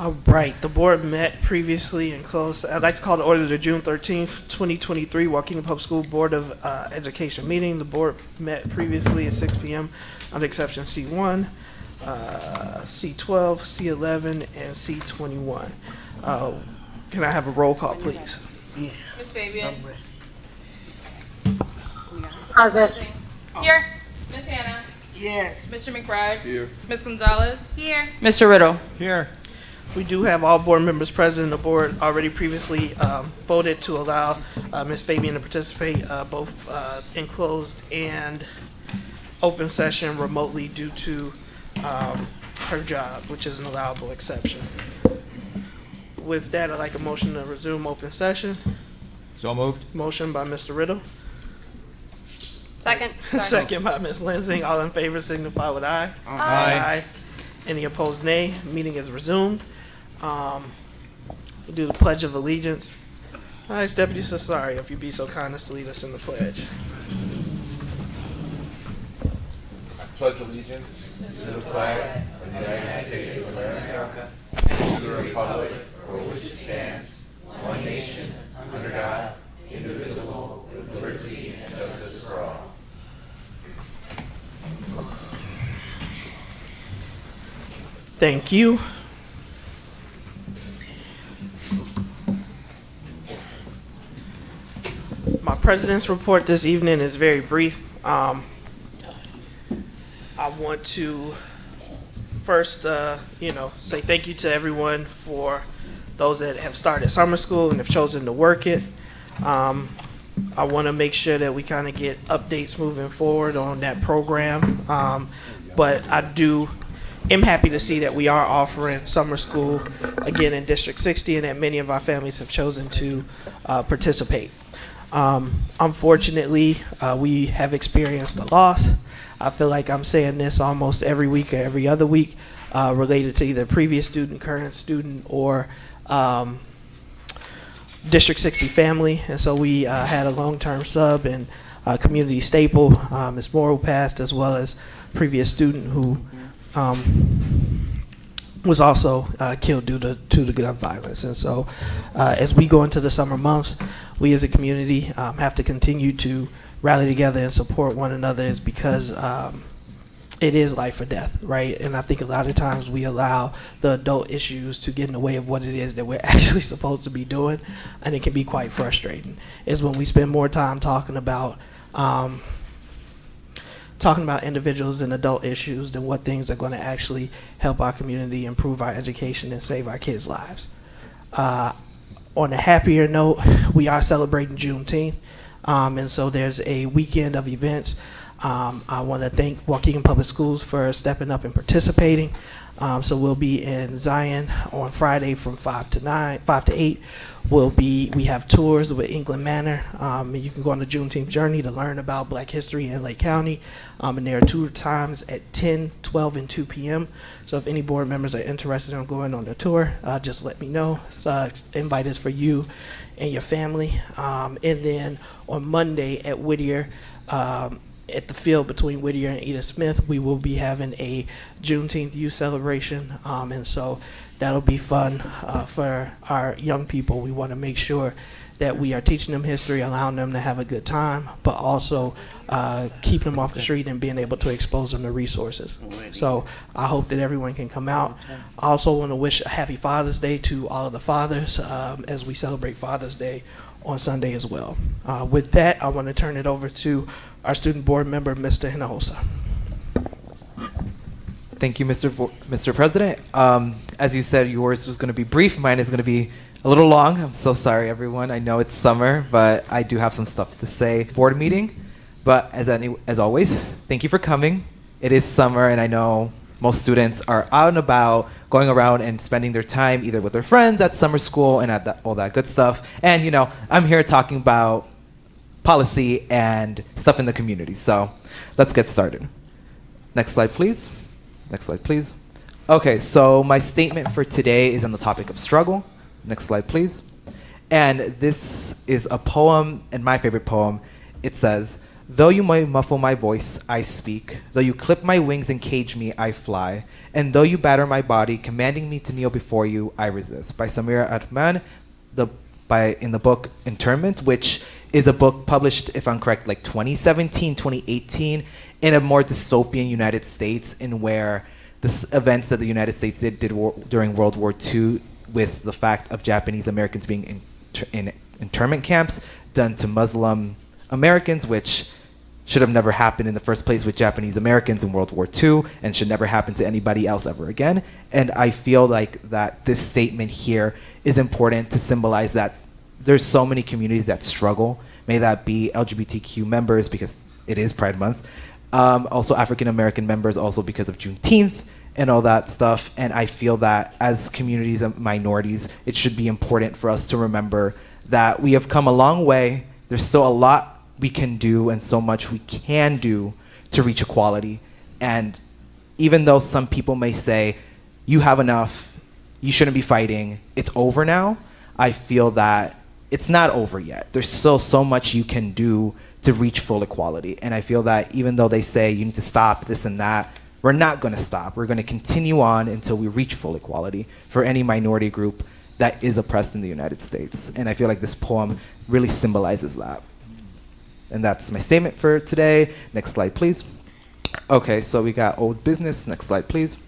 All right, the board met previously and closed. I'd like to call to order the June 13th, 2023 Waukegan Public School Board of Education meeting. The board met previously at 6 p.m. under exception C1, C12, C11, and C21. Can I have a roll call, please? Ms. Fabian. Present. Here. Ms. Hannah. Yes. Mr. McBride. Here. Ms. Gonzalez. Here. Mr. Riddle. Here. We do have all board members present. The board already previously voted to allow Ms. Fabian to participate both in closed and open session remotely due to her job, which is an allowable exception. With that, I'd like a motion to resume open session. So moved. Motion by Mr. Riddle. Second. Second by Ms. Lindsay. All in favor signify with aye. Aye. Any opposed, nay. Meeting is resumed. We'll do the Pledge of Allegiance. All right, Deputy Cesari, if you'd be so kind as to lead us in the pledge. I pledge allegiance to the flag of the United States of America and to the republic for which it stands, one nation, under God, indivisible, with liberty and justice for all. Thank you. My president's report this evening is very brief. I want to first, say thank you to everyone for those that have started summer school and have chosen to work it. I want to make sure that we kind of get updates moving forward on that program. But I'm happy to see that we are offering summer school again in District 60 and that many of our families have chosen to participate. Unfortunately, we have experienced a loss. I feel like I'm saying this almost every week or every other week related to either previous student, current student, or District 60 family. And so we had a long-term sub and community staple, Ms. Moore, who passed, as well as previous student who was also killed due to the gun violence. And so as we go into the summer months, we as a community have to continue to rally together and support one another, is because it is life or death, right? And I think a lot of times we allow the adult issues to get in the way of what it is that we're actually supposed to be doing, and it can be quite frustrating. Is when we spend more time talking about individuals and adult issues than what things are going to actually help our community, improve our education, and save our kids' lives. On a happier note, we are celebrating Juneteenth, and so there's a weekend of events. I want to thank Waukegan Public Schools for stepping up and participating. So we'll be in Zion on Friday from 5 to 8. We have tours with England Manor, and you can go on the Juneteenth journey to learn about Black history in Lake County. And there are tour times at 10, 12, and 2 p.m. So if any board members are interested in going on the tour, just let me know. Invite is for you and your family. And then on Monday at Whittier, at the field between Whittier and Edith Smith, we will be having a Juneteenth youth celebration, and so that'll be fun for our young people. We want to make sure that we are teaching them history, allowing them to have a good time, but also keeping them off the street and being able to expose them to resources. So I hope that everyone can come out. I also want to wish a happy Father's Day to all of the fathers as we celebrate Father's Day on Sunday as well. With that, I want to turn it over to our student board member, Mr. Hinojosa. Thank you, Mr. President. As you said, yours was going to be brief. Mine is going to be a little long. I'm so sorry, everyone. I know it's summer, but I do have some stuff to say. Board meeting, but as always, thank you for coming. It is summer, and I know most students are out and about, going around and spending their time either with their friends at summer school and at all that good stuff. And I'm here talking about policy and stuff in the community. So let's get started. Next slide, please. Next slide, please. Okay, so my statement for today is on the topic of struggle. Next slide, please. And this is a poem, and my favorite poem. It says, Though you might muffle my voice, I speak. Though you clip my wings and cage me, I fly. And though you batter my body, commanding me to kneel before you, I resist. By Samira Atman, in the book Internment, which is a book published, if I'm correct, like 2017, 2018, in a more dystopian United States, in where the events that the United States did during World War II, with the fact of Japanese Americans being in internment camps done to Muslim Americans, which should have never happened in the first place with Japanese Americans in World War II, and should never happen to anybody else ever again. And I feel like that this statement here is important to symbolize that there's so many communities that struggle, may that be LGBTQ members because it is Pride Month, also African American members also because of Juneteenth and all that stuff. And I feel that as communities and minorities, it should be important for us to remember that we have come a long way. There's still a lot we can do and so much we can do to reach equality. And even though some people may say, you have enough, you shouldn't be fighting, it's over now, I feel that it's not over yet. There's still so much you can do to reach full equality. And I feel that even though they say you need to stop this and that, we're not going to stop. We're going to continue on until we reach full equality for any minority group that is oppressed in the United States. And I feel like this poem really symbolizes that. And that's my statement for today. Next slide, please. Okay, so we got old business. Next slide, please.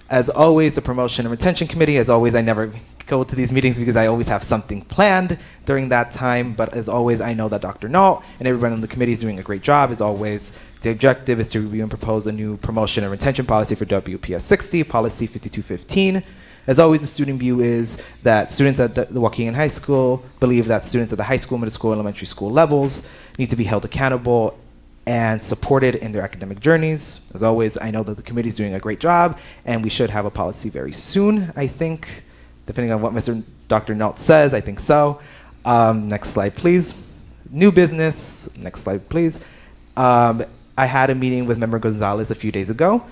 As always, the Promotion and Retention Committee, as always, I never go to these meetings because I always have something planned during that time. But as always, I know that Dr. Nault and everyone on the committee is doing a great job. As always, the objective is to review and propose a new promotion and retention policy for WPS 60, policy 5215. As always, the student view is that students at the Waukegan High School believe that students at the high school, middle school, and elementary school levels need to be held accountable and supported in their academic journeys. As always, I know that the committee is doing a great job, and we should have a policy very soon, I think. Depending on what Dr. Nault says, I think so. Next slide, please. New business. Next slide, please. I had a meeting with Member Gonzalez a few days ago.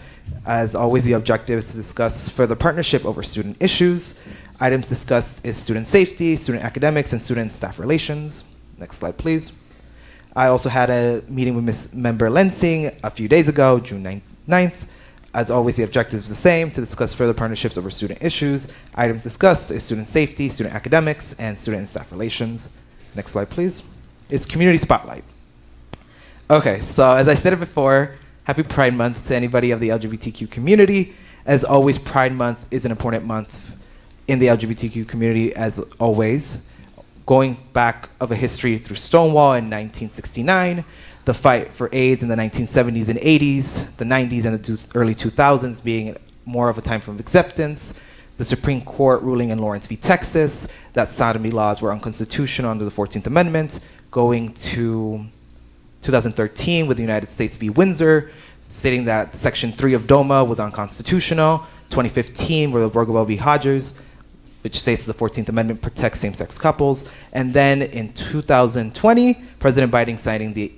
As always, the objective is to discuss further partnership over student issues. Items discussed is student safety, student academics, and student staff relations. Next slide, please. I also had a meeting with Member Lensing a few days ago, June 9th. As always, the objective is the same, to discuss further partnerships over student issues. Items discussed is student safety, student academics, and student and staff relations. Next slide, please. It's Community Spotlight. Okay, so as I said before, happy Pride Month to anybody of the LGBTQ community. As always, Pride Month is an important month in the LGBTQ community, as always. Going back of a history through Stonewall in 1969, the fight for AIDS in the 1970s and 80s, the 90s and the early 2000s being more of a time of acceptance, the Supreme Court ruling in Lawrence v. Texas that sodomy laws were unconstitutional under the 14th Amendment, going to 2013 with the United States v. Windsor, stating that Section 3 of DOMA was unconstitutional, 2015 with Borgelbaugh v. Hodgers, which states the 14th Amendment protects same-sex couples, and then in 2020, President Biden signing the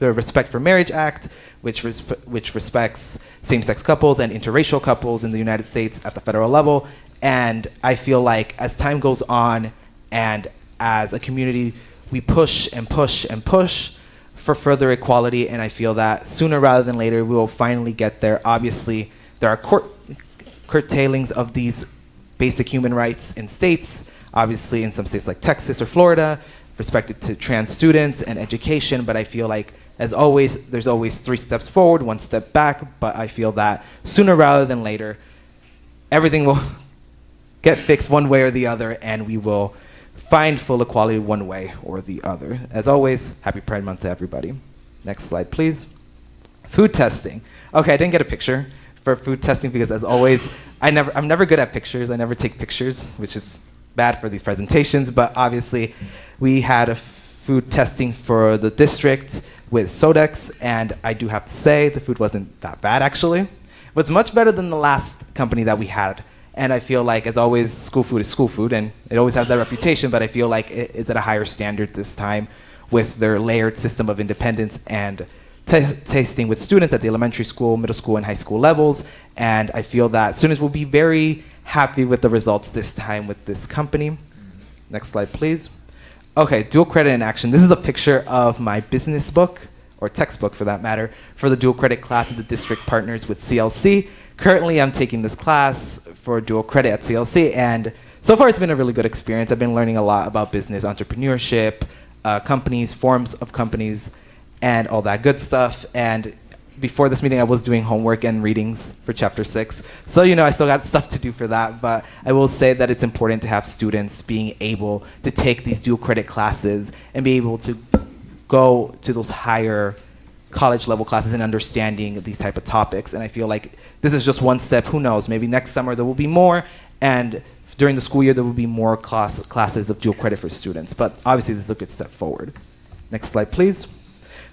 Respect for Marriage Act, which respects same-sex couples and interracial couples in the United States at the federal level. And I feel like as time goes on and as a community, we push and push and push for further equality, and I feel that sooner rather than later, we will finally get there. Obviously, there are curtailings of these basic human rights in states, obviously in some states like Texas or Florida, respected to trans students and education, but I feel like, as always, there's always 3 steps forward, 1 step back, but I feel that sooner rather than later, everything will get fixed one way or the other, and we will find full equality one way or the other. As always, happy Pride Month to everybody. Next slide, please. Food testing. Okay, I didn't get a picture for food testing because, as always, I'm never good at pictures. I never take pictures, which is bad for these presentations, but obviously we had a food testing for the district with Sodex, and I do have to say the food wasn't that bad, actually. But it's much better than the last company that we had. And I feel like, as always, school food is school food, and it always has that reputation, but I feel like it is at a higher standard this time with their layered system of independence and tasting with students at the elementary school, middle school, and high school levels. And I feel that students will be very happy with the results this time with this company. Next slide, please. Okay, dual credit in action. This is a picture of my business book, or textbook for that matter, for the dual credit class of the district partners with CLC. Currently, I'm taking this class for dual credit at CLC, and so far it's been a really good experience. I've been learning a lot about business, entrepreneurship, companies, forms of companies, and all that good stuff. And before this meeting, I was doing homework and readings for chapter 6. So, I still got stuff to do for that, but I will say that it's important to have students being able to take these dual credit classes and be able to go to those higher college level classes and understanding these type of topics. And I feel like this is just one step. Who knows? Maybe next summer there will be more, and during the school year there will be more classes of dual credit for students. But obviously this is a good step forward. Next slide, please.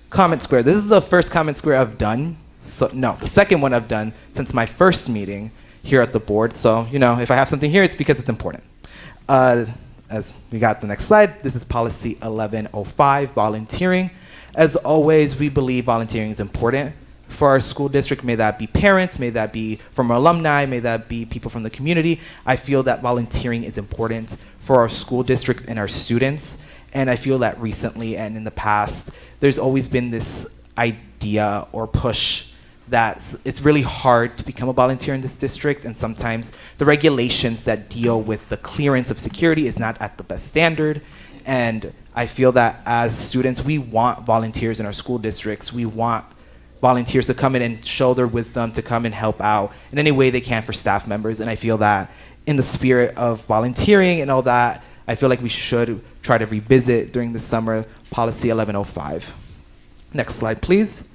Comment square. This is the first comment square I've done. The second one I've done since my first meeting here at the board. So, if I have something here, it's because it's important. As we got the next slide, this is policy 1105, volunteering. As always, we believe volunteering is important for our school district. May that be parents, may that be from our alumni, may that be people from the community. I feel that volunteering is important for our school district and our students. And I feel that recently and in the past, there's always been this idea or push that it's really hard to become a volunteer in this district, and sometimes the regulations that deal with the clearance of security is not at the best standard. And I feel that as students, we want volunteers in our school districts. We want volunteers to come in and show their wisdom, to come and help out in any way they can for staff members. And I feel that in the spirit of volunteering and all that, I feel like we should try to revisit during the summer policy 1105. Next slide, please.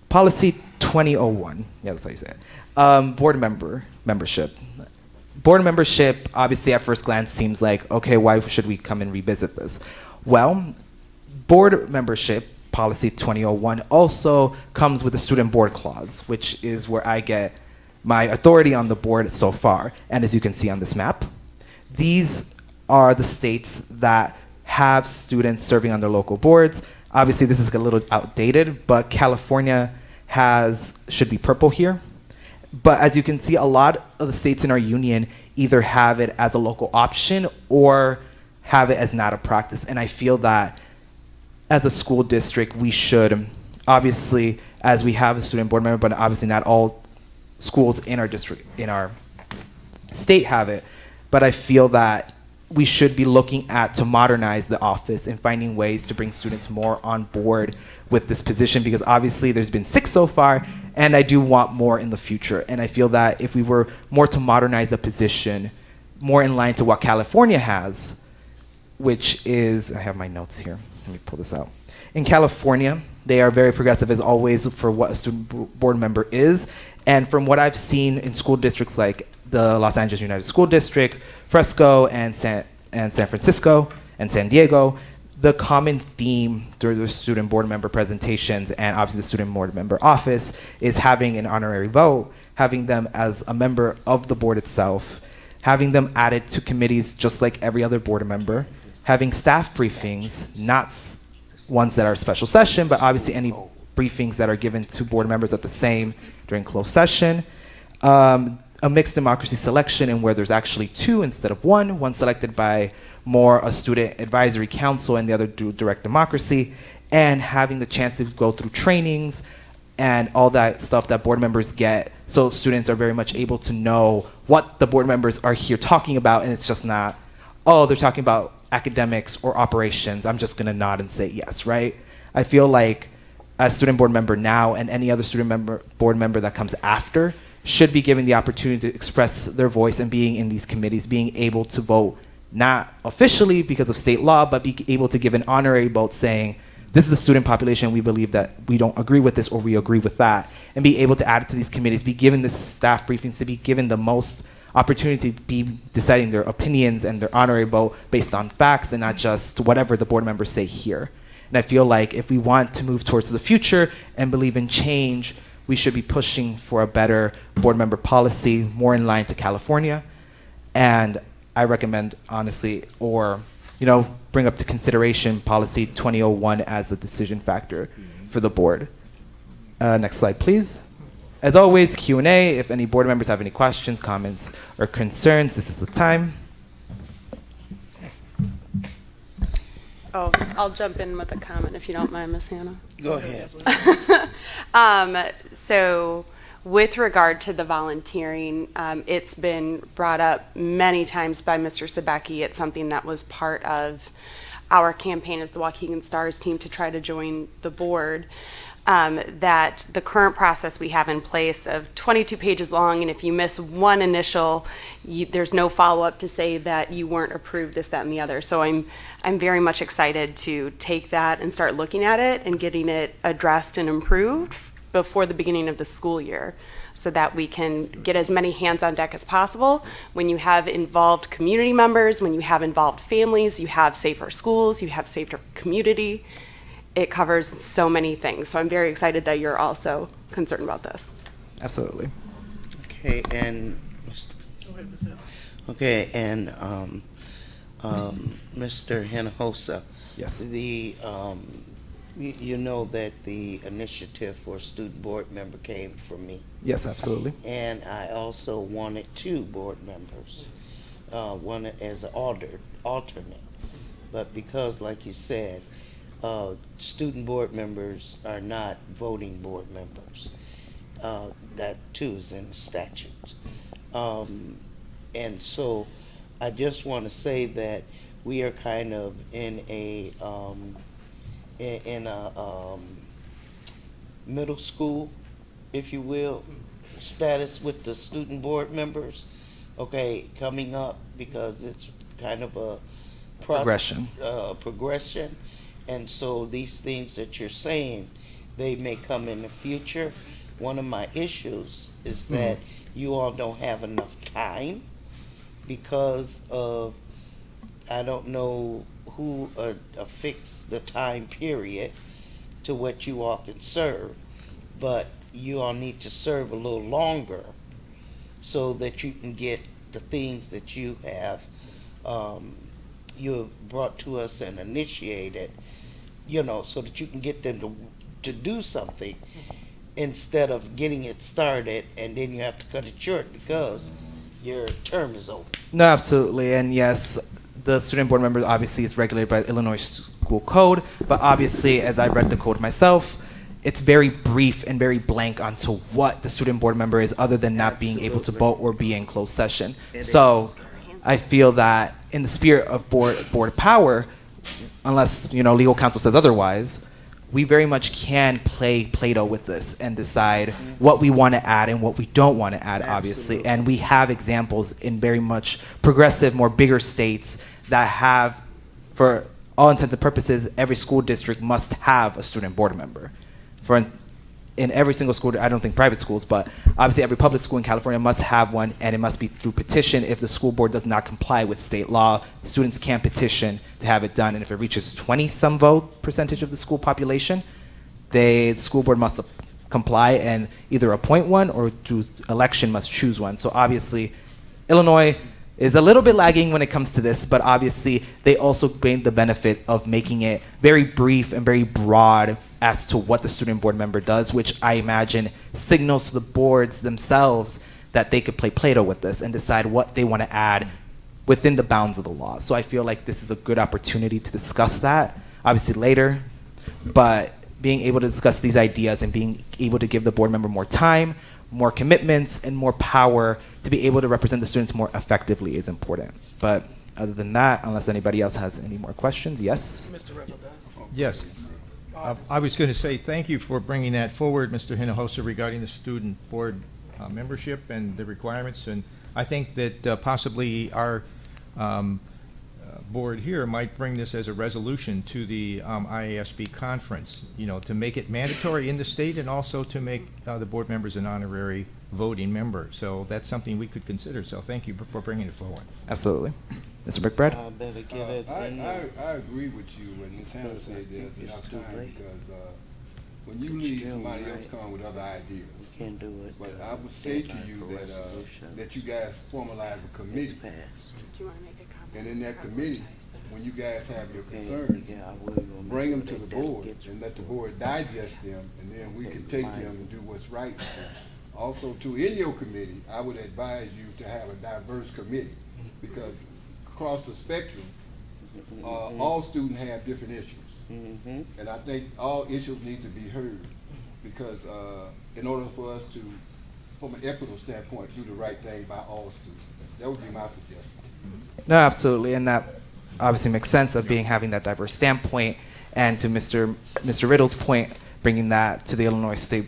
Policy 2001. Yeah, that's how you say it. Board membership. Board membership, obviously at first glance seems like, okay, why should we come and revisit this? Well, board membership, policy 2001, also comes with a student board clause, which is where I get my authority on the board so far. And as you can see on this map, these are the states that have students serving on their local boards. Obviously, this is a little outdated, but California should be purple here. But as you can see, a lot of the states in our union either have it as a local option or have it as not a practice. And I feel that as a school district, we should, obviously, as we have a student board member, but obviously not all schools in our district, in our state have it. But I feel that we should be looking to modernize the office and finding ways to bring students more on board with this position, because obviously there's been 6 so far, and I do want more in the future. And I feel that if we were more to modernize the position, more in line to what California has, which is, I have my notes here. Let me pull this out. In California, they are very progressive as always for what a student board member is. And from what I've seen in school districts like the Los Angeles United School District, Fresco, and San Francisco, and San Diego, the common theme through the student board member presentations and obviously the student board member office is having an honorary vote, having them as a member of the board itself, having them added to committees just like every other board member, having staff briefings, not ones that are special session, but obviously any briefings that are given to board members at the same during closed session, a mixed democracy selection and where there's actually 2 instead of 1, one selected by more a student advisory council and the other do direct democracy, and having the chance to go through trainings and all that stuff that board members get, so students are very much able to know what the board members are here talking about, and it's just not, oh, they're talking about academics or operations, I'm just gonna nod and say yes, right? I feel like as student board member now and any other board member that comes after should be given the opportunity to express their voice and being in these committees, being able to vote not officially because of state law, but be able to give an honorary vote saying, this is the student population, we believe that we don't agree with this or we agree with that, and be able to add it to these committees, be given the staff briefings, to be given the most opportunity to be deciding their opinions and their honorary vote based on facts and not just whatever the board members say here. And I feel like if we want to move towards the future and believe in change, we should be pushing for a better board member policy, more in line to California. And I recommend, honestly, or bring up to consideration policy 2001 as a decision factor for the board. Next slide, please. As always, Q&A. If any board members have any questions, comments, or concerns, this is the time. Oh, I'll jump in with a comment if you don't mind, Miss Hannah. Go ahead. So with regard to the volunteering, it's been brought up many times by Mr. Sabecki. It's something that was part of our campaign as the Waukegan Stars team to try to join the board. That the current process we have in place of 22 pages long, and if you miss one initial, there's no follow-up to say that you weren't approved, this, that, and the other. So I'm very much excited to take that and start looking at it and getting it addressed and improved before the beginning of the school year, so that we can get as many hands on deck as possible. When you have involved community members, when you have involved families, you have safer schools, you have safer community. It covers so many things. So I'm very excited that you're also concerned about this. Absolutely. Okay, and Mr. Hinojosa. Yes. The you know that the initiative for student board member came from me, Yes, absolutely. and I also wanted 2 board members, one as an alternate, but because, like you said, student board members are not voting board members. That too is in the statutes. And so I just want to say that we are kind of in a middle school, if you will, status with the student board members. Okay, coming up, because it's kind of a Progression. Progression. And so these things that you're saying, they may come in the future. One of my issues is that you all don't have enough time because of, I don't know who affixed the time period to what you all can serve, but you all need to serve a little longer so that you can get the things that you have brought to us and initiated, so that you can get them to do something instead of getting it started and then you have to cut it short because your term is over. No, absolutely. And yes, the student board member obviously is regulated by the Illinois School Code, but obviously, as I read the code myself, it's very brief and very blank onto what the student board member is other than not being able to vote or be in closed session. So I feel that in the spirit of board power, unless legal counsel says otherwise, we very much can play Play-Doh with this and decide what we want to add and what we don't want to add, obviously. Absolutely. And we have examples in very much progressive, more bigger states that have, for all intents and purposes, every school district must have a student board member. In every single school, I don't think private schools, but obviously every public school in California must have one, and it must be through petition. If the school board does not comply with state law, students can petition to have it done, and if it reaches 20-some vote percentage of the school population, the school board must comply and either appoint one or through election must choose one. So obviously, Illinois is a little bit lagging when it comes to this, but obviously they also gained the benefit of making it very brief and very broad as to what the student board member does, which I imagine signals to the boards themselves that they could play Play-Doh with this and decide what they want to add within the bounds of the law. So I feel like this is a good opportunity to discuss that, obviously later, but being able to discuss these ideas and being able to give the board member more time, more commitments, and more power to be able to represent the students more effectively is important. But other than that, unless anybody else has any more questions, yes? Mr. Riddle, Yes. I was going to say thank you for bringing that forward, Mr. Hinojosa, regarding the student board membership and the requirements. And I think that possibly our board here might bring this as a resolution to the IASB conference, to make it mandatory in the state and also to make the board members an honorary voting member. So that's something we could consider. So thank you for bringing it forward. Absolutely. Mr. McBride? I better get it. I agree with you when Ms. Hannah said there's enough time because when you leave, somebody else come with other ideas. We can't do it. But I would say to you that you guys formalize a committee, Do you want to make a comment? and in that committee, when you guys have your concerns, bring them to the board and let the board digest them, and then we can take them and do what's right. Also, too, in your committee, I would advise you to have a diverse committee because across the spectrum, All students have different issues. Mm-hmm. And I think all issues need to be heard because in order for us to, from an equitable standpoint, do the right thing by all students. That would be my suggestion. No, absolutely, and that obviously makes sense of having that diverse standpoint. And to Mr. Riddle's point, bringing that to the Illinois State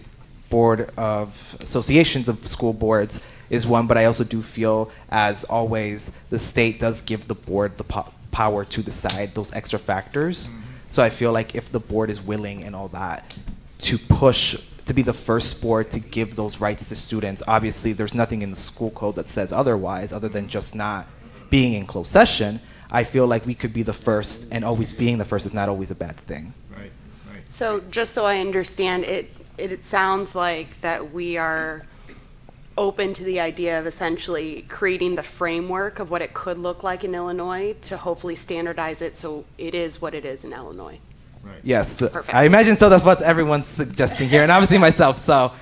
Board of Associations of School Boards is one. But I also do feel, as always, the state does give the board the power to decide those extra factors. So I feel like if the board is willing and all that to push to be the first board to give those rights to students, obviously there's nothing in the school code that says otherwise, other than just not being in closed session. I feel like we could be the first, and always being the first is not always a bad thing. Right, right. So just so I understand, it sounds like that we are open to the idea of essentially creating the framework of what it could look like in Illinois to hopefully standardize it so it is what it is in Illinois. Right. Yes, Perfect. I imagine so. That's what everyone's suggesting here, and obviously myself. So,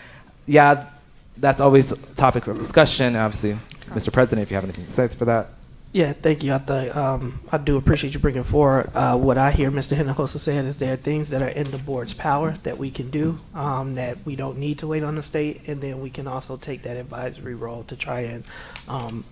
yeah, that's always a topic of discussion. Obviously, Mr. President, if you have anything to say for that. Yeah, thank you. I do appreciate you bringing forward what I hear Mr. Hinojosa saying is there are things that are in the board's power that we can do, that we don't need to wait on the state, and then we can also take that advisory role to try and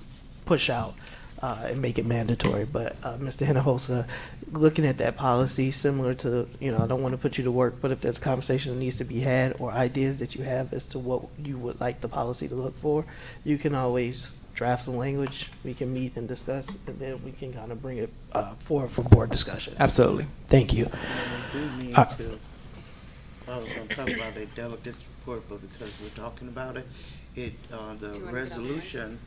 push out and make it mandatory. But Mr. Hinojosa, looking at that policy, similar to, I don't want to put you to work, but if there's a conversation that needs to be had or ideas that you have as to what you would like the policy to look for, you can always draft some language, we can meet and discuss, and then we can kind of bring it forward for board discussion. Absolutely. Thank you. We do need Uh, to, I was gonna talk about a delegate's report, but because we're talking about it, the resolution,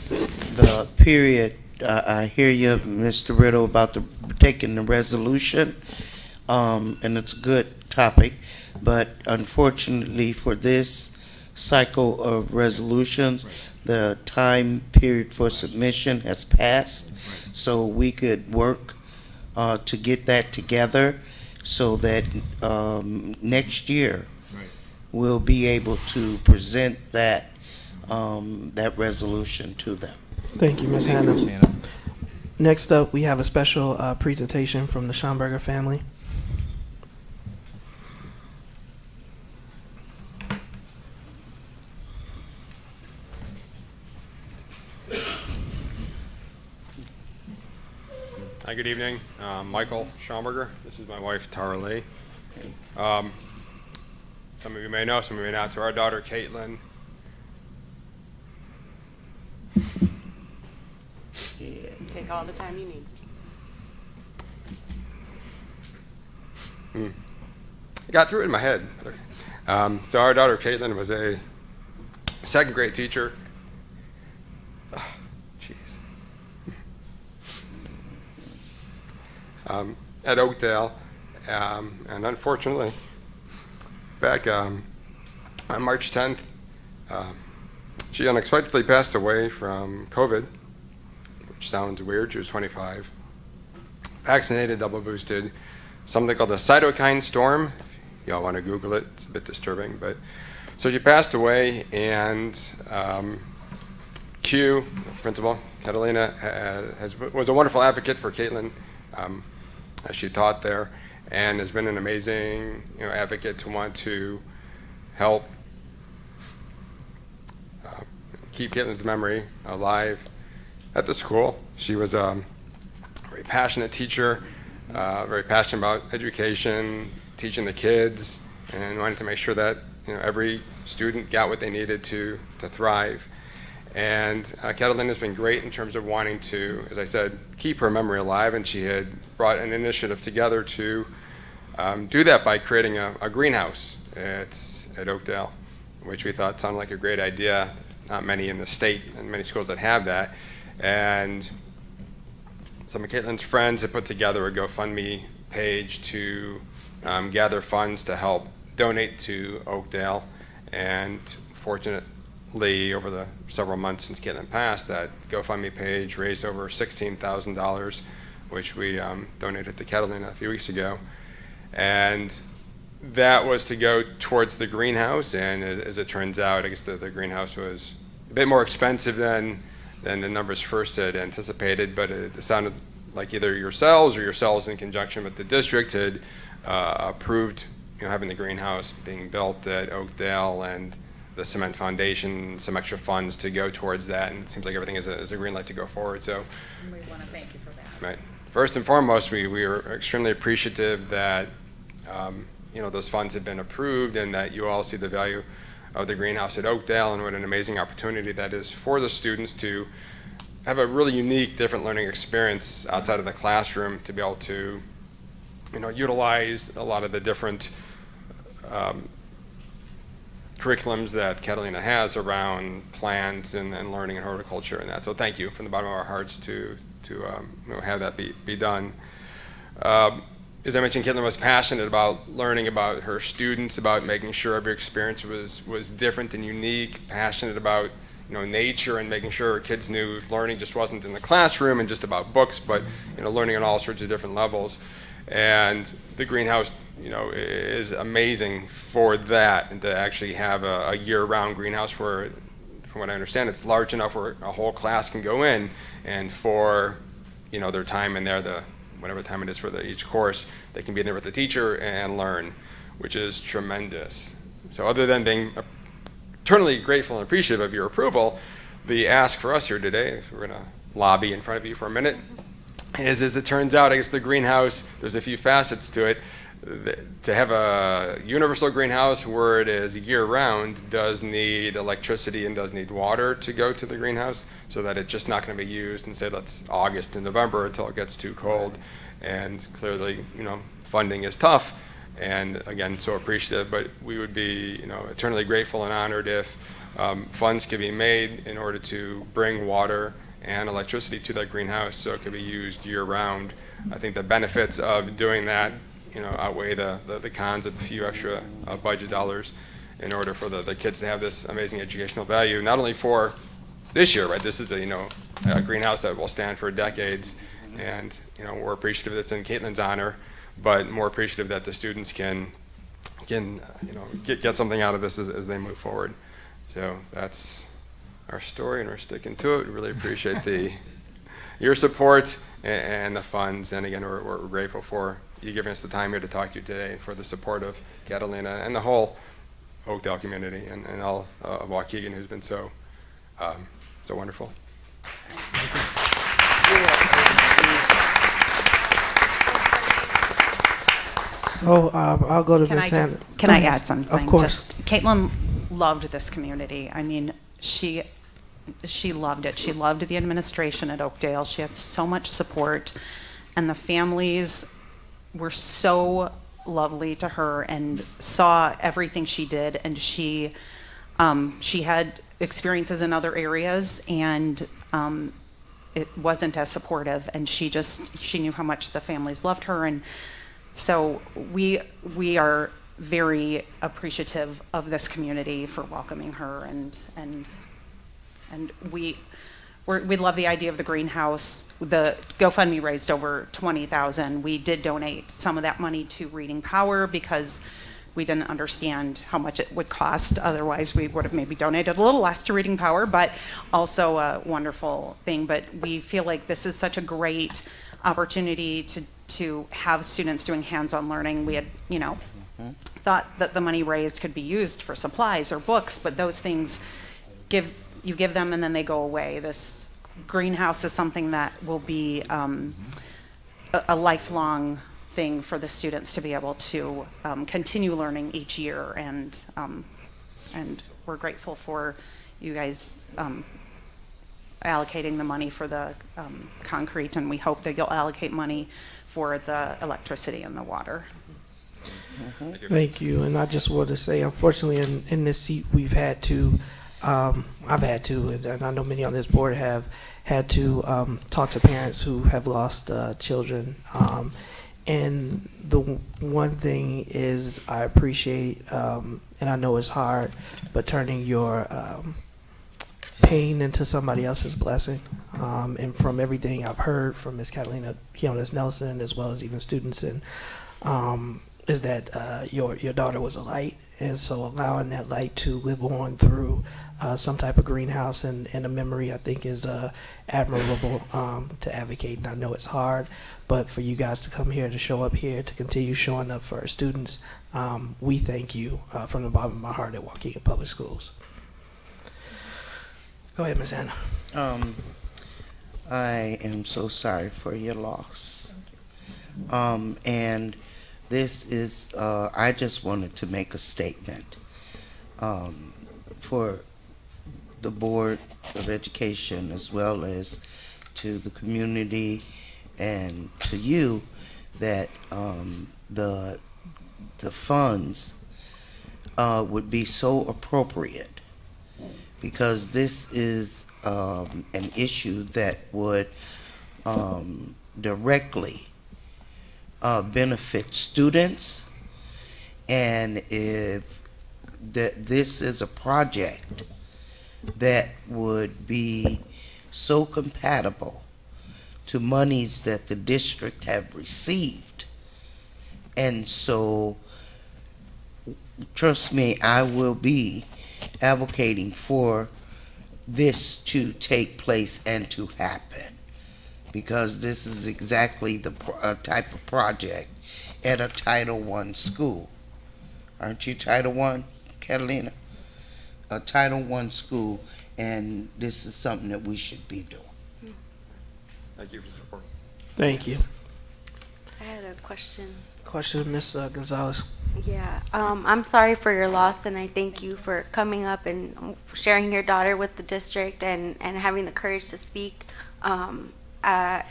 the period, I hear you, Mr. Riddle, about taking the resolution, and it's a good topic, but unfortunately for this cycle of resolutions, the time period for submission has passed, so we could work to get that together so that next year we'll be able to present that resolution to them. Thank you, Ms. Hannah. Next up, we have a special presentation from the Schonberger family. Hi, good evening. Michael Schonberger. This is my wife, Tara Lee. Some of you may know, some of you may not. So our daughter, Caitlin. Take all the time you need. I got through it in my head. So our daughter, Caitlin, was a second grade teacher. Oh, jeez. At Oakdale, and unfortunately, back on March 10th, she unexpectedly passed away from COVID, which sounds weird. She was 25, vaccinated, double boosted, something called a cytokine storm. Y'all want to Google it? It's a bit disturbing, but so she passed away, and Q, principal Catalina, was a wonderful advocate for Caitlin. As she taught there, and has been an amazing advocate to want to help keep Caitlin's memory alive at the school. She was a very passionate teacher, very passionate about education, teaching the kids, and wanted to make sure that every student got what they needed to thrive. And Catalina has been great in terms of wanting to, as I said, keep her memory alive, and she had brought an initiative together to do that by creating a greenhouse at Oakdale, which we thought sounded like a great idea. Not many in the state and many schools that have that. And some of Caitlin's friends had put together a GoFundMe page to gather funds to help donate to Oakdale. And fortunately, over the several months since Caitlin passed, that GoFundMe page raised over $16,000, which we donated to Catalina a few weeks ago. And that was to go towards the greenhouse, and as it turns out, I guess the greenhouse was a bit more expensive than the numbers first had anticipated, but it sounded like either yourselves or yourselves in conjunction with the district had approved, having the greenhouse being built at Oakdale and the cement foundation, some extra funds to go towards that, and it seems like everything is a green light to go forward. So We want to thank you for that. right. First and foremost, we are extremely appreciative that those funds have been approved and that you all see the value of the greenhouse at Oakdale and what an amazing opportunity that is for the students to have a really unique, different learning experience outside of the classroom, to be able to utilize a lot of the different curriculums that Catalina has around plants and learning and horticulture and that. So thank you from the bottom of our hearts to have that be done. As I mentioned, Caitlin was passionate about learning about her students, about making sure every experience was different and unique, passionate about nature and making sure her kids knew learning just wasn't in the classroom and just about books, but learning on all sorts of different levels. And the greenhouse is amazing for that, and to actually have a year-round greenhouse where, from what I understand, it's large enough where a whole class can go in, and for their time in there, whatever time it is for each course, they can be in there with the teacher and learn, which is tremendous. So other than being eternally grateful and appreciative of your approval, the ask for us here today, we're going to lobby in front of you for a minute, is as it turns out, I guess the greenhouse, there's a few facets to it. To have a universal greenhouse where it is year-round does need electricity and does need water to go to the greenhouse, so that it's just not going to be used in, say, that's August and November until it gets too cold. And clearly, funding is tough, and again, so appreciative, but we would be, eternally grateful and honored if funds could be made in order to bring water and electricity to that greenhouse so it could be used year-round. I think the benefits of doing that outweigh the cons of a few extra budget dollars in order for the kids to have this amazing educational value, not only for this year, right? This is a greenhouse that will stand for decades, and we're appreciative that it's in Caitlin's honor, but more appreciative that the students can get something out of this as they move forward. So that's our story, and we're sticking to it. We really appreciate your support and the funds, and again, we're grateful for you giving us the time here to talk to you today, for the support of Catalina and the whole Oakdale community, and all of Waukegan, who's been so wonderful. So I'll go to Can Ms. I Hannah. just, can I add something? Of course. Just, Caitlin loved this community. I mean, she loved it. She loved the administration at Oakdale. She had so much support, and the families were so lovely to her and saw everything she did. And she had experiences in other areas, and it wasn't as supportive. And she knew how much the families loved her, and so we are very appreciative of this community for welcoming her, and we love the idea of the greenhouse. The GoFundMe raised over $20,000. We did donate some of that money to Reading Power because we didn't understand how much it would cost. Otherwise, we would have maybe donated a little less to Reading Power, but also a wonderful thing. But we feel like this is such a great opportunity to have students doing hands-on learning. We had, thought that the money raised could be used for supplies or books, but those things you give them and then they go away. This greenhouse is something that will be a lifelong thing for the students to be able to continue learning each year, and we're grateful for you guys allocating the money for the concrete, and we hope that you'll allocate money for the electricity and the water. Thank you. And I just want to say, unfortunately, in this seat, we've had to, I've had to, and I know many on this board have had to talk to parents who have lost children. And the one thing is I appreciate, and I know it's hard, but turning your pain into somebody else's blessing. And from everything I've heard from Ms. Catalina Quiones Nelson, as well as even students, and is that your daughter was a light, And so allowing that light to live on through some type of greenhouse and a memory, I think is admirable to advocate. And I know it's hard, but for you guys to come here, to show up here, to continue showing up for our students, we thank you from the bottom of my heart at Waukegan Public Schools. Go ahead, Ms. Anna. I am so sorry for your loss. And this is, I just wanted to make a statement for the Board of Education as well as to the community and to you that the funds would be so appropriate, because this is an issue that would directly benefit students, and if this is a project that would be so compatible to monies that the district have received. And so, trust me, I will be advocating for this to take place and to happen, because this is exactly the type of project at a Title I school. Aren't you Title I, Catalina? A Title I school, and this is something that we should be doing. Thank you for the support. Thank you. I had a question. Question, Ms. Gonzalez. Yeah, I'm sorry for your loss, and I thank you for coming up and sharing your daughter with the district and having the courage to speak. I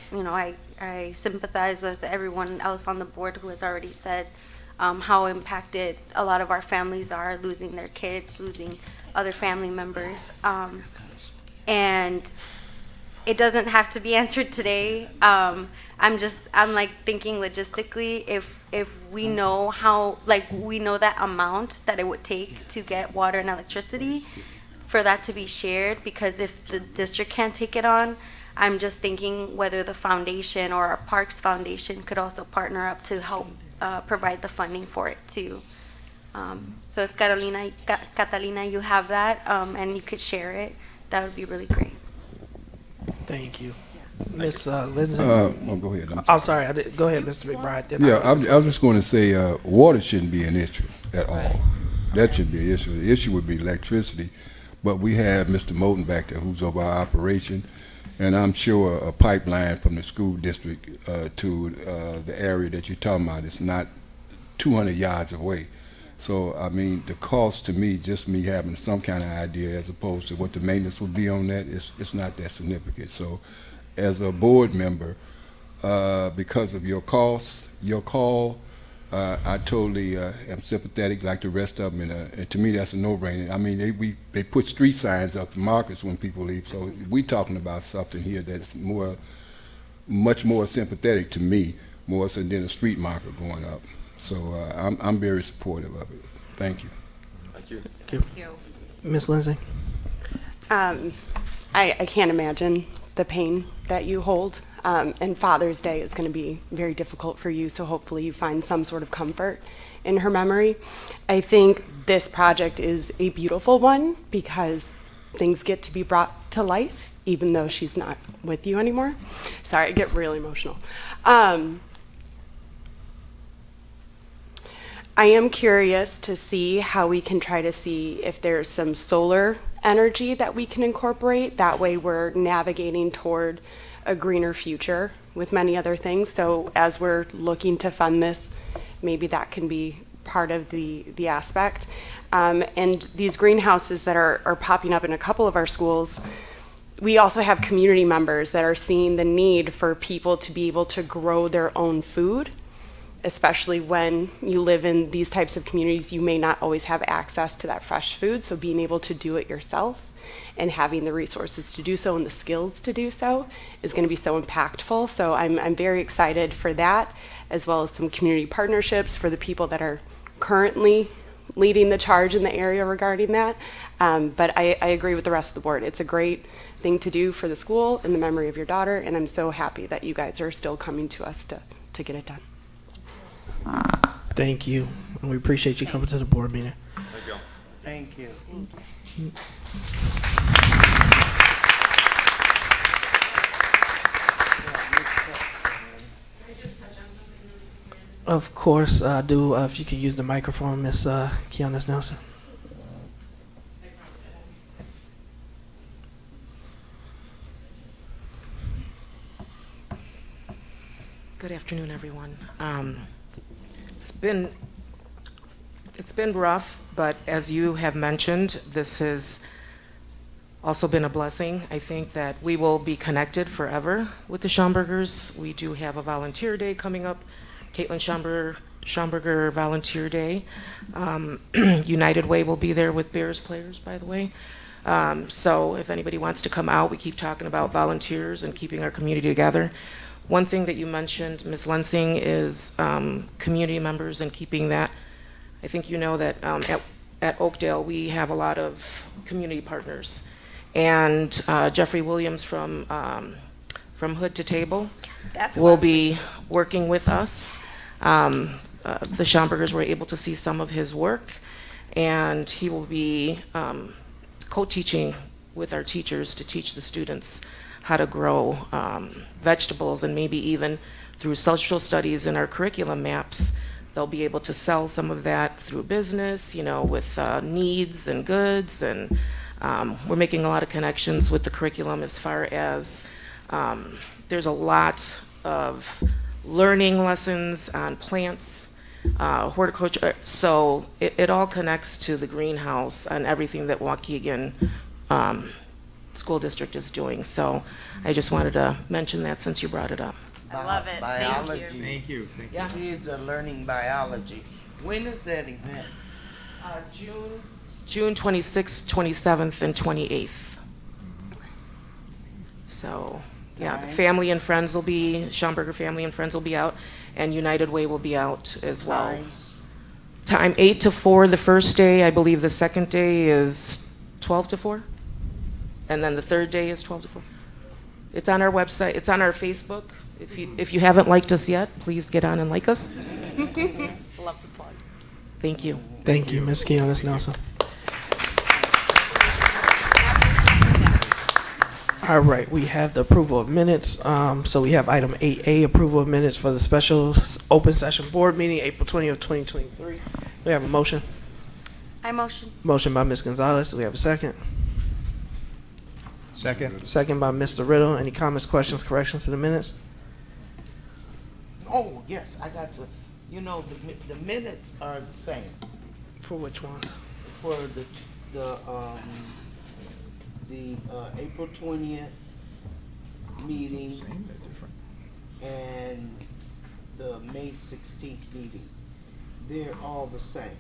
sympathize with everyone else on the board who has already said how impacted a lot of our families are, losing their kids, losing other family members. And it doesn't have to be answered today. I'm like thinking logistically, if we know how, like, we know that amount that it would take to get water and electricity, for that to be shared, because if the district can't take it on, I'm just thinking whether the foundation or our Parks Foundation could also partner up to help provide the funding for it too. So if Catalina, you have that and you could share it, that would be really great. Thank you. Ms. Lindsay. Go ahead. I'm sorry. Go ahead, Mr. McBride. Yeah, I was just going to say water shouldn't be an issue at all. That should be an issue. The issue would be electricity. But we have Mr. Moulton back there who's over our operation, and I'm sure a pipeline from the school district to the area that you're talking about is not 200 yards away. So, I mean, the cost to me, just me having some kind of idea as opposed to what the maintenance would be on that, it's not that significant. So, as a board member, because of your call, I totally am sympathetic like the rest of them, and to me that's a no-brainer. I mean, they put street signs up, markers when people leave, so we talking about something here that's much more sympathetic to me, more so than a street marker going up. So I'm very supportive of it. Thank you. Thank you. Thank you. Ms. Lindsay. I can't imagine the pain that you hold. And Father's Day is going to be very difficult for you, so hopefully you find some sort of comfort in her memory. I think this project is a beautiful one because things get to be brought to life, even though she's not with you anymore. Sorry, I get really emotional. I am curious to see how we can try to see if there's some solar energy that we can incorporate. That way we're navigating toward a greener future with many other things. So as we're looking to fund this, maybe that can be part of the aspect. And these greenhouses that are popping up in a couple of our schools, we also have community members that are seeing the need for people to be able to grow their own food, especially when you live in these types of communities. You may not always have access to that fresh food, so being able to do it yourself and having the resources to do so and the skills to do so is going to be so impactful. So I'm very excited for that, as well as some community partnerships for the people that are currently leading the charge in the area regarding that. But I agree with the rest of the board. It's a great thing to do for the school in the memory of your daughter, and I'm so happy that you guys are still coming to us to get it done. Thank you. And we appreciate you coming to the board meeting. Thank you. Of course, I do. If you could use the microphone, Miss Kiana Nelson. Good afternoon, everyone. It's been rough, but as you have mentioned, this has also been a blessing. I think that we will be connected forever with the Schonbergers. We do have a volunteer day coming up, Caitlin Schonberger Volunteer Day. United Way will be there with Bears players, by the way. So if anybody wants to come out, we keep talking about volunteers and keeping our community together. One thing that you mentioned, Ms. Lensing, is community members and keeping that. I think you know that at Oakdale we have a lot of community partners, and Jeffrey Williams from Hood to Table will be working with us. The Schonbergers were able to see some of his work, and he will be co-teaching with our teachers to teach the students how to grow vegetables, and maybe even through social studies in our curriculum maps, they'll be able to sell some of that through business, you know, with needs and goods. And we're making a lot of connections with the curriculum as far as there's a lot of learning lessons on plants, horticulture. So it all connects to the greenhouse and everything that Waukegan School District is doing. So I just wanted to mention that since you brought it up. I love it. Biology. Thank you. Thank you. Yeah. Kids are learning biology. When is that event? June 26th, 27th, and 28th. So, yeah, the family and friends will be, Schonberger family and friends will be out, and United Way will be out as well. Time 8 to 4 the first day. I believe the second day is 12 to 4. And then the third day is 12 to 4. It's on our website. It's on our Facebook. If you haven't liked us yet, please get on and like us. Love the plug. Thank you. Thank you, Ms. Kiana Nelson. All right, we have the approval of minutes. So we have item 8A, approval of minutes for the special open session board meeting, April 20th, 2023. We have a motion. I motion. Motion by Ms. Gonzalez. Do we have a second? Second. Second by Mr. Riddle. Any comments, questions, corrections to the minutes? Oh, yes, I got to, you know, the minutes are the same For which one? for the April 20th meeting Same, but different. and the May 16th meeting. They're all the same.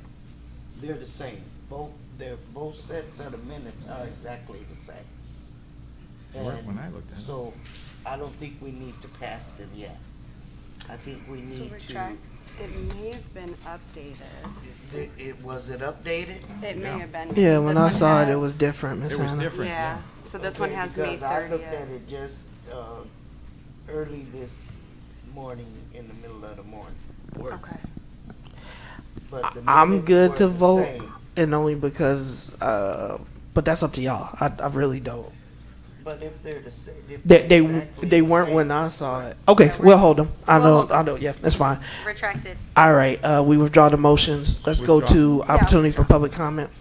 They're the same. Both sets of the minutes are exactly the same. They weren't when I looked at them. So I don't think we need to pass them yet. I think we need to. retract. It may have been updated. Was it updated? It may Yeah. have been. Yeah, because when this I one saw it, it has- was different, Ms. It was Hannah. different. Yeah, so this one Okay, has May because I looked 30th. at it just early this morning, in the middle of the morning. Okay. But the I'm minutes good were to the vote, same. and only because, but that's up to y'all. I really don't. But if they're the same, They weren't when I saw it. Okay, we'll hold them. I know. Yeah, that's fine. Retracted. All right, we withdraw the motions. Let's go Withdraw. to opportunity for public comment.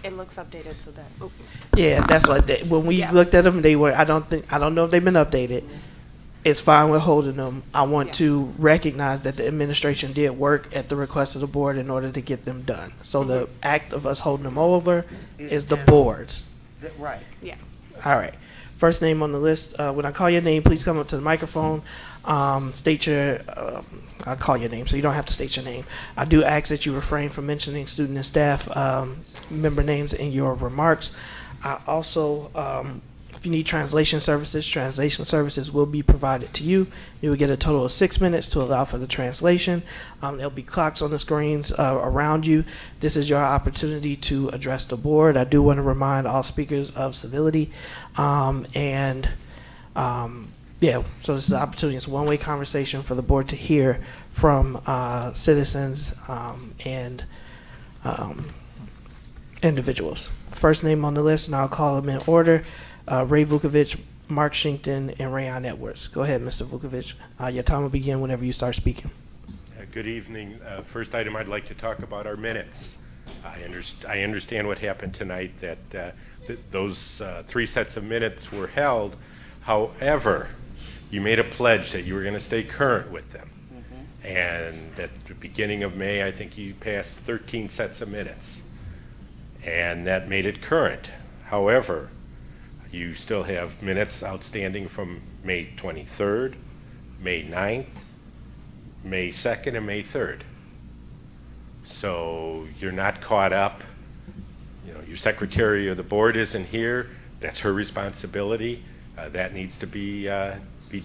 It looks updated so that, oh, Yeah, that's what when we Yeah. looked at them, they were. I don't know if they've been updated. It's fine with holding them. I want Yeah. to recognize that the administration did work at the request of the board in order to get them done. So the act of us holding them over is the just- board's. Right. yeah. All right. First name on the list. When I call your name, please come up to the microphone. State your. I'll call your name, so you don't have to state your name. I do ask that you refrain from mentioning student and staff member names in your remarks. I also, if you need translation services will be provided to you. You will get a total of 6 minutes to allow for the translation. There'll be clocks on the screens around you. This is your opportunity to address the board. I do want to remind all speakers of civility, and Yeah, so this is an opportunity. It's a one-way conversation for the board to hear from citizens and individuals. First name on the list, and I'll call them in order. Ray Vukovic, Mark Shinkton, and Rayon Edwards. Go ahead, Mr. Vukovic. Your time will begin whenever you start speaking. Good evening. First item, I'd like to talk about our minutes. I understand what happened tonight, that those 3 sets of minutes were held. However, you made a pledge that you were going to stay current with them. And at the beginning of May, I think you passed 13 sets of minutes. And that made it current. However, you still have minutes outstanding from May 23rd, May 9th, May 2nd, and May 3rd. So you're not caught up. You know, your secretary of the board isn't here. That's her responsibility. That needs to be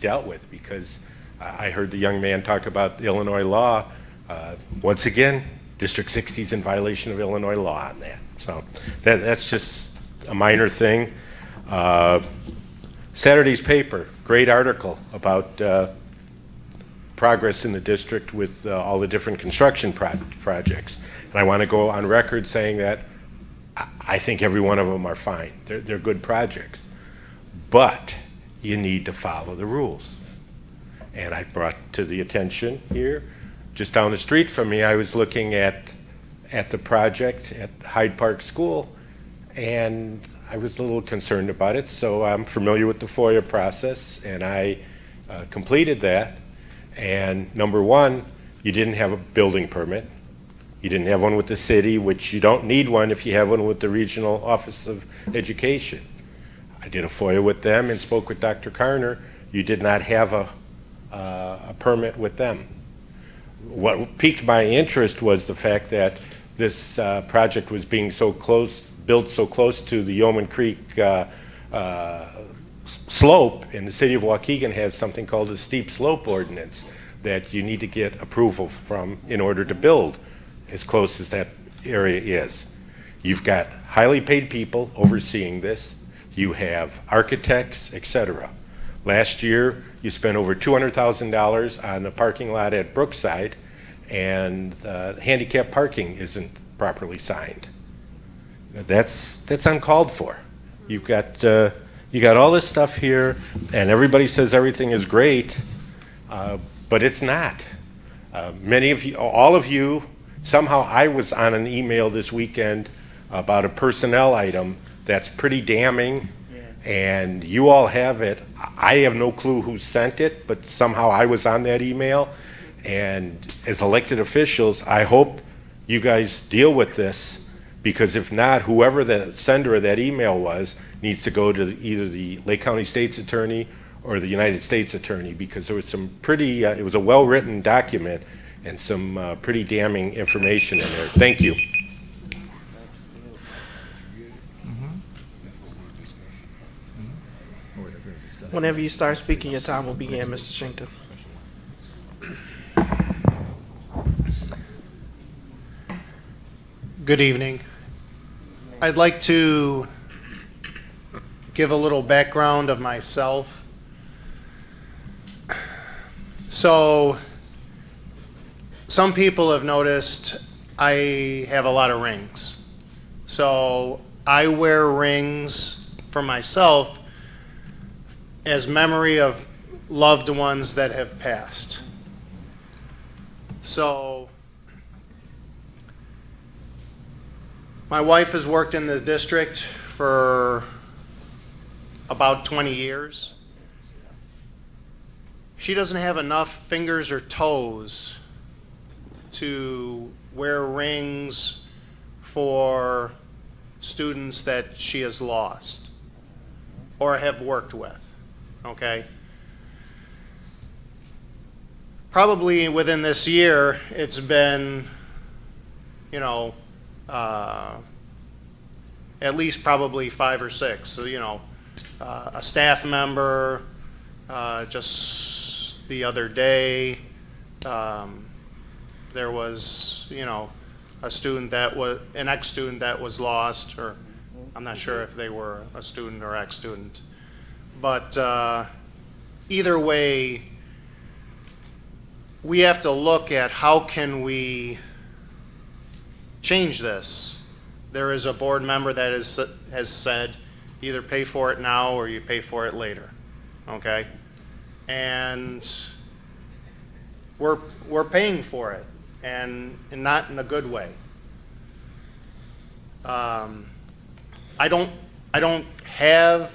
dealt with, because I heard the young man talk about Illinois law. Once again, District 60 is in violation of Illinois law on that. So that's just a minor thing. Saturday's paper, great article about progress in the district with all the different construction projects. And I want to go on record saying that I think every one of them are fine. They're good projects. But you need to follow the rules. And I brought to the attention here, just down the street from me, I was looking at the project at Hyde Park School, and I was a little concerned about it. So I'm familiar with the FOIA process, and I completed that. And number one, you didn't have a building permit. You didn't have one with the city, which you don't need one if you have one with the Regional Office of Education. I did a FOIA with them and spoke with Dr. Karner. You did not have a permit with them. What piqued my interest was the fact that this project was being built so close to the Yeoman Creek slope, and the city of Waukegan has something called a steep slope ordinance that you need to get approval from in order to build as close as that area is. You've got highly paid people overseeing this. You have architects, etc. Last year, you spent over $200,000 on the parking lot at Brookside, and handicap parking isn't properly signed. That's uncalled for. You got all this stuff here, and everybody says everything is great, but it's not. Many of you, all of you, somehow I was on an email this weekend about a personnel item that's pretty damning, and you all have it. I have no clue who sent it, but somehow I was on that email. And as elected officials, I hope you guys deal with this, because if not, whoever the sender of that email was needs to go to either the Lake County State's Attorney or the United States Attorney, because there was some pretty, it was a well-written document and some pretty damning information in there. Thank you. Whenever you start speaking, your time will begin, Mr. Shinkton. Good evening. I'd like to give a little background of myself. So, some people have noticed I have a lot of rings. So, I wear rings for myself as memory of loved ones that have passed. So, my wife has worked in the district for about 20 years. She doesn't have enough fingers or toes to wear rings for students that she has lost or have worked with. Okay? Probably within this year, it's been, at least probably 5 or 6. So, a staff member, just the other day, there was, a student that was, an ex-student that was lost, or I'm not sure if they were a student or ex-student. But either way, we have to look at how can we change this. There is a board member that has said either pay for it now or you pay for it later, okay? And we're paying for it, and not in a good way. I don't have,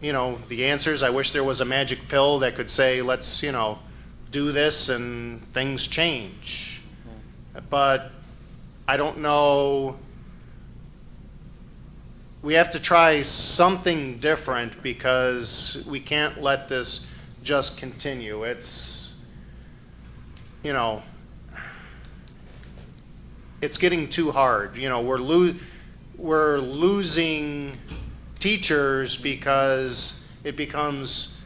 the answers. I wish there was a magic pill that could say, let's, do this and things change. But I don't know. We have to try something different because we can't let this just continue. It's, it's getting too hard. We're losing teachers because it becomes,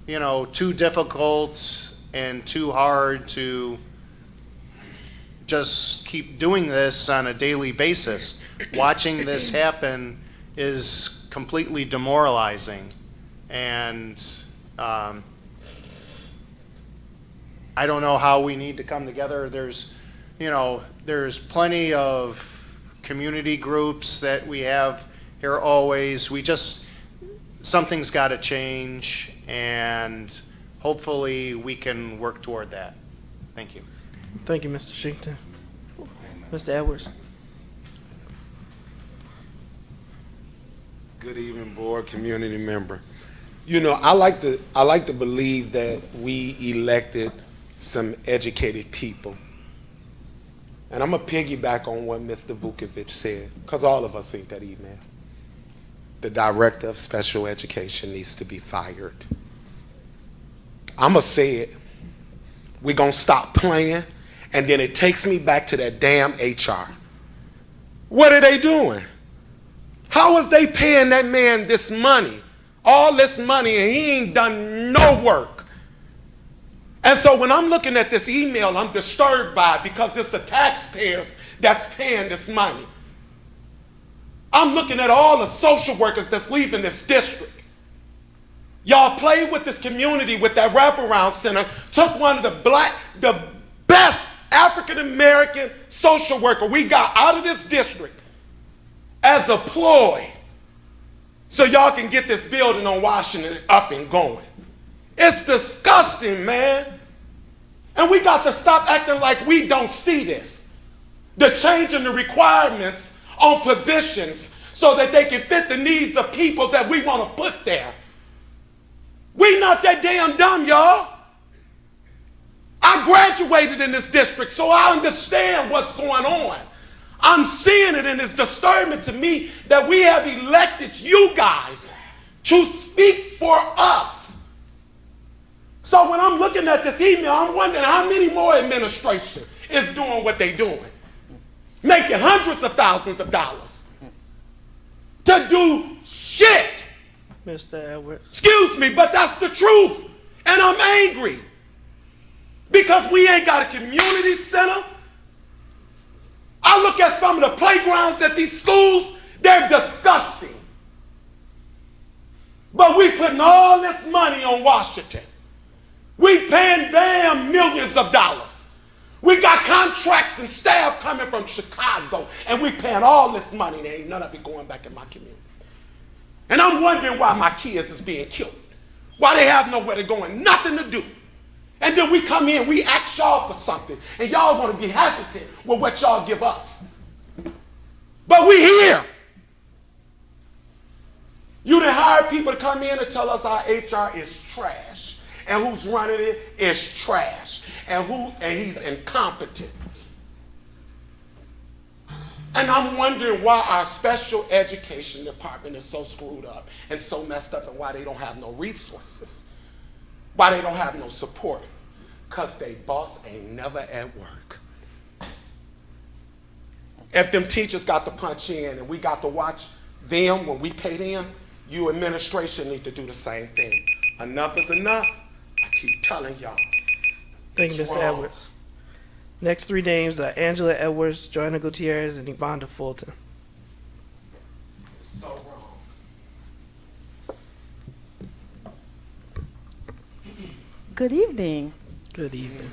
too difficult and too hard to just keep doing this on a daily basis. Watching this happen is completely demoralizing, and I don't know how we need to come together. There's plenty of community groups that we have here always. Something's got to change, and hopefully we can work toward that. Thank you. Thank you, Mr. Shington. Mr. Edwards. Good evening, board, community member. I like to believe that we elected some educated people. And I'm going to piggyback on what Mr. Vukovic said, because all of us seen that email. The director of special education needs to be fired. I'm going to say it. We're going to stop playing, and then it takes me back to that damn HR. What are they doing? How is they paying that man this money, all this money, and he ain't done no work? And so when I'm looking at this email, I'm disturbed by it because it's the taxpayers that's paying this money. I'm looking at all the social workers that's leaving this district. Y'all played with this community with that wraparound center, took one of the best African-American social worker we got out of this district as a ploy so y'all can get this building on Washington up and going. It's disgusting, man. And we got to stop acting like we don't see this. The change in the requirements on positions so that they can fit the needs of people that we want to put there. We not that damn dumb, y'all. I graduated in this district, so I understand what's going on. I'm seeing it, and it's disturbing to me that we have elected you guys to speak for us. So when I'm looking at this email, I'm wondering how many more administration is doing what they're doing, making hundreds of thousands of dollars to do shit. Mr. Edwards. Excuse me, but that's the truth. And I'm angry because we ain't got a community center. I look at some of the playgrounds at these schools, they're disgusting. But we putting all this money on Washington. We paying damn millions of dollars. We got contracts and staff coming from Chicago, and we paying all this money, and ain't none of it going back in my community. And I'm wondering why my kids is being killed. Why they have nowhere to go and nothing to do. And then we come in, we ask y'all for something, and y'all want to be hesitant with what y'all give us. But we here. You done hire people to come in and tell us our HR is trash, and who's running it is trash, and he's incompetent. And I'm wondering why our special education department is so screwed up and so messed up, and why they don't have no resources. Why they don't have no support? Because they boss ain't never at work. If them teachers got to punch in and we got to watch them when we pay them, you administration need to do the same thing. Enough is enough. I keep telling y'all. Thank you, Mr. Edwards. Next three names are Angela Edwards, Joanna Gutierrez, and Yvonne Fulton. So wrong. Good evening. Good evening.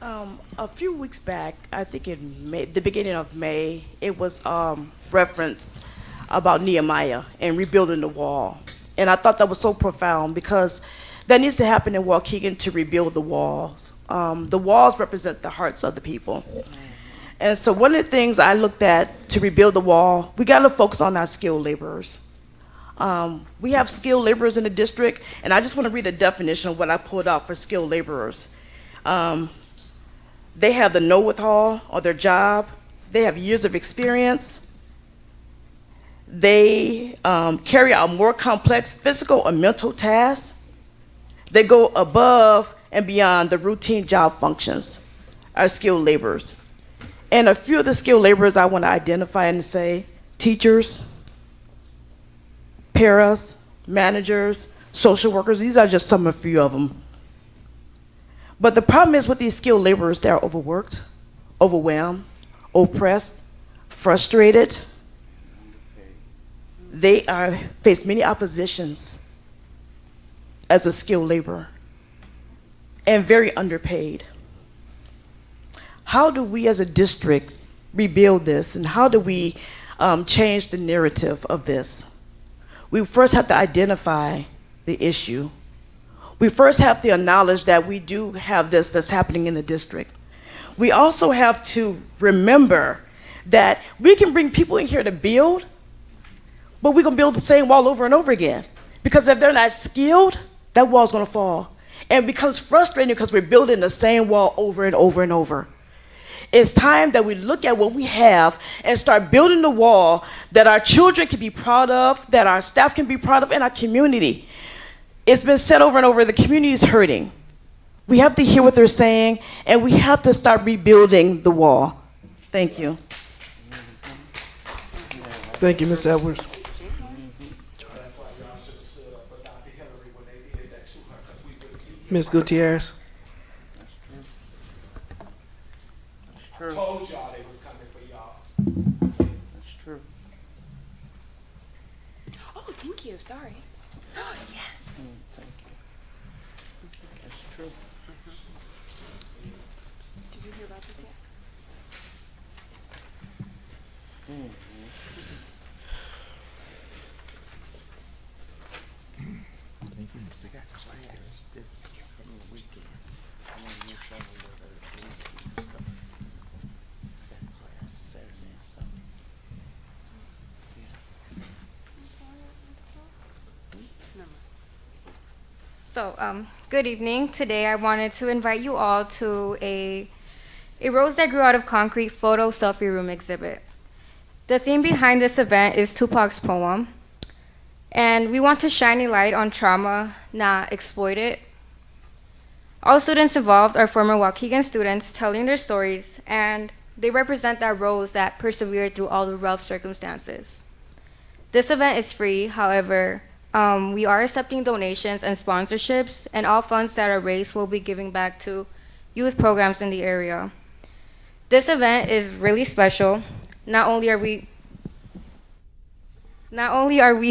A few weeks back, I think in May, the beginning of May, it was reference about Nehemiah and rebuilding the wall. And I thought that was so profound because that needs to happen in Waukegan to rebuild the walls. The walls represent the hearts of the people. And so one of the things I looked at to rebuild the wall, we got to focus on our skilled laborers. We have skilled laborers in the district, and I just want to read a definition of what I pulled out for skilled laborers. They have the know-withal of their job. They have years of experience. They carry out more complex physical or mental tasks. They go above and beyond the routine job functions, are skilled laborers. And a few of the skilled laborers I want to identify and say, teachers, paras, managers, social workers, these are just some a few of them. But the problem is with these skilled laborers, they're overworked, overwhelmed, oppressed, frustrated. They face many oppositions as a skilled laborer and very underpaid. How do we as a district rebuild this, and how do we change the narrative of this? We first have to identify the issue. We first have to acknowledge that we do have this that's happening in the district. We also have to remember that we can bring people in here to build, but we're gonna build the same wall over and over again. Because if they're not skilled, that wall's gonna fall. And it becomes frustrating because we're building the same wall over and over and over. It's time that we look at what we have and start building the wall that our children can be proud of, that our staff can be proud of, and our community. It's been said over and over, the community is hurting. We have to hear what they're saying, and we have to start rebuilding the wall. Thank you. Thank you, Ms. Edwards. Ms. Gutierrez. True. Told y'all they was coming for y'all. That's true. Oh, thank you. Sorry. Oh, yes. Thank you. That's true. Did you hear about this yet? Thank you. They got class this coming weekend. I want to make sure I know where her is. Got class Saturday and Sunday. So, good evening. Today I wanted to invite you all to a Rose That Grew Out of Concrete photo selfie room exhibit. The theme behind this event is Tupac's poem, and we want to shine a light on trauma, not exploit it. All students involved are former Waukegan students telling their stories, and they represent that rose that persevered through all the rough circumstances. This event is free, however, we are accepting donations and sponsorships, and all funds that are raised will be giving back to youth programs in the area. This event is really special. Not only are we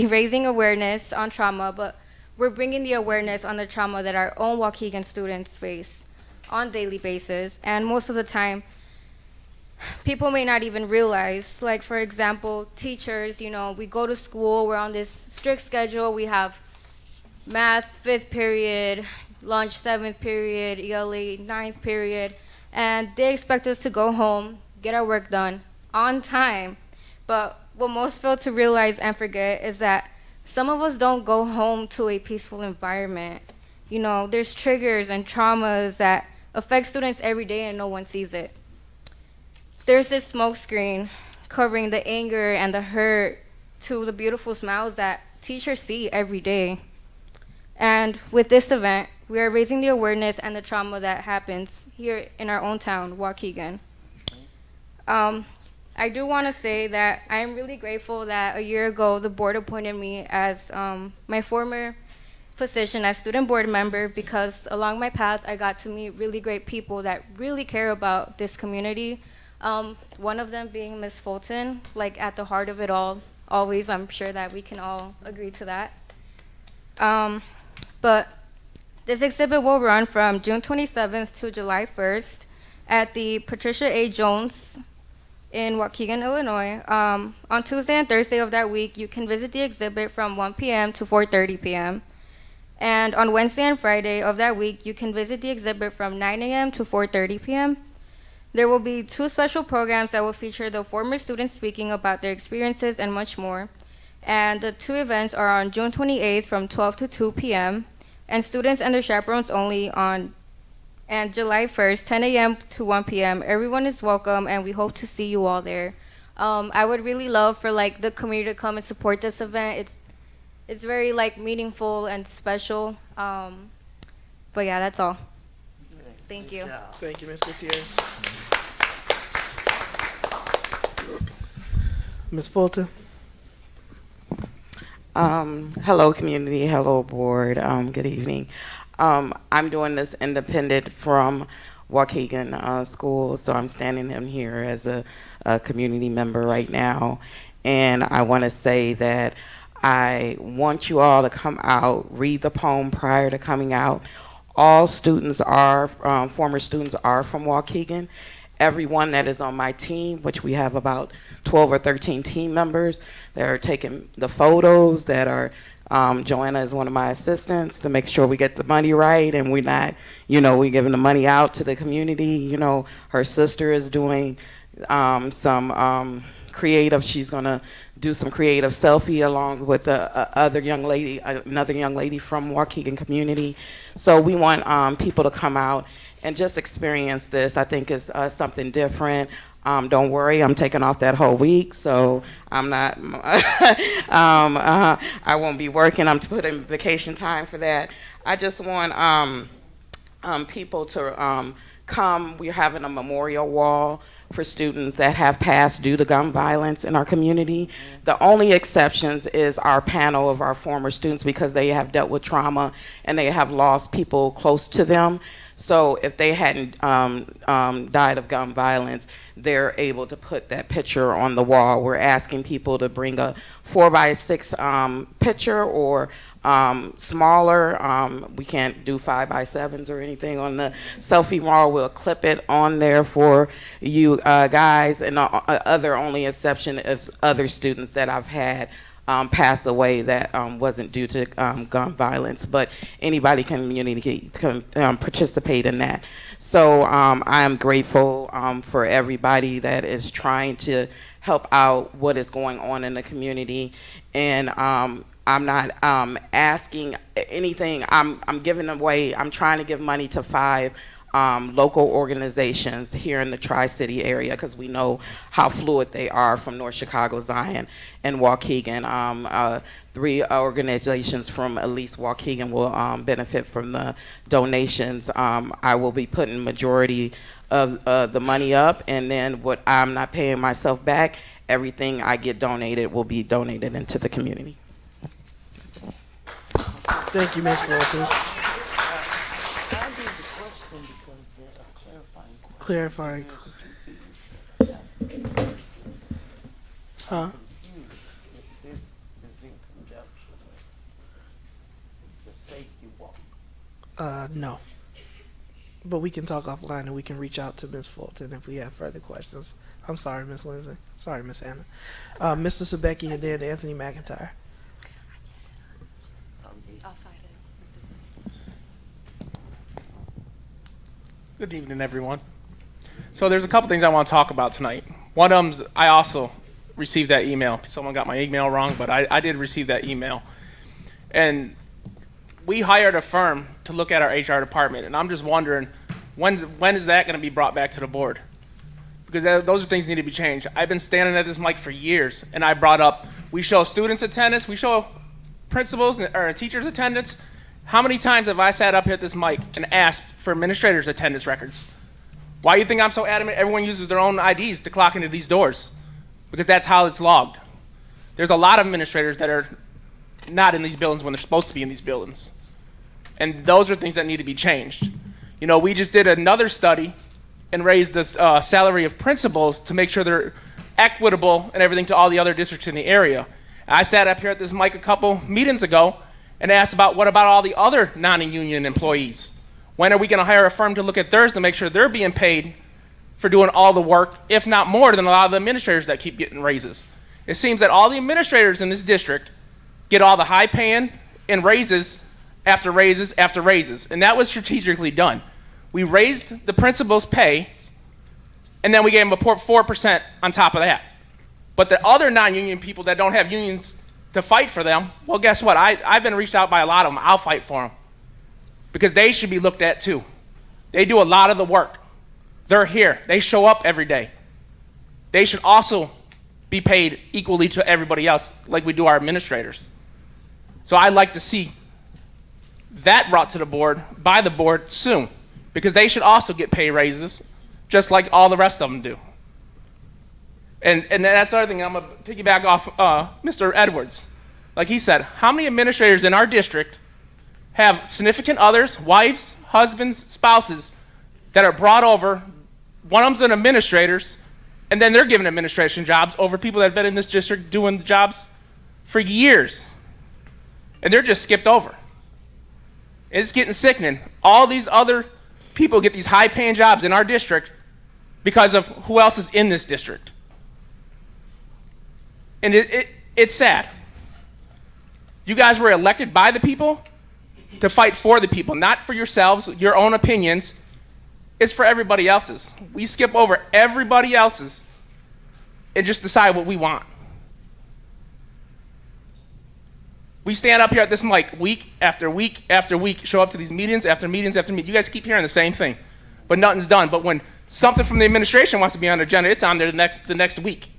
raising awareness on trauma, but we're bringing the awareness on the trauma that our own Waukegan students face on a daily basis. And most of the time, people may not even realize, like for example, teachers, we go to school, we're on this strict schedule, we have math 5th period, lunch 7th period, ELA 9th period, and they expect us to go home, get our work done on time. But what most fail to realize and forget is that some of us don't go home to a peaceful environment. There's triggers and traumas that affect students every day and no one sees it. There's this smoke screen covering the anger and the hurt to the beautiful smiles that teachers see every day. And with this event, we are raising the awareness and the trauma that happens here in our own town, Waukegan. I do want to say that I am really grateful that a year ago the board appointed me as my former position as student board member, because along my path I got to meet really great people that really care about this community. One of them being Ms. Fulton, at the heart of it all, always. I'm sure that we can all agree to that. But This exhibit will run from June 27th to July 1st at the Patricia A. Jones in Waukegan, Illinois. On Tuesday and Thursday of that week, you can visit the exhibit from 1 p.m. to 4:30 p.m. And on Wednesday and Friday of that week, you can visit the exhibit from 9 a.m. to 4:30 p.m. There will be 2 special programs that will feature the former students speaking about their experiences and much more. And the 2 events are on June 28th from 12 to 2 p.m. and students and their chaperones only and July 1st, 10 a.m. to 1 p.m. Everyone is welcome, and we hope to see you all there. I would really love for like the community to come and support this event. It's very like meaningful and special. But yeah, that's all. Thank you. Thank you, Ms. Gutierrez. Ms. Fulton. Hello, community. Hello, board. Good evening. I'm doing this independent from Waukegan School, so I'm standing in here as a community member right now. And I want to say that I want you all to come out, read the poem prior to coming out. All students are, former students are from Waukegan. Everyone that is on my team, which we have about 12 or 13 team members that are taking the photos, that are, Joanna is one of my assistants to make sure we get the money right and we're not, we're giving the money out to the community. Her sister is doing some creative, she's gonna do some creative selfie along with another young lady from Waukegan community. So we want people to come out and just experience this. I think it's something different. Don't worry, I'm taking off that whole week, so I'm not, I won't be working. I'm putting vacation time for that. I just want people to come. We're having a memorial wall for students that have passed due to gun violence in our community. The only exceptions is our panel of our former students because they have dealt with trauma and they have lost people close to them. So if they hadn't died of gun violence, they're able to put that picture on the wall. We're asking people to bring a 4x6 picture or smaller. We can't do 5x7s or anything on the selfie wall. We'll clip it on there for you guys. And other only exception is other students that I've had pass away that wasn't due to gun violence, but anybody can participate in that. So I am grateful for everybody that is trying to help out what is going on in the community. And I'm not asking anything. I'm giving away, I'm trying to give money to 5 local organizations here in the Tri-City area because we know how fluid they are from North Chicago, Zion, and Waukegan. 3 organizations from at least Waukegan will benefit from the donations. I will be putting majority of the money up, and then what I'm not paying myself back, everything I get donated will be donated into the community. Thank you, Ms. Walters. Clarifying. Huh? This is in conjunction with the safety walk. No. But we can talk offline and we can reach out to Ms. Fulton if we have further questions. I'm sorry, Ms. Lindsay. Sorry, Ms. Anna. Mr. Sabecki and then Anthony McIntyre. Good evening, everyone. So there's a couple things I want to talk about tonight. One of them, I also received that email. Someone got my email wrong, but I did receive that email. And we hired a firm to look at our HR department, and I'm just wondering, when is that going to be brought back to the board? Because those are things that need to be changed. I've been standing at this mic for years, and I brought up, we show students attendance, we show principals or teachers attendance. How many times have I sat up here at this mic and asked for administrators' attendance records? Why do you think I'm so adamant everyone uses their own IDs to clock into these doors? Because that's how it's logged. There's a lot of administrators that are not in these buildings when they're supposed to be in these buildings. And those are things that need to be changed. You know, we just did another study and raised the salary of principals to make sure they're equitable and everything to all the other districts in the area. I sat up here at this mic a couple meetings ago and asked about what about all the other non-union employees? When are we going to hire a firm to look at theirs to make sure they're being paid for doing all the work, if not more than a lot of the administrators that keep getting raises? It seems that all the administrators in this district get all the high paying and raises after raises after raises, and that was strategically done. We raised the principal's pay, and then we gave them a 4% on top of that. But the other non-union people that don't have unions to fight for them, well, guess what? I've been reached out by a lot of them. I'll fight for them because they should be looked at too. They do a lot of the work. They're here. They show up every day. They should also be paid equally to everybody else like we do our administrators. So I'd like to see that brought to the board by the board soon, because they should also get pay raises just like all the rest of them do. And that's the other thing. I'm going to piggyback off Mr. Edwards. Like he said, how many administrators in our district have significant others, wives, husbands, spouses that are brought over? One of them's an administrators, and then they're given administration jobs over people that have been in this district doing the jobs for years. And they're just skipped over. It's getting sickening. All these other people get these high-paying jobs in our district because of who else is in this district. And it's sad. You guys were elected by the people to fight for the people, not for yourselves, your own opinions. It's for everybody else's. We skip over everybody else's and just decide what we want. We stand up here at this mic week after week after week, show up to these meetings after meetings after meetings. You guys keep hearing the same thing, but nothing's done. But when something from the administration wants to be on the agenda, it's on there the next week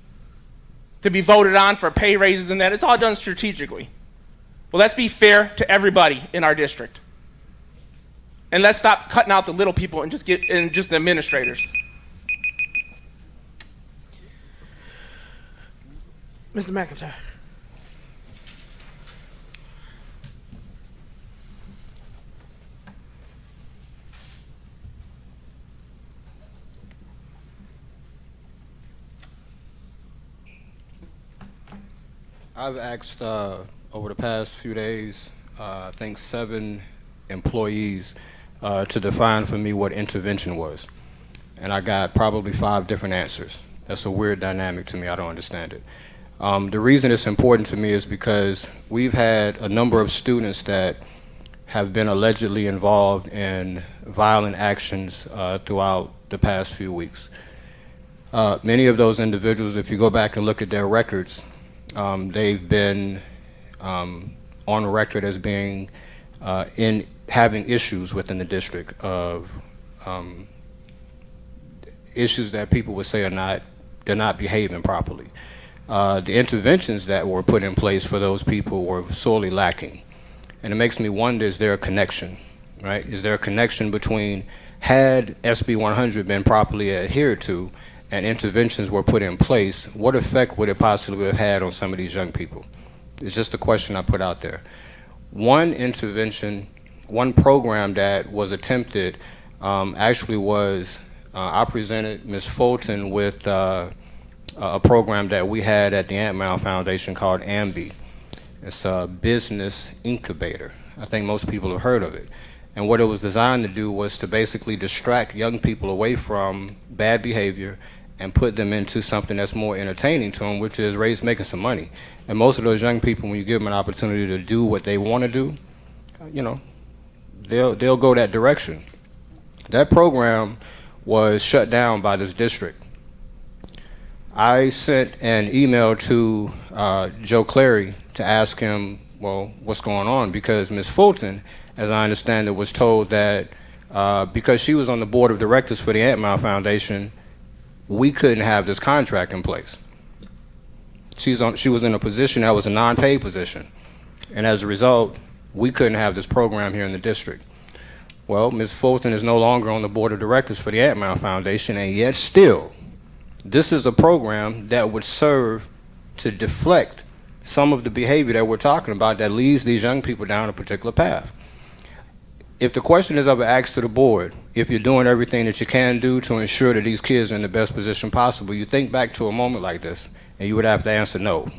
to be voted on for pay raises and that. It's all done strategically. Well, let's be fair to everybody in our district. And let's stop cutting out the little people and just the administrators. Mr. McIntyre. I've asked over the past few days, I think 7 employees to define for me what intervention was. And I got probably 5 different answers. That's a weird dynamic to me. I don't understand it. The reason it's important to me is because we've had a number of students that have been allegedly involved in violent actions throughout the past few weeks. Many of those individuals, if you go back and look at their records, they've been on record as being in having issues within the district of issues that people would say they're not behaving properly. The interventions that were put in place for those people were sorely lacking. And it makes me wonder, is there a connection, right? Is there a connection between, had SB 100 been properly adhered to and interventions were put in place, what effect would it possibly have had on some of these young people? It's just a question I put out there. One intervention, one program that was attempted actually was, I presented Ms. Fulton with a program that we had at the Ant-Mound Foundation called AMBI. It's a business incubator. I think most people have heard of it. And what it was designed to do was to basically distract young people away from bad behavior and put them into something that's more entertaining to them, which is making some money. And most of those young people, when you give them an opportunity to do what they want to do, you know, they'll go that direction. That program was shut down by this district. I sent an email to Joe Clary to ask him, well, what's going on? Because Ms. Fulton, as I understand it, was told that because she was on the board of directors for the Ant-Mound Foundation, we couldn't have this contract in place. She was in a position that was a non-paid position. And as a result, we couldn't have this program here in the district. Well, Ms. Fulton is no longer on the board of directors for the Ant-Mound Foundation, and yet still, this is a program that would serve to deflect some of the behavior that we're talking about that leads these young people down a particular path. If the question is ever asked to the board, if you're doing everything that you can do to ensure that these kids are in the best position possible, you think back to a moment like this, and you would have to answer no.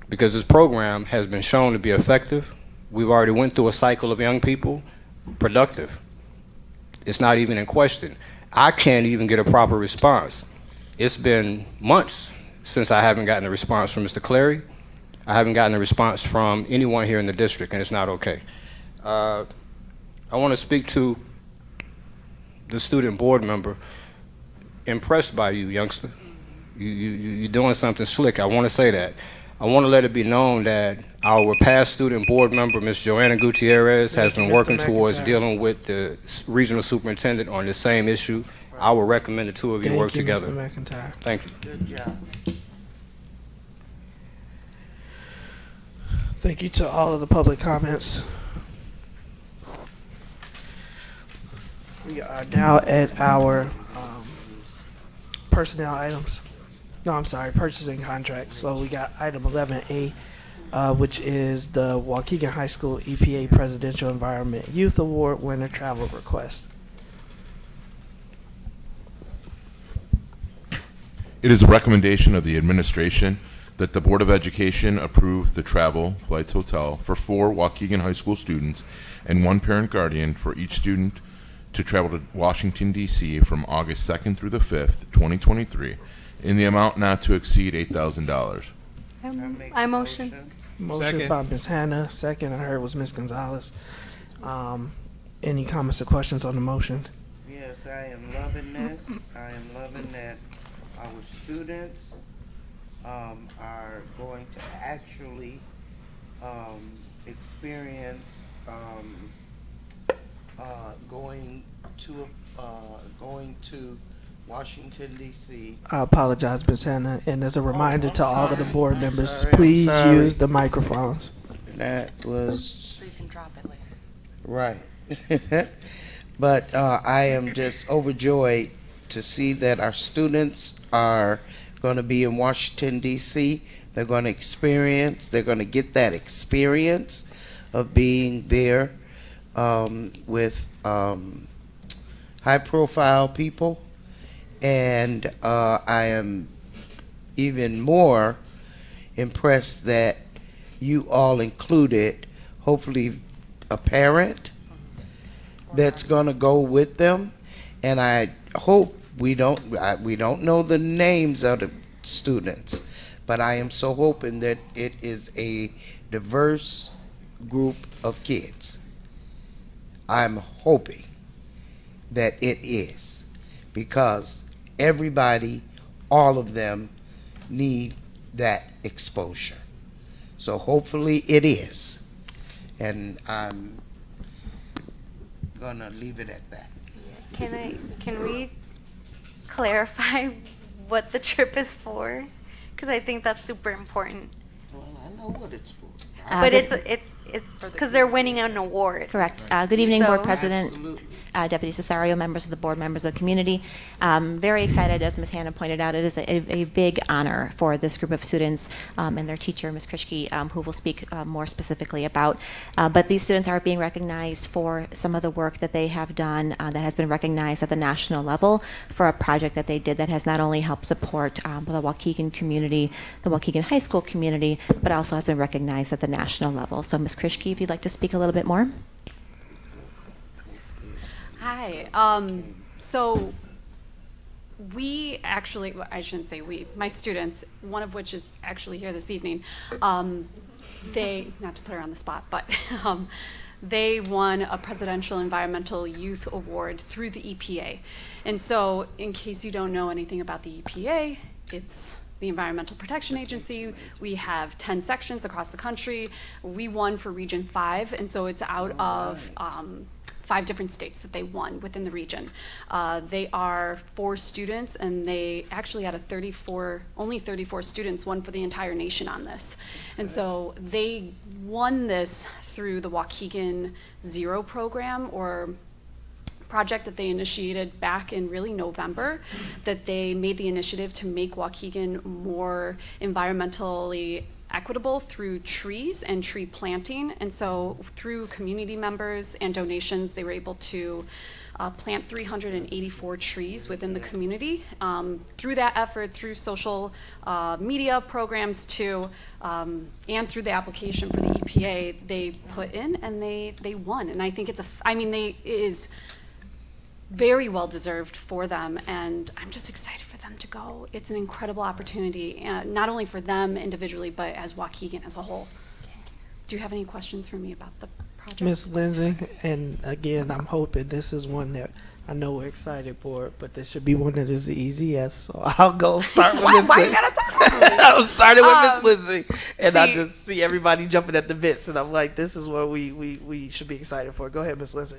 Because this program has been shown to be effective, We've already went through a cycle of young people, productive. It's not even in question. I can't even get a proper response. It's been months since I haven't gotten a response from Mr. Clary. I haven't gotten a response from anyone here in the district, and it's not okay. I want to speak to the student board member. Impressed by you, youngster. You're doing something slick. I want to say that. I want to let it be known that our past student board member, Ms. Joanna Gutierrez, has been working towards dealing with the regional superintendent on the same issue. I would recommend the two of you work together. Mr. McIntyre. Thank you. Good job. Thank you to all of the public comments. We are now at our personnel items. No, I'm sorry, purchasing contracts. So we got item 11A, which is the Waukegan High School EPA Presidential Environment Youth Award winner travel request. It is a recommendation of the administration that the Board of Education approve the travel, flights, hotel for 4 Waukegan High School students and 1 parent guardian for each student to travel to Washington, D.C. from August 2nd through the 5th, 2023, in the amount not to exceed $8,000. I motion. Motion by Ms. Hannah, second I heard was Ms. Gonzalez. Any comments or questions on the motion? Yes, I am loving this. I am loving that our students are going to actually experience going to Washington, D.C. I apologize, Ms. Hannah, and as a reminder to all of the board members, sorry, please I'm sorry. use the microphones. That was So you can drop it later. right. But I am just overjoyed to see that our students are going to be in Washington, D.C. They're going to get that experience of being there with high-profile people. And I am even more impressed that you all included, hopefully, a parent that's going to go with them. And I hope we don't know the names of the students, but I am so hoping that it is a diverse group of kids. I'm hoping that it is, because everybody, all of them, need that exposure. So hopefully it is. And I'm gonna leave it at that. Can we clarify what the trip is for? Because I think that's super important. Well, I know what it's for. But it's because they're winning an award. Correct. Good evening, Board So- President, Absolutely. Deputy Cesario, members of the board, members of the community. Very excited, as Ms. Hannah pointed out, it is a big honor for this group of students and their teacher, Ms. Krishke, who will speak more specifically about. But these students are being recognized for some of the work that they have done that has been recognized at the national level for a project that they did that has not only helped support the Waukegan community, the Waukegan High School community, but also has been recognized at the national level. So Ms. Krishke, if you'd like to speak a little bit more. Hi. So we actually, well, I shouldn't say we, my students, one of which is actually here this evening, they, not to put her on the spot, but they won a Presidential Environmental Youth Award through the EPA. And so in case you don't know anything about the EPA, it's the Environmental Protection Agency. We have 10 sections across the country. We won for Region 5, and so it's out of 5 different states that they won within the region. They are 4 students, and they actually had only 34 students won for the entire nation on this. And so they won this through the Waukegan Zero program, or project that they initiated back in really November, that they made the initiative to make Waukegan more environmentally equitable through trees and tree planting. And so through community members and donations, they were able to plant 384 trees within the community. Through that effort, through social media programs too, and through the application for the EPA, they put in and they won. And I think it is very well deserved for them, and I'm just excited for them to go. It's an incredible opportunity, not only for them individually, but as Waukegan as a whole. Do you have any questions for me about the project? Ms. Lindsay, and again, I'm hoping this is one that I know we're excited for, but this should be one that is the easiest. So I'll go start with Ms. Why you gotta talk? I'll start it with Ms. Lindsay, and I just see everybody jumping at the bits, and I'm like, this is what we should be excited for. Go ahead, Ms. Lindsay.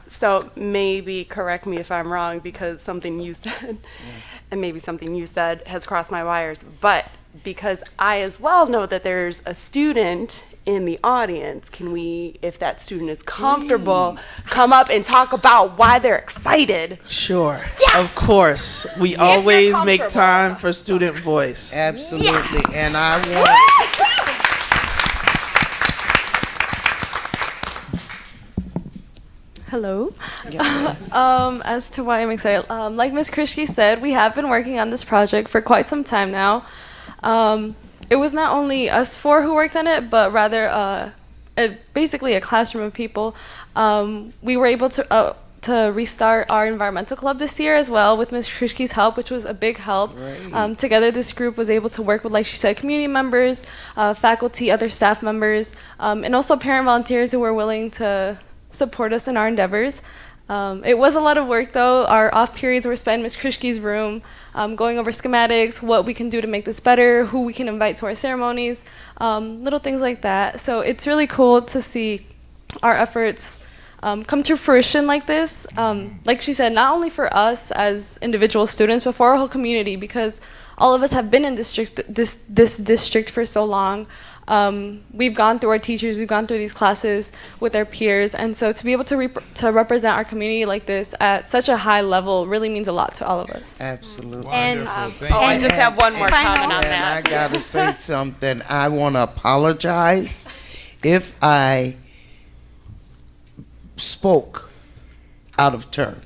So maybe correct me if I'm wrong, because something you said, and maybe something you said has crossed my wires, but because I as well know that there's a student in the audience, can we, if that student is comfortable, come up and talk about why they're excited? Sure. Yes! Of course. We always make time for student voice. Absolutely. Yes! And I want... Hello. As to why I'm excited, like Ms. Krishke said, we have been working on this project for quite some time now. It was not only us four who worked on it, but rather basically a classroom of people. We were able to restart our environmental club this year as well with Ms. Krishke's help, which was a big help. Right. Together, this group was able to work with, like she said, community members, faculty, other staff members, and also parent volunteers who were willing to support us in our endeavors. It was a lot of work though. Our off periods were spent in Ms. Krishke's room, going over schematics, what we can do to make this better, who we can invite to our ceremonies, little things like that. So it's really cool to see our efforts come to fruition like this. Like she said, not only for us as individual students, but for our whole community, because all of us have been in this district for so long. We've gone through our teachers, we've gone through these classes with our peers, and so to be able to represent our community like this at such a high level really means a lot to all of us. Absolutely. And I just have one more comment on that. I gotta say something. I want to apologize if I spoke out of turn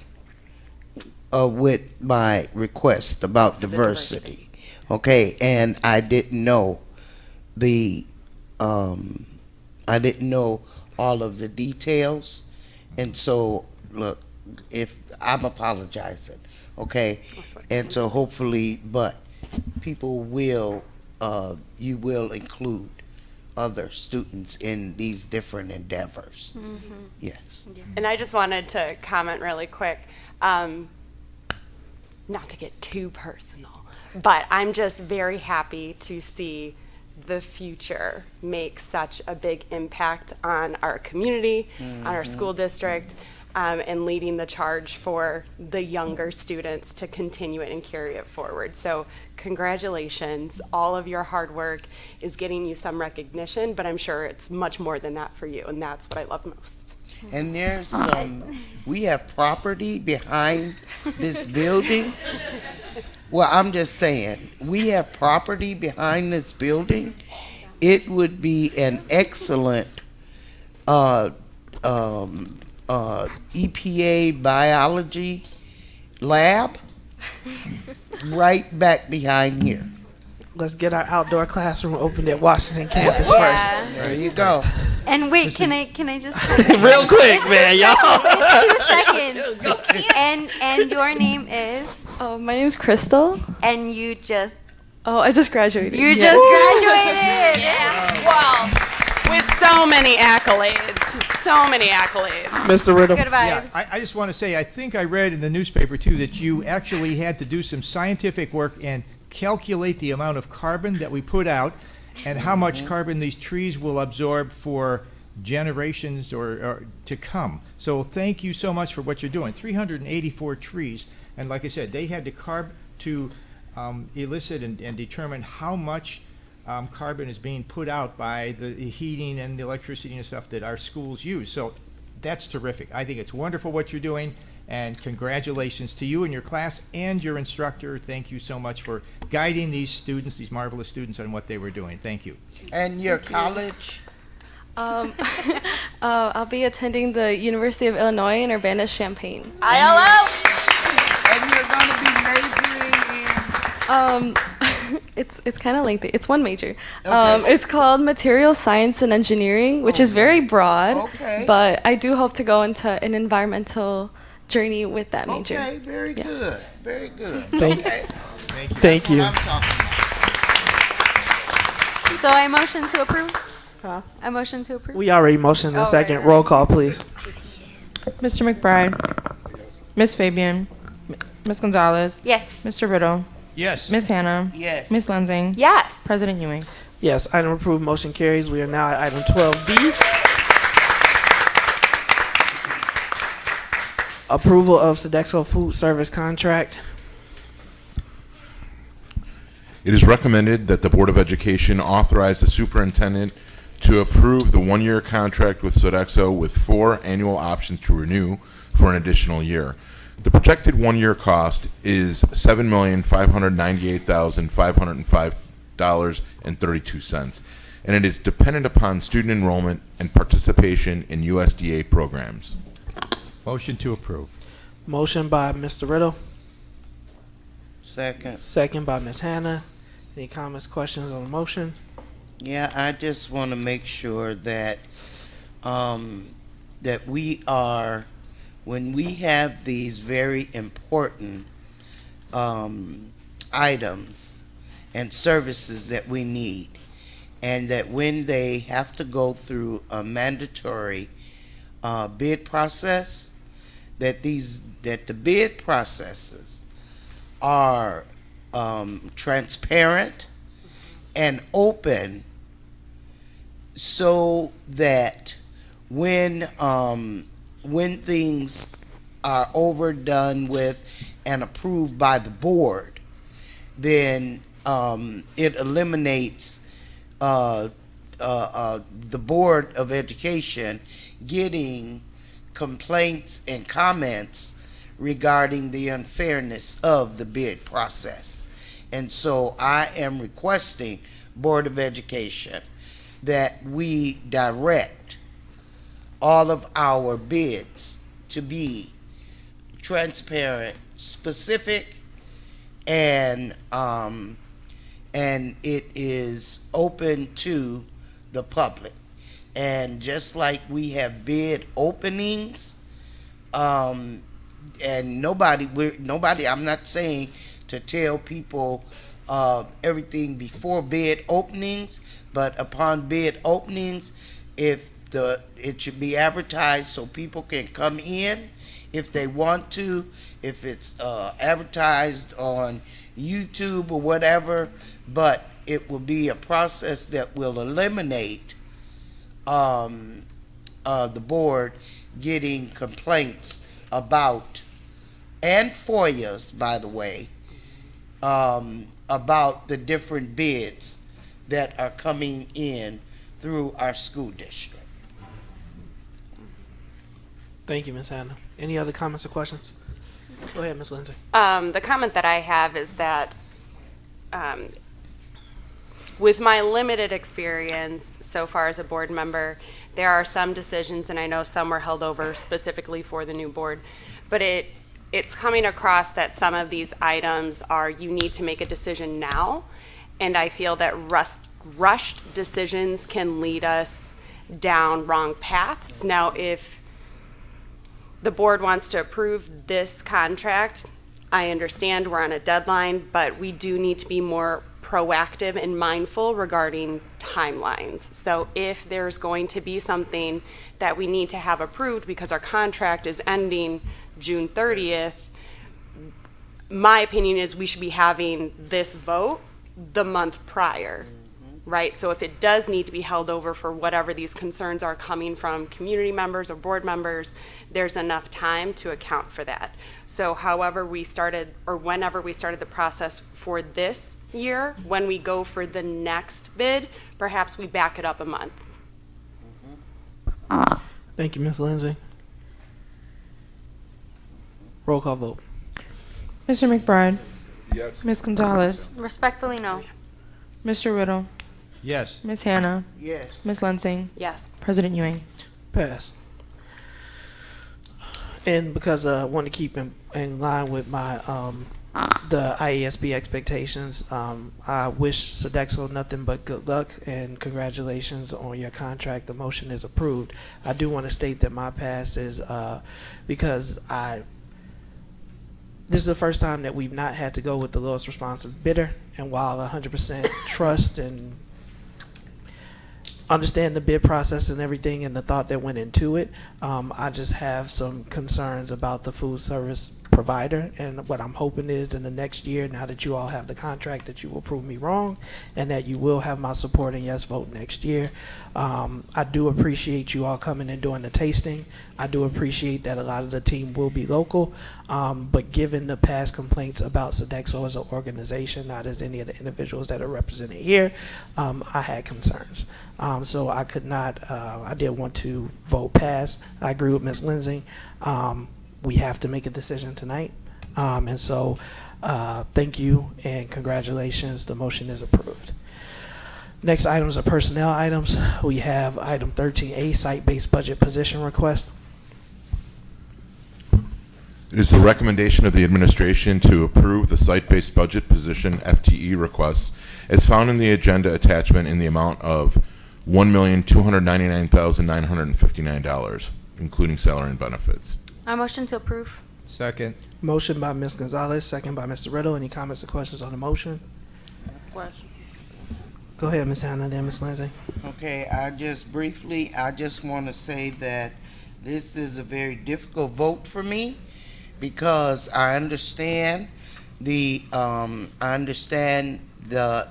with my request about diversity. Okay, and I didn't know I didn't know all of the details, and so look, if I'm apologizing, okay, and so hopefully, but people will, you will include other students in these different endeavors. Mm-hmm. Yes. And I just wanted to comment really quick, not to get too personal, but I'm just very happy to see the future make such a big impact on our community, on our school district, and leading the charge for the younger students to continue it and carry it forward. So congratulations. All of your hard work is getting you some recognition, but I'm sure it's much more than that for you, and that's what I love most. And there's some, we have property behind this building. Well, I'm just saying, we have property behind this building. It would be an excellent EPA biology lab right back behind here. Let's get our outdoor classroom opened at Washington campus first. There you go. And wait, can I just real quick, man, y'all. 2 seconds. And your name is? Oh, my name's Crystal. And you just? Oh, I just graduated. You just graduated. Yeah. Well, with so many accolades. So many accolades. Mr. Riddle. Good vibes. Yeah, I just want to say, I think I read in the newspaper too that you actually had to do some scientific work and calculate the amount of carbon that we put out and how much carbon these trees will absorb for generations or to come. So thank you so much for what you're doing. 384 trees, and like I said, they had to elicit and determine how much carbon is being put out by the heating and the electricity and stuff that our schools use. So that's terrific. I think it's wonderful what you're doing, and congratulations to you and your class and your instructor. Thank you so much for guiding these students, these marvelous students, on what they were doing. Thank you. And your college? I'll be attending the University of Illinois in Urbana-Champaign. And you're going to be majoring in? It's kind of lengthy. It's one major. Okay. It's called Material Science and Engineering, which is very broad. Okay. But I do hope to go into an environmental journey with that major. Okay, very good. Very good. Thank- Okay. Thank you. That's what I'm talking about. So I motion to approve? Huh? I motion to approve? We already motioned in a Oh, second. right. Roll call, please. Mr. McBride, Ms. Fabian, Ms. Gonzalez. Yes. Mr. Riddle. Yes. Ms. Hannah. Yes. Ms. Lensing. Yes. President Ewing. Yes, item approved, motion carries. We are now at item 12B. Approval of Sodexo food service contract. It is recommended that the Board of Education authorize the superintendent to approve the one-year contract with Sodexo with 4 annual options to renew for an additional year. The projected one-year cost is $7,598,505.32, and it is dependent upon student enrollment and participation in USDA programs. Motion to approve. Motion by Mr. Riddle, Second. second by Ms. Hannah. Any comments, questions on the motion? Yeah, I just want to make sure that that we are, when we have these very important items and services that we need, and that when they have to go through a mandatory bid process, that the bid processes are transparent and open, so that when things are overdone with and approved by the board, then it eliminates the Board of Education getting complaints and comments regarding the unfairness of the bid process. And so I am requesting, Board of Education, that we direct all of our bids to be transparent, specific, and it is open to the public. And just like we have bid openings, and nobody, I'm not saying to tell people everything before bid openings, but upon bid openings, it should be advertised so people can come in if they want to, if it's advertised on YouTube or whatever, but it will be a process that will eliminate the board getting complaints about, and FOIAs, by the way, about the different bids that are coming in through our school district. Thank you, Ms. Hannah. Any other comments or questions? Go ahead, Ms. Lindsay. The comment that I have is that with my limited experience so far as a board member, there are some decisions, and I know some were held over specifically for the new board, but it's coming across that some of these items are, you need to make a decision now, and I feel that rushed decisions can lead us down wrong paths. Now, if the board wants to approve this contract, I understand we're on a deadline, but we do need to be more proactive and mindful regarding timelines. So if there's going to be something that we need to have approved because our contract is ending June 30th, my opinion is we should be having this vote the month prior, right? So if it does need to be held over for whatever these concerns are coming from community members or board members, there's enough time to account for that. So however we started, or whenever we started the process for this year, when we go for the next bid, perhaps we back it up a month. Thank you, Ms. Lindsay. Roll call vote. Mr. McBride. Yes. Ms. Gonzalez. Respectfully, no. Mr. Riddle. Yes. Ms. Hannah. Yes. Ms. Lensing. Yes. President Ewing. Pass. And because I want to keep in line with my the IESB expectations, I wish Sodexo nothing but good luck and congratulations on your contract. The motion is approved. I do want to state that my pass is because this is the first time that we've not had to go with the lowest responsive bidder, and while 100% trust and understand the bid process and everything and the thought that went into it, I just have some concerns about the food service provider, and what I'm hoping is in the next year, now that you all have the contract, that you will prove me wrong and that you will have my support and yes vote next year. I do appreciate you all coming and doing the tasting. I do appreciate that a lot of the team will be local, but given the past complaints about Sodexo as an organization, not as any of the individuals that are represented here, I had concerns. So I could not, I did want to vote pass. I agree with Ms. Lindsay. We have to make a decision tonight. And so thank you and congratulations. The motion is approved. Next items are personnel items. We have item 13A, site-based budget position request. It is the recommendation of the administration to approve the site-based budget position FTE request as found in the agenda attachment in the amount of $1,299,959, including salary and benefits. I motion to approve. Second. Motion by Ms. Gonzalez, second by Mr. Riddle. Any comments or questions on the motion? Question. Go ahead, Ms. Hannah, then Ms. Lindsay. Okay, I just want to say that this is a very difficult vote for me because I understand the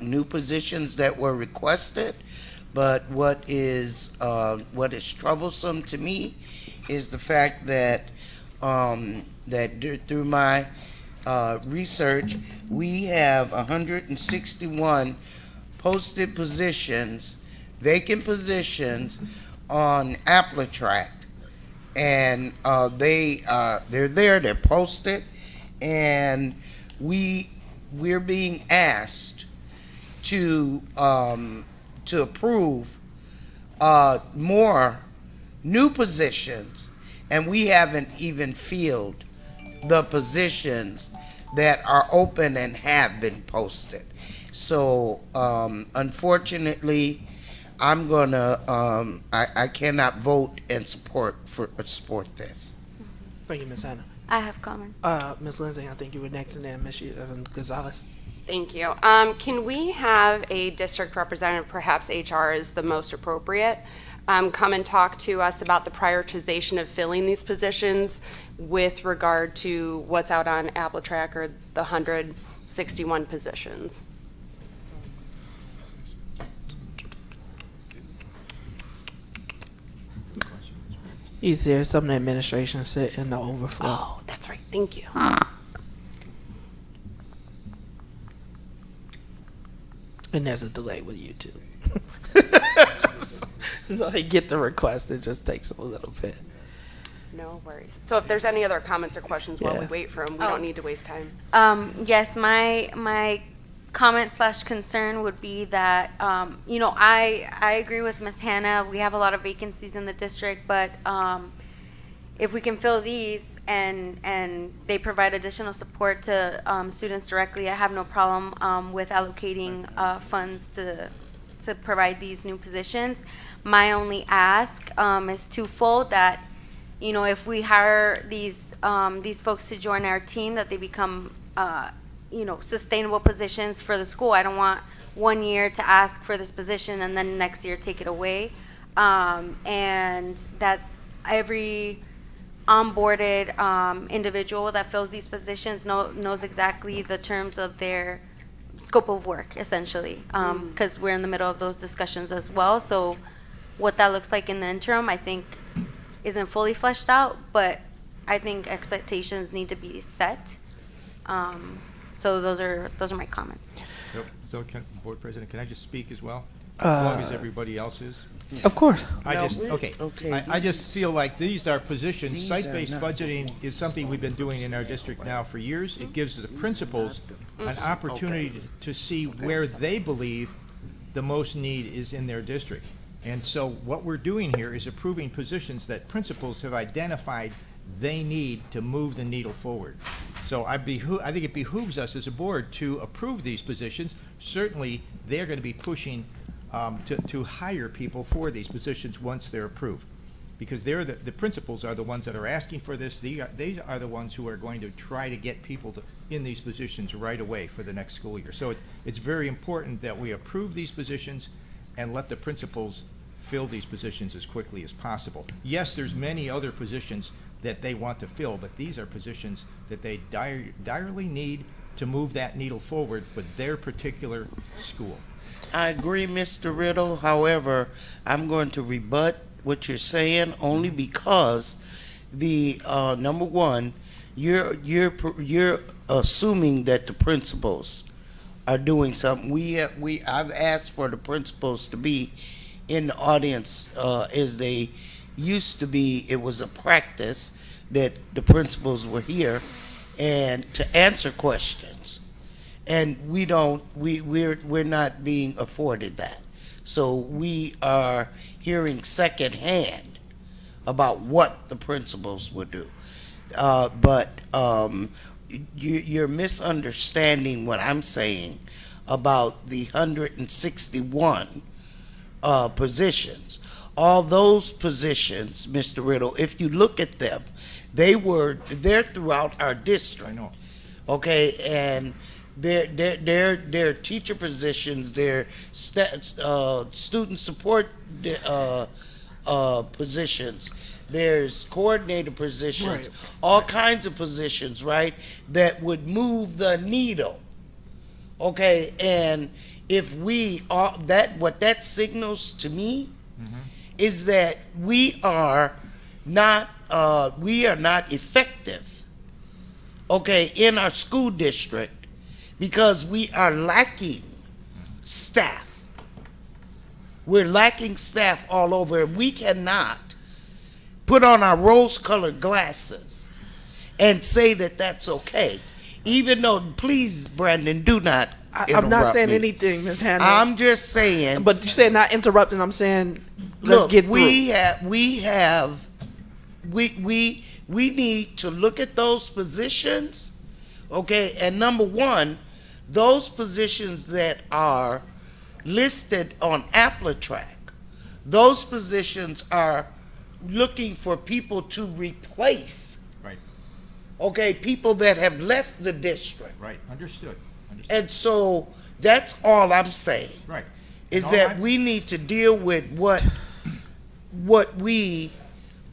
new positions that were requested, but what is troublesome to me is the fact that through my research, we have 161 posted positions, vacant positions on AppleTrack, and they're there, they're posted, and we're being asked to approve more new positions, and we haven't even filled the positions that are open and have been posted. So unfortunately, I'm gonna I cannot vote and support this. Thank you, Ms. Hannah. I have comment. Ms. Lindsay, I think you were next, and then Ms. Gonzalez. Thank you. Can we have a district representative, perhaps HR is the most appropriate, come and talk to us about the prioritization of filling these positions with regard to what's out on AppleTrack or the 161 positions? He's here. Some of the administration sit in the overflow. Oh, that's right. Thank you. And there's a delay with YouTube. So they get the request. It just takes a little bit. No worries. So if there's any other comments or questions while we wait for them, we Oh. don't need to waste time. Yes, my comment / concern would be that, I agree with Ms. Hannah. We have a lot of vacancies in the district, but if we can fill these and they provide additional support to students directly, I have no problem with allocating funds to provide these new positions. My only ask is twofold, that if we hire these folks to join our team, that they become sustainable positions for the school. I don't want 1 year to ask for this position and then next year take it away. And that every onboarded individual that fills these positions knows exactly the terms of their scope of work, essentially, because we're in the middle of those discussions as well. So what that looks like in the interim, I think, isn't fully fleshed out, but I think expectations need to be set. So those are my comments. So, Board President, can I just speak as well? As long as everybody else is? Of course. I just feel like these are positions, site-based budgeting is something we've been doing in our district now for years. It gives the principals an opportunity to see where they believe the most need is in their district. And so what we're doing here is approving positions that principals have identified they need to move the needle forward. So I think it behooves us as a board to approve these positions. Certainly, they're going to be pushing to hire people for these positions once they're approved, because they're the principals are the ones that are asking for this. They are the ones who are going to try to get people in these positions right away for the next school year. So it's very important that we approve these positions and let the principals fill these positions as quickly as possible. Yes, there's many other positions that they want to fill, but these are positions that they direly need to move that needle forward for their particular school. I agree, Mr. Riddle. However, I'm going to rebut what you're saying only because the number one, you're assuming that the principals are doing something. I've asked for the principals to be in the audience as they used to be. It was a practice that the principals were here and to answer questions, and we're not being afforded that. So we are hearing secondhand about what the principals would do. But you're misunderstanding what I'm saying about the 161 positions. All those positions, Mr. Riddle, if you look at them, they're throughout our district. I know. Okay, and they're teacher positions, they're student support positions, there's coordinator positions, Right. all kinds of positions, right, that would move the needle. Okay, and if we are what that signals to me is that we are not effective, okay, in our school district because we are lacking staff. We're lacking staff all over. We cannot put on our rose-colored glasses and say that that's okay. Even though, please, Brandon, do not I'm not interrupt saying me. anything, Ms. Hannah. I'm just saying. But you said not interrupting. I'm saying let's get through. We need to look at those positions, okay? And number one, those positions that are listed on AppleTrack, those positions are looking for people to replace. Right. Okay, people that have left the district. Right. Understood. And so that's all I'm saying. Right. Is And all that we need to deal with what we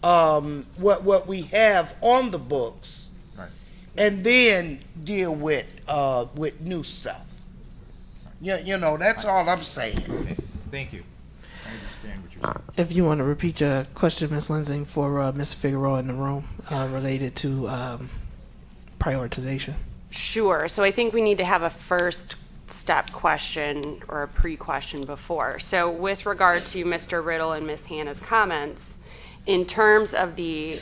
have on the books, Right. and then deal with new stuff. You know, that's all I'm saying. Okay. Thank you. I understand what you're saying. If you want to repeat your question, Ms. Lindsay, for Ms. Figueroa in the room related to prioritization. Sure. So I think we need to have a first step question or a pre-question before. So with regard to Mr. Riddle and Ms. Hannah's comments, in terms of the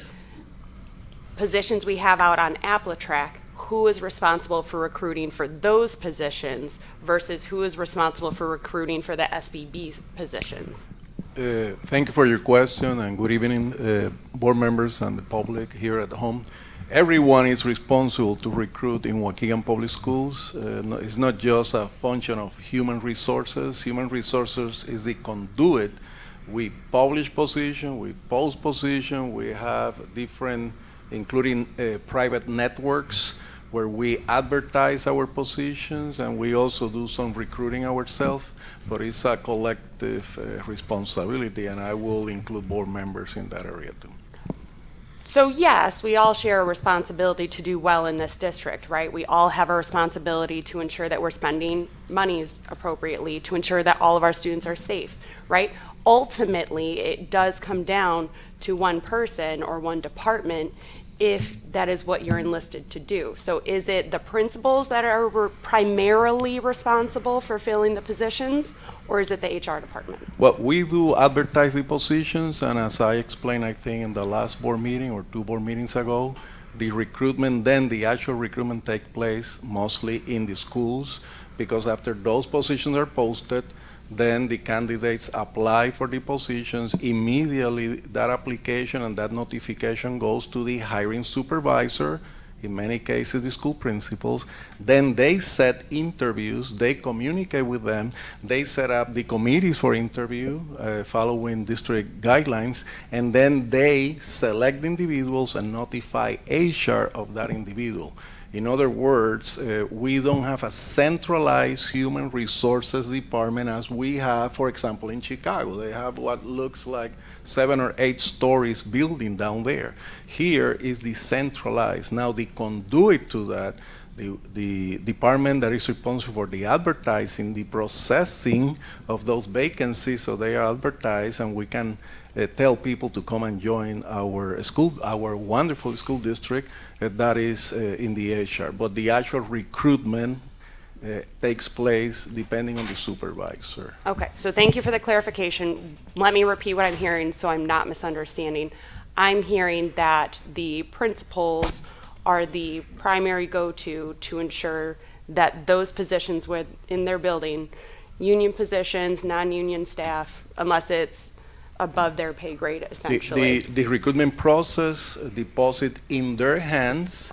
positions we have out on AppleTrack, who is responsible for recruiting for those positions versus who is responsible for recruiting for the SBB positions? Thank you for your question, and good evening, board members and the public here at home. Everyone is responsible to recruit in Waukegan Public Schools. It's not just a function of human resources. Human resources is the conduit. We publish position, we post position, we have different, including private networks where we advertise our positions, and we also do some recruiting ourselves, but it's a collective responsibility, and I will include board members in that area too. So yes, we all share a responsibility to do well in this district, right? We all have a responsibility to ensure that we're spending monies appropriately, to ensure that all of our students are safe, right? Ultimately, it does come down to one person or one department if that is what you're enlisted to do. So is it the principals that are primarily responsible for filling the positions, or is it the HR department? Well, we do advertise the positions, and as I explained, I think in the last board meeting or 2 board meetings ago, the recruitment, then the actual recruitment take place mostly in the schools, because after those positions are posted, Then the candidates apply for the positions. Immediately, that application and that notification goes to the hiring supervisor, in many cases the school principals. Then they set interviews, they communicate with them, they set up the committees for interview following district guidelines, and then they select individuals and notify HR of that individual. In other words, we don't have a centralized human resources department as we have, for example, in Chicago. They have what looks like 7 or 8 stories building down there. Here is decentralized. Now the conduit to that, the department that is responsible for the advertising, the processing of those vacancies, so they are advertised and we can tell people to come and join our school, our wonderful school district, that is in the HR. But the actual recruitment takes place depending on the supervisor. Okay, so thank you for the clarification. Let me repeat what I'm hearing so I'm not misunderstanding. I'm hearing that the principals are the primary go-to to ensure that those positions within their building, union positions, non-union staff, unless it's above their pay grade, essentially. The recruitment process deposit in their hands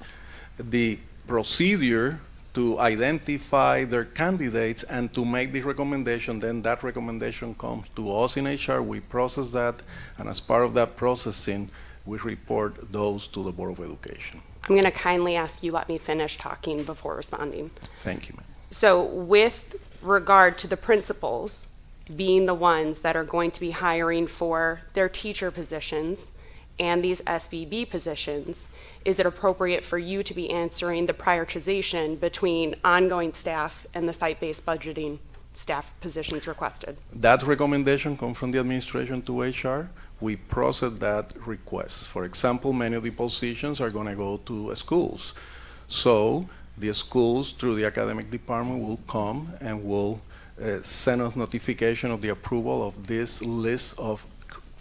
the procedure to identify their candidates and to make the recommendation. Then that recommendation comes to us in HR, we process that, and as part of that processing, we report those to the Board of Education. I'm going to kindly ask you let me finish talking before responding. Thank you, ma'am. So with regard to the principals being the ones that are going to be hiring for their teacher positions and these SBB positions, is it appropriate for you to be answering the prioritization between ongoing staff and the site-based budgeting staff positions requested? That recommendation comes from the administration to HR. We process that request. For example, many of the positions are going to go to schools. So the schools, through the academic department, will come and will send us notification of the approval of this list of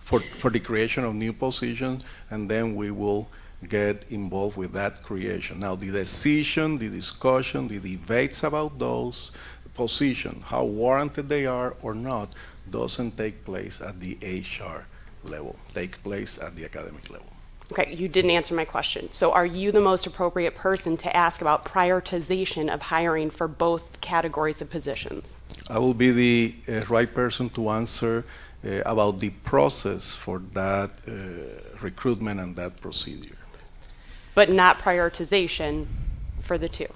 for the creation of new positions, and then we will get involved with that creation. Now, the decision, the discussion, the debates about those positions, how warranted they are or not, doesn't take place at the HR level, takes place at the academic level. Okay, you didn't answer my question. So are you the most appropriate person to ask about prioritization of hiring for both categories of positions? I will be the right person to answer about the process for that recruitment and that procedure. But not prioritization for the two?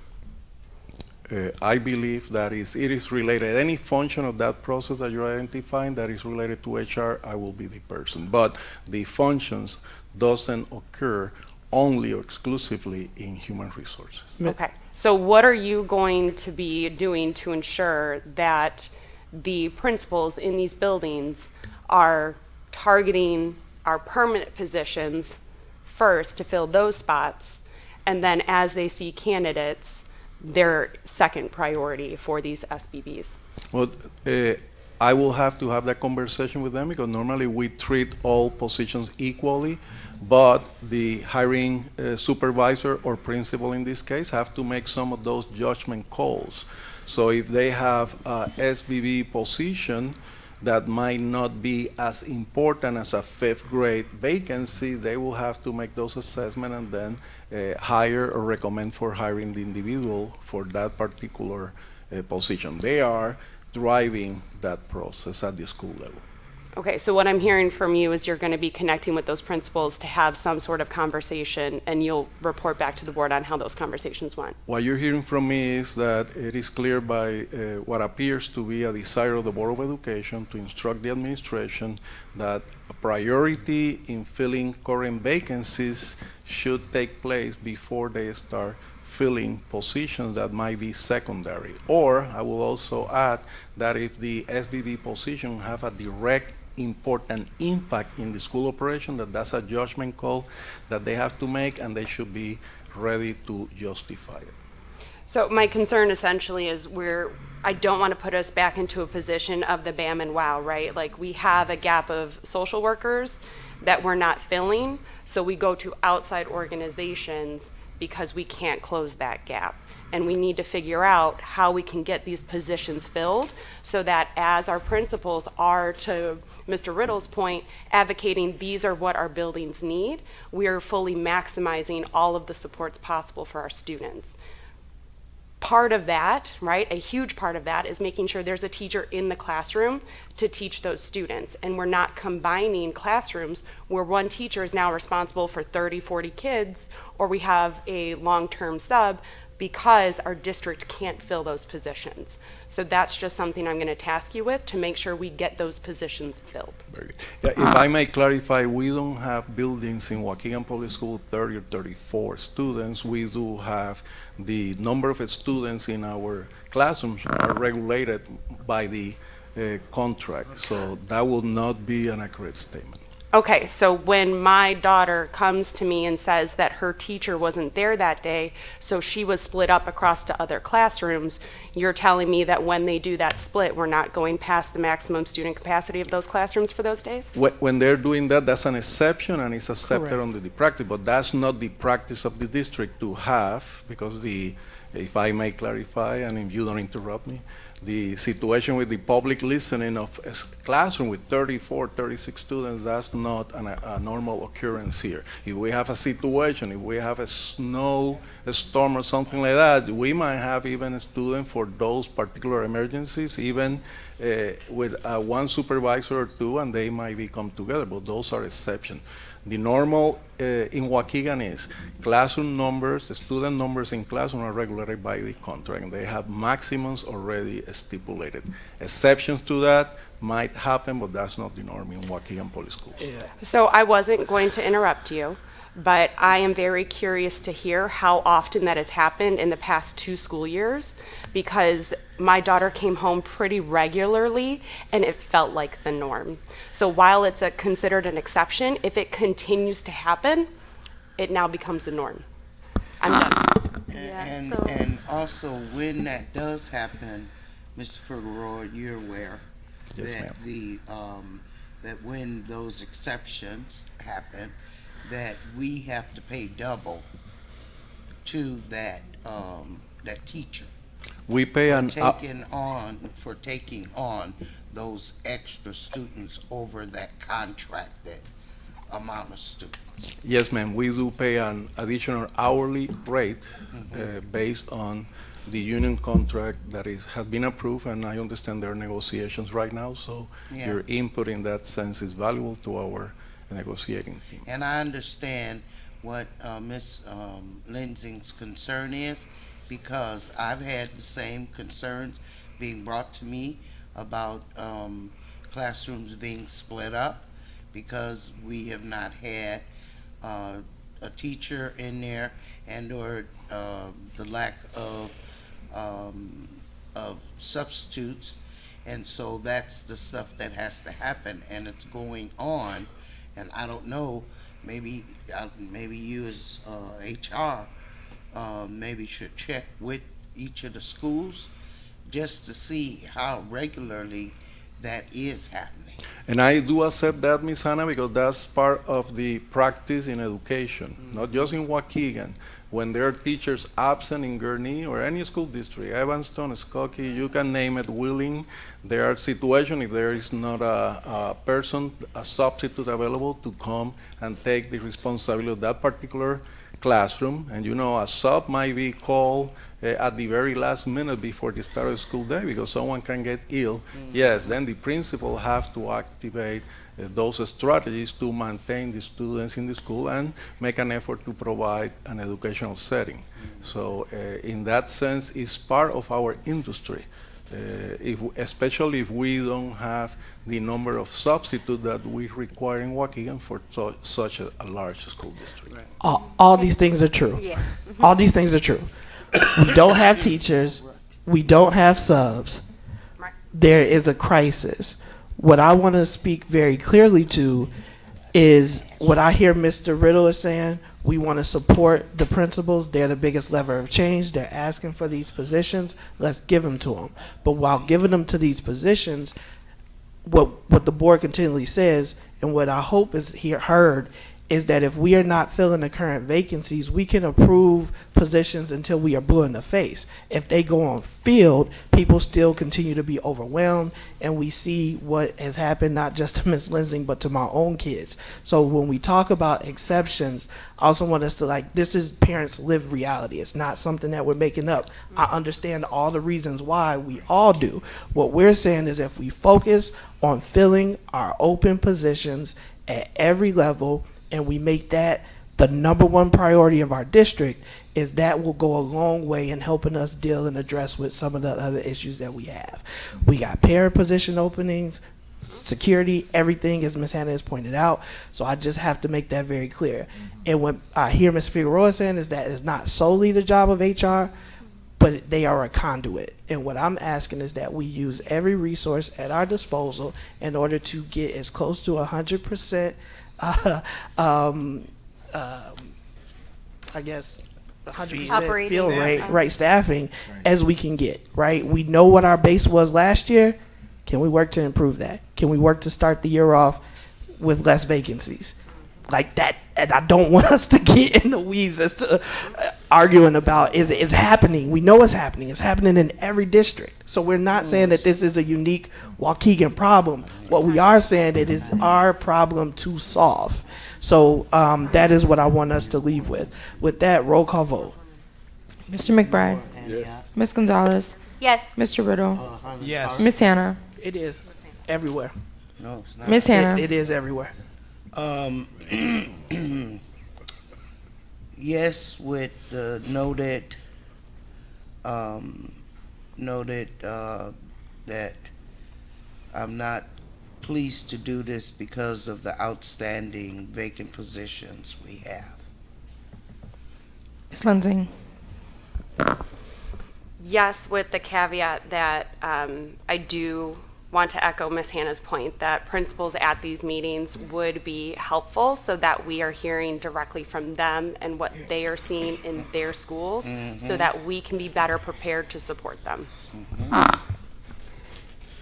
I believe that it is related. Any function of that process that you're identifying that is related to HR, I will be the person. But the functions doesn't occur only or exclusively in human resources. Okay. So what are you going to be doing to ensure that the principals in these buildings are targeting our permanent positions first to fill those spots, and then as they see candidates, their second priority for these SBBs? Well, I will have to have that conversation with them because normally we treat all positions equally, but the hiring supervisor or principal in this case have to make some of those judgment calls. So if they have a SBB position that might not be as important as a 5th grade vacancy, they will have to make those assessments and then hire or recommend for hiring the individual for that particular position. They are driving that process at the school level. Okay, so what I'm hearing from you is you're going to be connecting with those principals to have some sort of conversation, and you'll report back to the board on how those conversations went. What you're hearing from me is that it is clear by what appears to be a desire of the Board of Education to instruct the administration that a priority in filling current vacancies should take place before they start filling positions that might be secondary. Or I will also add that if the SBB position have a direct important impact in the school operation, that's a judgment call that they have to make, and they should be ready to justify it. So my concern essentially is I don't want to put us back into a position of the BAM and WOW, right? Like we have a gap of social workers that we're not filling, so we go to outside organizations because we can't close that gap. And we need to figure out how we can get these positions filled so that as our principals are, to Mr. Riddle's point, advocating these are what our buildings need, we are fully maximizing all of the supports possible for our students. Part of that, right, a huge part of that is making sure there's a teacher in the classroom to teach those students. And we're not combining classrooms where one teacher is now responsible for 30, 40 kids, or we have a long-term sub because our district can't fill those positions. So that's just something I'm going to task you with to make sure we get those positions filled. Very good. Yeah, if I may clarify, we don't have buildings in Waukegan Public School 30 or 34 students. We do have the number of students in our classrooms are regulated by the contract. So that will not be an accurate statement. Okay, so when my daughter comes to me and says that her teacher wasn't there that day, so she was split up across to other classrooms, you're telling me that when they do that split, we're not going past the maximum student capacity of those classrooms for those days? When they're doing that, that's an exception and it's accepted Correct. under the practice, but that's not the practice of the district to have, because if I may clarify and if you don't interrupt me, the situation with the public listening of a classroom with 34, 36 students, that's not a normal occurrence here. If we have a situation, if we have a storm or something like that, we might have even a student for those particular emergencies, even with one supervisor or two, and they might be come together, but those are exceptions. The normal in Waukegan is classroom numbers, the student numbers in classroom are regulated by the contract, and they have maximums already stipulated. Exceptions to that might happen, but that's not the norm in Waukegan Public Schools. Yeah. So I wasn't going to interrupt you, but I am very curious to hear how often that has happened in the past 2 school years, because my daughter came home pretty regularly and it felt like the norm. So while it's considered an exception, if it continues to happen, it now becomes the norm. I'm done. And also, when that does happen, Mr. Figueroa, you're aware Yes, that that when those exceptions happen, that we have to pay double to that that teacher. We pay for taking on those extra students over that contracted amount of students. Yes, ma'am. We do pay an additional hourly rate based on the union contract that has been approved, and I understand there are negotiations right now, so Yeah. your input in that sense is valuable to our negotiating team. And I understand what Ms. Lindsay's concern is, because I've had the same concerns being brought to me about classrooms being split up, because we have not had a teacher in there, and or the lack of substitutes. And so that's the stuff that has to happen, and it's going on. And I don't know, maybe you as HR maybe should check with each of the schools just to see how regularly that is happening. And I do accept that, Ms. Hannah, because that's part of the practice in education, not just in Waukegan. When there are teachers absent in Gurnee or any school district, Evanston, Skokie, you can name it, Wheeling, there are situations if there is not a person, a substitute available to come and take the responsibility of that particular classroom. And you know, a sub might be called at the very last minute before the start of the school day because someone can get ill. Yes, then the principal has to activate those strategies to maintain the students in the school and make an effort to provide an educational setting. So in that sense, it's part of our industry, especially if we don't have the number of substitutes that we require in Waukegan for such a large school district. Right. All these things are true. Yeah. All these things are true. We don't have teachers. We don't have subs. There is a crisis. What I want to speak very clearly to is what I hear Mr. Riddle is saying. We want to support the principals. They're the biggest lever of change. They're asking for these positions. Let's give them to them. But while giving them to these positions, what the board continually says, and what I hope is heard, is that if we are not filling the current vacancies, we can approve positions until we are blue in the face. If they go on field, people still continue to be overwhelmed, and we see what has happened not just to Ms. Lansing, but to my own kids. So when we talk about exceptions, I also want us to, like, this is parents' lived reality. It's not something that we're making up. I understand all the reasons why, we all do. What we're saying is if we focus on filling our open positions at every level, and we make that the number one priority of our district, is that will go a long way in helping us deal and address with some of the other issues that we have. We got parent position openings, security, everything, as Ms. Hannah has pointed out. So I just have to make that very clear. And what I hear Ms. Figueroa saying is that it's not solely the job of HR, but they are a conduit. And what I'm asking is that we use every resource at our disposal in order to get as close to 100%, I guess, 100% Operating. field right staffing as we can get, right? We know what our base was last year. Can we work to improve that? Can we work to start the year off with less vacancies? Like that, and I don't want us to get in the weeds as to arguing about is it's happening. We know it's happening. It's happening in every district. So we're not saying that this is a unique Waukegan problem. What we are saying that it is our problem to solve. So that is what I want us to leave with. With that, roll call vote. Mr. McBride. Yes. Ms. Gonzalez. Yes. Mr. Riddle. Yes. Ms. Hannah. It is everywhere. No, it's not. Ms. Hannah. It is everywhere. Yes, with the noted that I'm not pleased to do this because of the outstanding vacant positions we have. Ms. Lansing. Yes, with the caveat that I do want to echo Ms. Hannah's point that principals at these meetings would be helpful so that we are hearing directly from them and what they are seeing in their schools so that we can be better prepared to support them.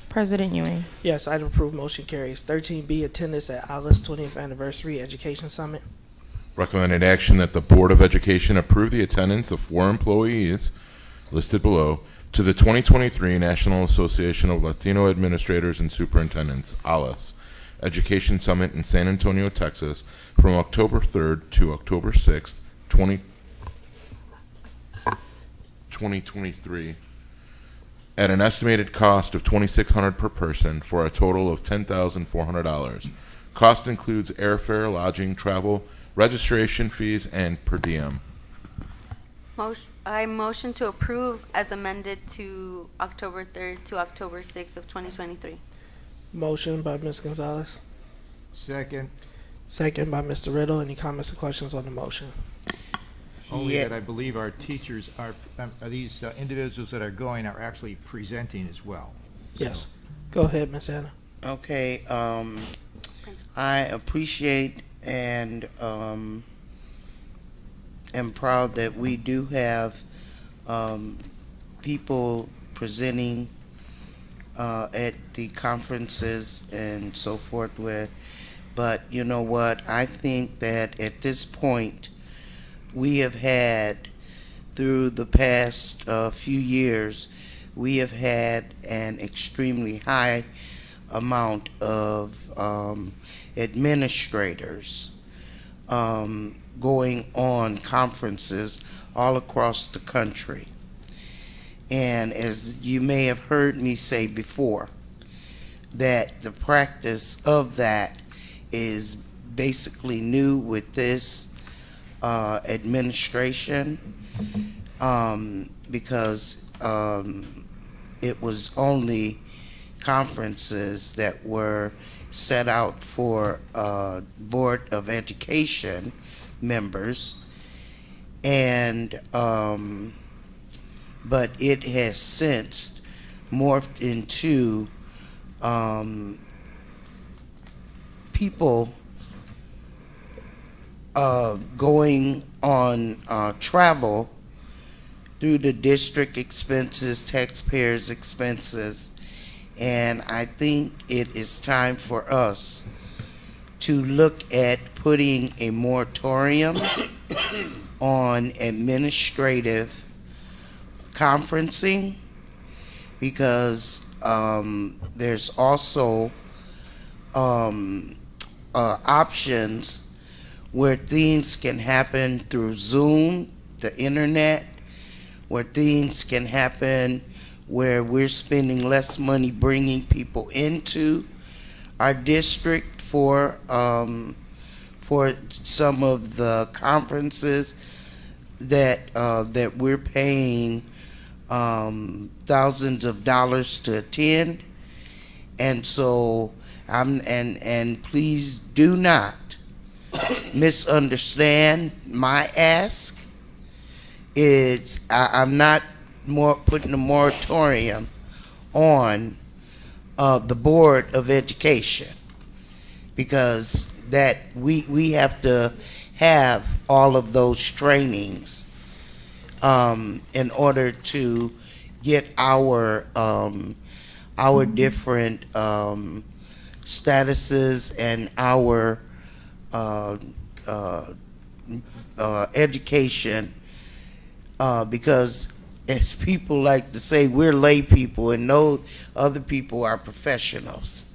President Ewing. Yes, item approved, motion carries. 13B, attendance at Alice 20th Anniversary Education Summit. Recommended action that the Board of Education approve the attendance of 4 employees listed below to the 2023 National Association of Latino Administrators and Superintendents, ALAS, Education Summit in San Antonio, Texas, from October 3rd to October 6th, 2023, at an estimated cost of $2,600 per person for a total of $10,400. Cost includes airfare, lodging, travel, registration fees, and per diem. I motion to approve as amended to October 3rd to October 6th of 2023. Motion by Ms. Gonzalez. Second. Second by Mr. Riddle. Any comments or questions on the motion? Only that I believe our teachers are these individuals that are going are actually presenting as well. Yes. Go ahead, Ms. Anna. Okay, I appreciate and am proud that we do have people presenting at the conferences and so forth with, but you know what, I think that at this point we have had, through the past few years, we have had an extremely high amount of administrators going on conferences all across the country. And as you may have heard me say before, that the practice of that is basically new with this administration, because it was only conferences that were set out for Board of Education members, and but it has since morphed into people going on travel through the district expenses, taxpayers' expenses, and I think it is time for us to look at putting a moratorium on administrative conferencing, because there's also options where things can happen through Zoom, the internet, where things can happen where we're spending less money bringing people into our district for some of the conferences that we're paying thousands of dollars to attend. And so and please do not misunderstand my ask. I'm not putting a moratorium on the Board of Education, because that we have to have all of those trainings in order to get our different statuses and our education, because as people like to say, we're lay people and no other people are professionals.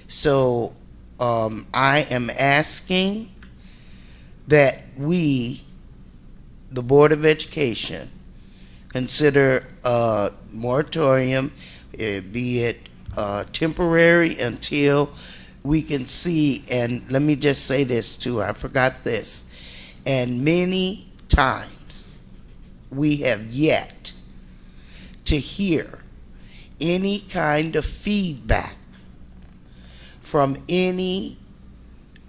So I am asking that we, the Board of Education, consider a moratorium, be it temporary until we can see. And let me just say this too, I forgot this. And many times we have yet to hear any kind of feedback from any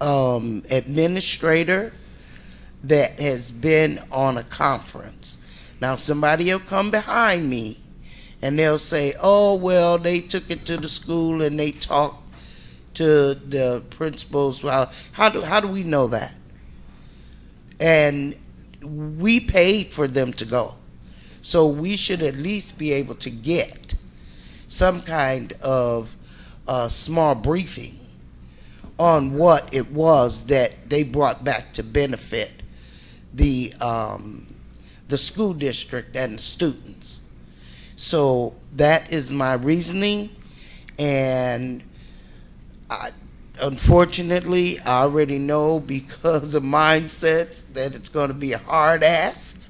administrator that has been on a conference. Now somebody will come behind me and they'll say, oh, well, they took it to the school and they talked to the principals. Well, how do we know that? And we paid for them to go. So we should at least be able to get some kind of small briefing on what it was that they brought back to benefit the school district and the students. So that is my reasoning, and unfortunately, I already know because of mindsets that it's going to be a hard ask,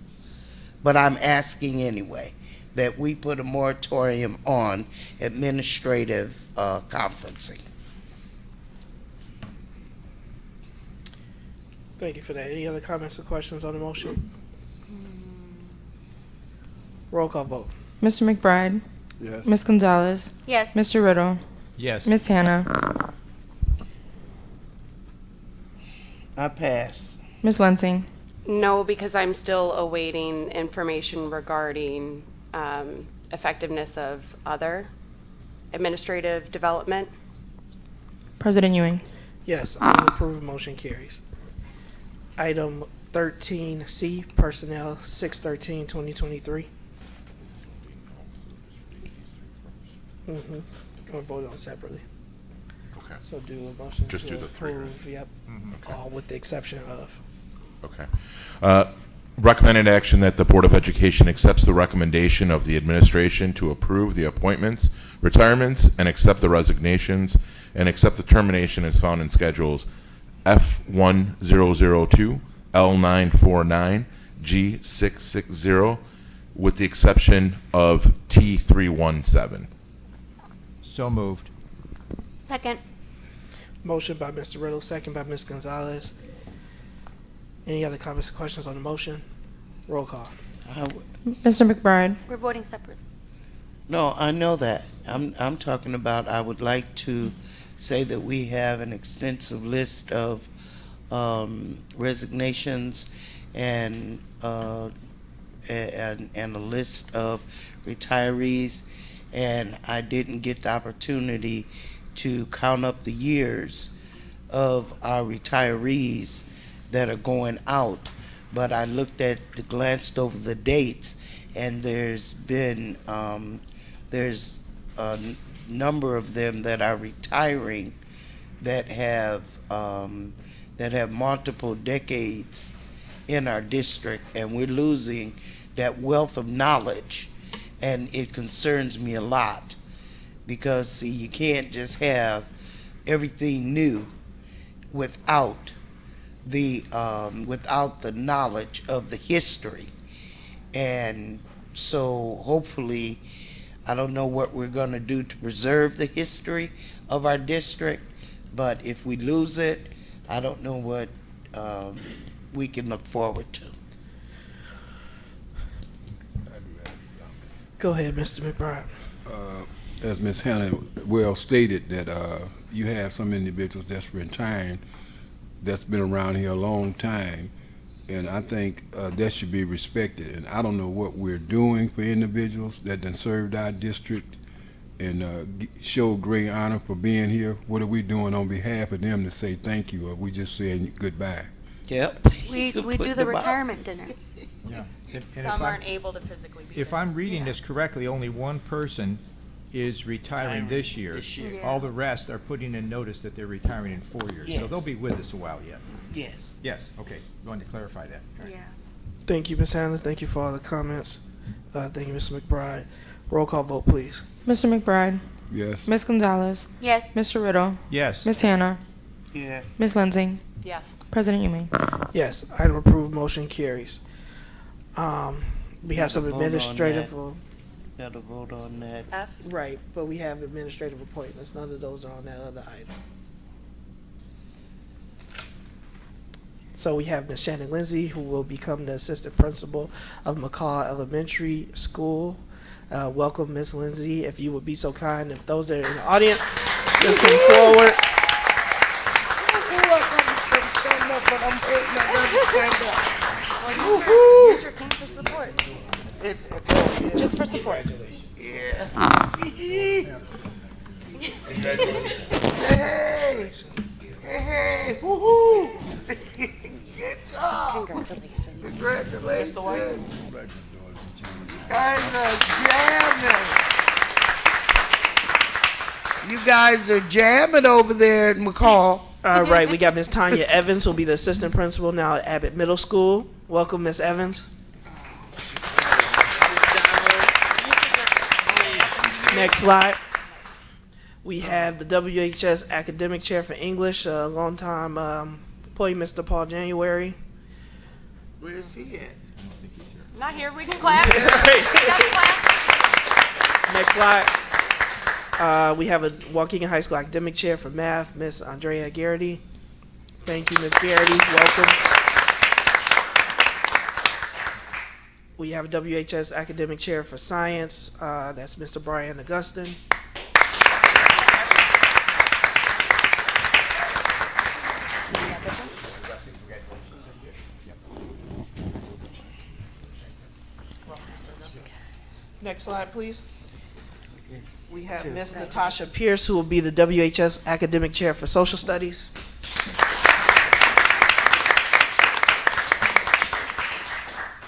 but I'm asking anyway that we put a moratorium on administrative conferencing. Thank you for that. Any other comments or questions on the motion? Roll call vote. Mr. McBride? Yes. Ms. Gonzalez? Yes. Mr. Riddle? Yes. Ms. Hannah? I pass. Ms. Lansing? No, because I'm still awaiting information regarding effectiveness of other administrative development. President Ewing? Yes, item approved, motion carries. Item 13C, personnel, 6/13/2023. Mm-hmm. We'll vote on separately. Okay. So do a motion Just to do the three, right? approve, yep, Okay. all with the exception of. Okay. Recommended action that the Board of Education accepts the recommendation of the administration to approve the appointments, retirements, and accept the resignations, and accept the termination as found in schedules F1002, L949, G660, with the exception of T317. So moved. Second. Motion by Mr. Riddle, second by Ms. Gonzalez. Any other comments or questions on the motion? Roll call. Mr. McBride? We're voting separate. No, I know that. I'm talking about, I would like to say that we have an extensive list of resignations and a list of retirees, and I didn't get the opportunity to count up the years of our retirees that are going out, but I glanced over the dates, and there's been there's a number of them that are retiring that have multiple decades in our district, and we're losing that wealth of knowledge, and it concerns me a lot because, see, you can't just have everything new without the knowledge of the history. And so hopefully, I don't know what we're going to do to preserve the history of our district, but if we lose it, I don't know what we can look forward to. Go ahead, Mr. McBride. As Ms. Hannah well stated, that you have some individuals that's retiring that's been around here a long time, and I think that should be respected. And I don't know what we're doing for individuals that done served our district and show great honor for being here. What are we doing on behalf of them to say thank you, or are we just saying goodbye? Yep. We do the retirement dinner. Yeah. And Some aren't able to physically be If there. I'm reading this correctly, only one person is retiring this year. Yeah. All the rest are putting in notice that they're retiring in 4 years. So Yes. they'll be with us a while yet. Yes. Yes, okay. Wanted to clarify that. All right. Yeah. Thank you, Ms. Hannah. Thank you for all the comments. Thank you, Mr. McBride. Roll call vote, please. Mr. McBride. Yes. Ms. Gonzalez. Yes. Mr. Riddle. Yes. Ms. Hannah. Yes. Ms. Lensing. Yes. President Ewing. Yes, item approved, motion carries. We have some Gotta vote on administrative. that. Got to vote on that. F. Right, but we have administrative appointments. None of those are on that other item. So we have Ms. Shannon Lindsay, who will become the assistant principal of McCall Elementary School. Welcome, Ms. Lindsay. If you would be so kind, if those that are in the audience, just come forward. Use your cane for support. Just for support. Yeah. Hey, hey, woohoo! Good job. Congratulations. Congratulations. You guys are jamming. You guys are jamming over there at McCall. All right, we got Ms. Tanya Evans, who will be the assistant principal now at Abbott Middle School. Welcome, Ms. Evans. Next slide. We have the WHS Academic Chair for English, longtime employee, Mr. Paul January. Where's he at? Not here. We can clap. Next slide. We have a Waukegan High School Academic Chair for Math, Miss Andrea Garrity. Thank you, Miss Garrity. Welcome. We have a WHS Academic Chair for Science. That's Mr. Brian Augustin. Next slide, please. We have Miss Natasha Pierce, who will be the WHS Academic Chair for Social Studies.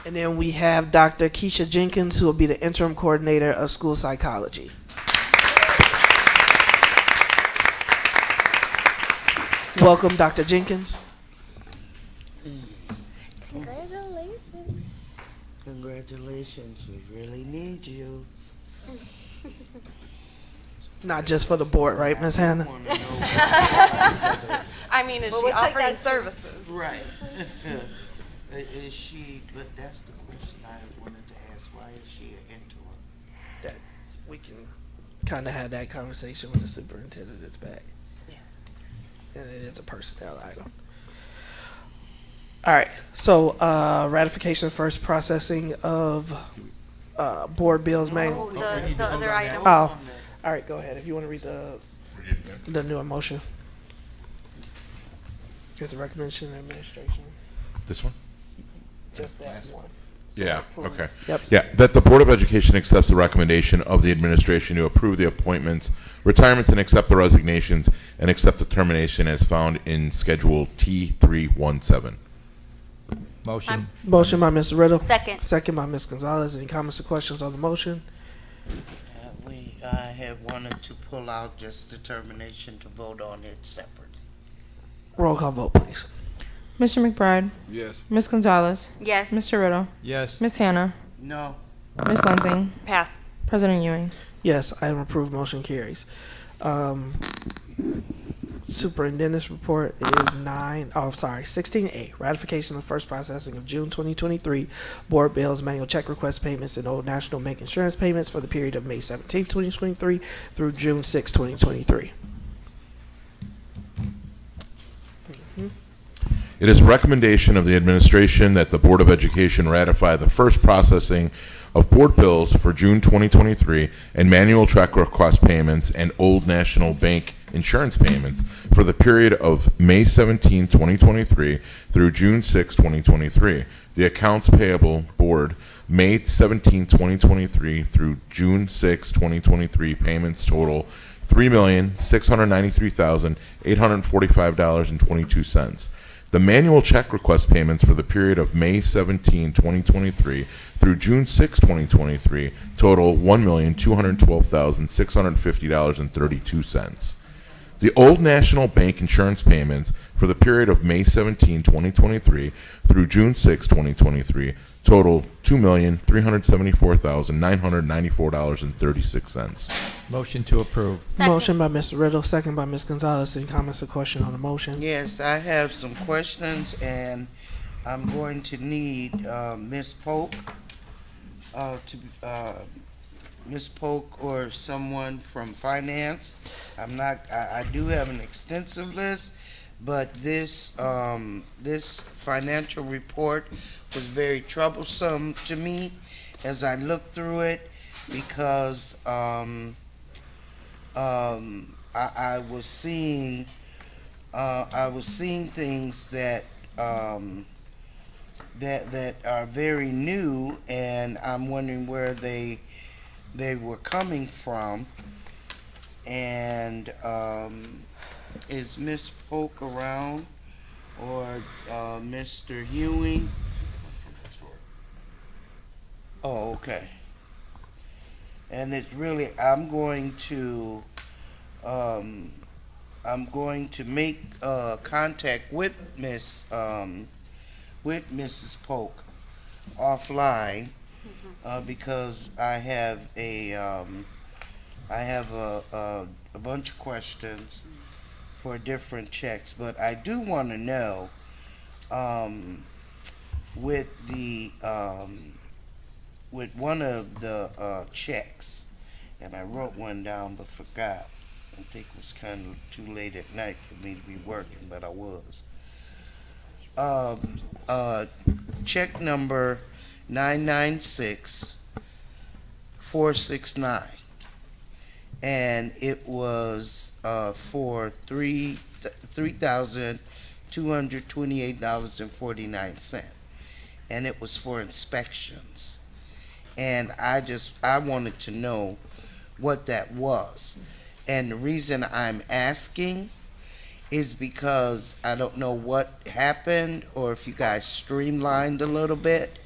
And then we have Dr. Keisha Jenkins, who will be the Interim Coordinator of School Psychology. Welcome, Dr. Jenkins. Congratulations. Congratulations. We really need you. Not just for the board, right, Ms. Hannah? I mean, is Well, she we'll check offering that too. services? Right. Is she, but that's the question I wanted to ask. Why is she an intern? That we can kind of have that conversation when the superintendent is back. Yeah. And it is a personnel item. All right. So ratification first processing of board bills made. Oh, the other item. Oh, all right. Go ahead if you want to read the new motion. It's a recommendation of administration. This one? Just that one. Yeah, okay. Yep. Yeah, that the Board of Education accepts the recommendation of the administration to approve the appointments, retirements, and accept the resignations, and accept the termination as found in Schedule T317. Motion. Motion by Mr. Riddle. Second. Second by Ms. Gonzalez. Any comments or questions on the motion? I had wanted to pull out just determination to vote on it separately. Roll call vote, please. Mr. McBride. Yes. Ms. Gonzalez. Yes. Mr. Riddle. Yes. Ms. Hannah. No. Ms. Lansing. Pass. President Ewing. Yes, item approved, motion carries. Superintendent's report is 16A, ratification of first processing of June 2023 board bills, manual check request payments, and Old National Bank insurance payments for the period of May 17, 2023 through June 6, 2023. It is recommendation of the administration that the Board of Education ratify the first processing of board bills for June 2023 and manual check request payments and Old National Bank insurance payments for the period of May 17, 2023 through June 6, 2023. The accounts payable board, May 17, 2023 through June 6, 2023 payments total $3,693,845.22. The manual check request payments for the period of May 17, 2023 through June 6, 2023 total $1,212,650.32. The Old National Bank insurance payments for the period of May 17, 2023 through June 6, 2023 total $2,374,994.36. Motion to approve. Second. Motion by Mr. Riddle, second by Ms. Gonzalez. Any comments or question on the motion? Yes, I have some questions, and I'm going to need Ms. Polk Ms. Polk or someone from finance. I do have an extensive list, but this financial report was very troublesome to me as I looked through it, because I was seeing things that that are very new, and I'm wondering where they were coming from. And is Miss Polk around, or Mr. Ewing? Oh, okay. And it's really, I'm going to make contact with Mrs. Polk offline, because I have a bunch of questions for different checks. But I do want to know, with one of the checks, and I wrote one down but forgot. I think it was kind of too late at night for me to be working, but I was. Check number 996469, and it was for $3,228.49, and it was for inspections. And I wanted to know what that was. And the reason I'm asking is because I don't know what happened, or if you guys streamlined a little bit.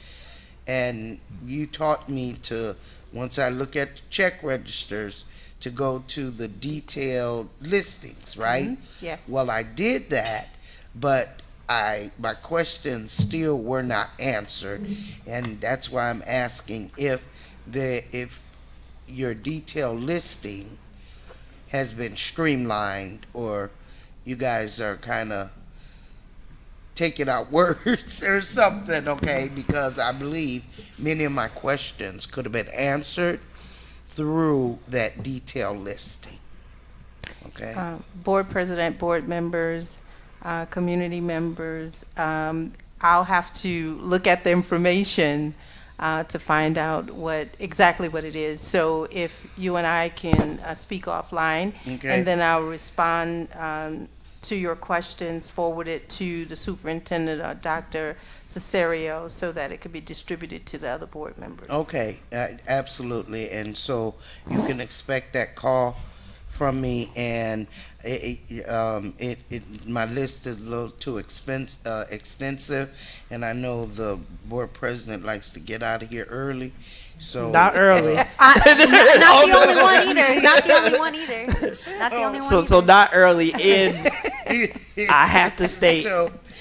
And you taught me to, once I look at the check registers, to go to the detailed listings, right? Mm-hmm. Yes. Well, I did that, but my questions still were not answered, and that's why I'm asking if your detailed listing has been streamlined, or you guys are kind of taking out words or something, okay? Because I believe many of my questions could have been answered through that detailed listing. Okay. Board president, board members, community members, I'll have to look at the information to find out exactly what it is. So if you and I can speak offline, Okay. and then I'll respond to your questions, forward it to the superintendent, Dr. Cesario, so that it could be distributed to the other board members. Okay, absolutely. And so you can expect that call from me, and my list is a little too extensive, and I know the board president likes to get out of here early. So Not early. Not the only one either. Not the only one either. Not the only one. So not early in. I have to state,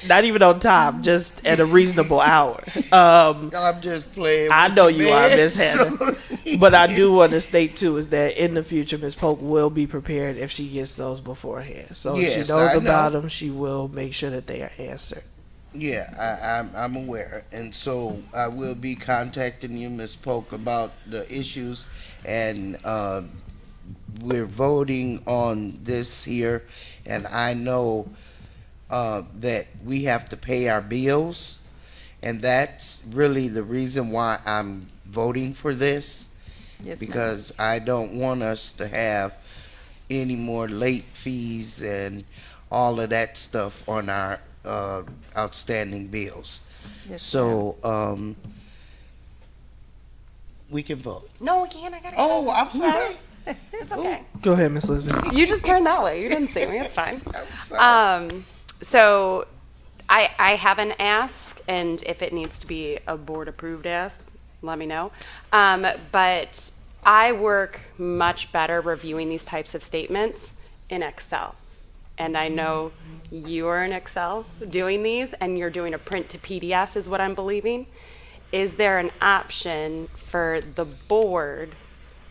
not even on time, just at a reasonable hour. I'm just playing. I with know you, you are, man. Miss Hannah. But I do want to state too is that in the future, Miss Polk will be prepared if she gets those beforehand. So if Yes, she knows I about know. them, she will make sure that they are answered. Yeah, I'm aware, and so I will be contacting you, Ms. Polk, about the issues, and we're voting on this here, and I know that we have to pay our bills, and that's really the reason why I'm voting for this, Yes, ma'am. because I don't want us to have any more late fees and all of that stuff on our outstanding bills. Yes, So we can vote. No, we can't. I gotta. Oh, I'm sorry. It's okay. Go ahead, Miss Lizzie. You just turned that way. You didn't see me. It's fine. I'm sorry. So I have an ask, and if it needs to be a board approved ask, let me know. But I work much better reviewing these types of statements in Excel. And I know you are in Excel doing these, and you're doing a print to PDF is what I'm believing. Is there an option for the board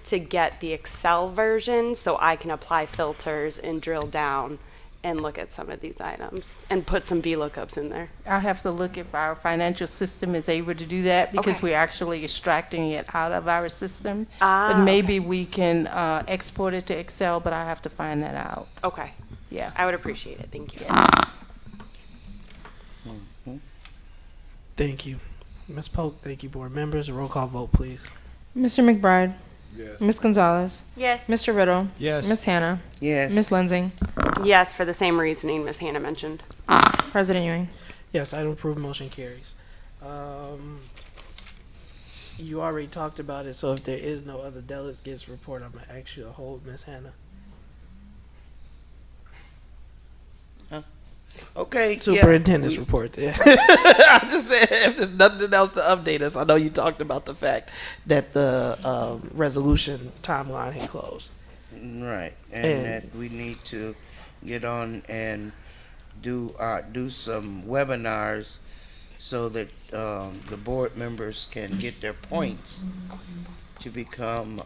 to get the Excel version so I can apply filters and drill down and look at some of these items and put some VLOOKUPs in there? I'll have to look if our financial system is able to do that, because we're actually extracting it out of our system. But maybe we can export it to Excel, but I have to find that out. Okay. Yeah. I would appreciate it. Thank you. Thank you. Ms. Polk, thank you, board members. A roll call vote, please. Mr. McBride. Yes. Ms. Gonzalez. Yes. Mr. Riddle. Yes. Miss Hannah. Yes. Ms. Lensing. Yes, for the same reasoning Ms. Hannah mentioned. President Ewing. Yes, item approved, motion carries. You already talked about it, so if there is no other delegates report, I'm gonna ask you to hold, Miss Hannah. Okay. Superintendent's report there. I just said if there's nothing else to update us. I know you talked about the fact that the resolution timeline had closed. Right, and that we need to get on and do some webinars so that the board members can get their points to become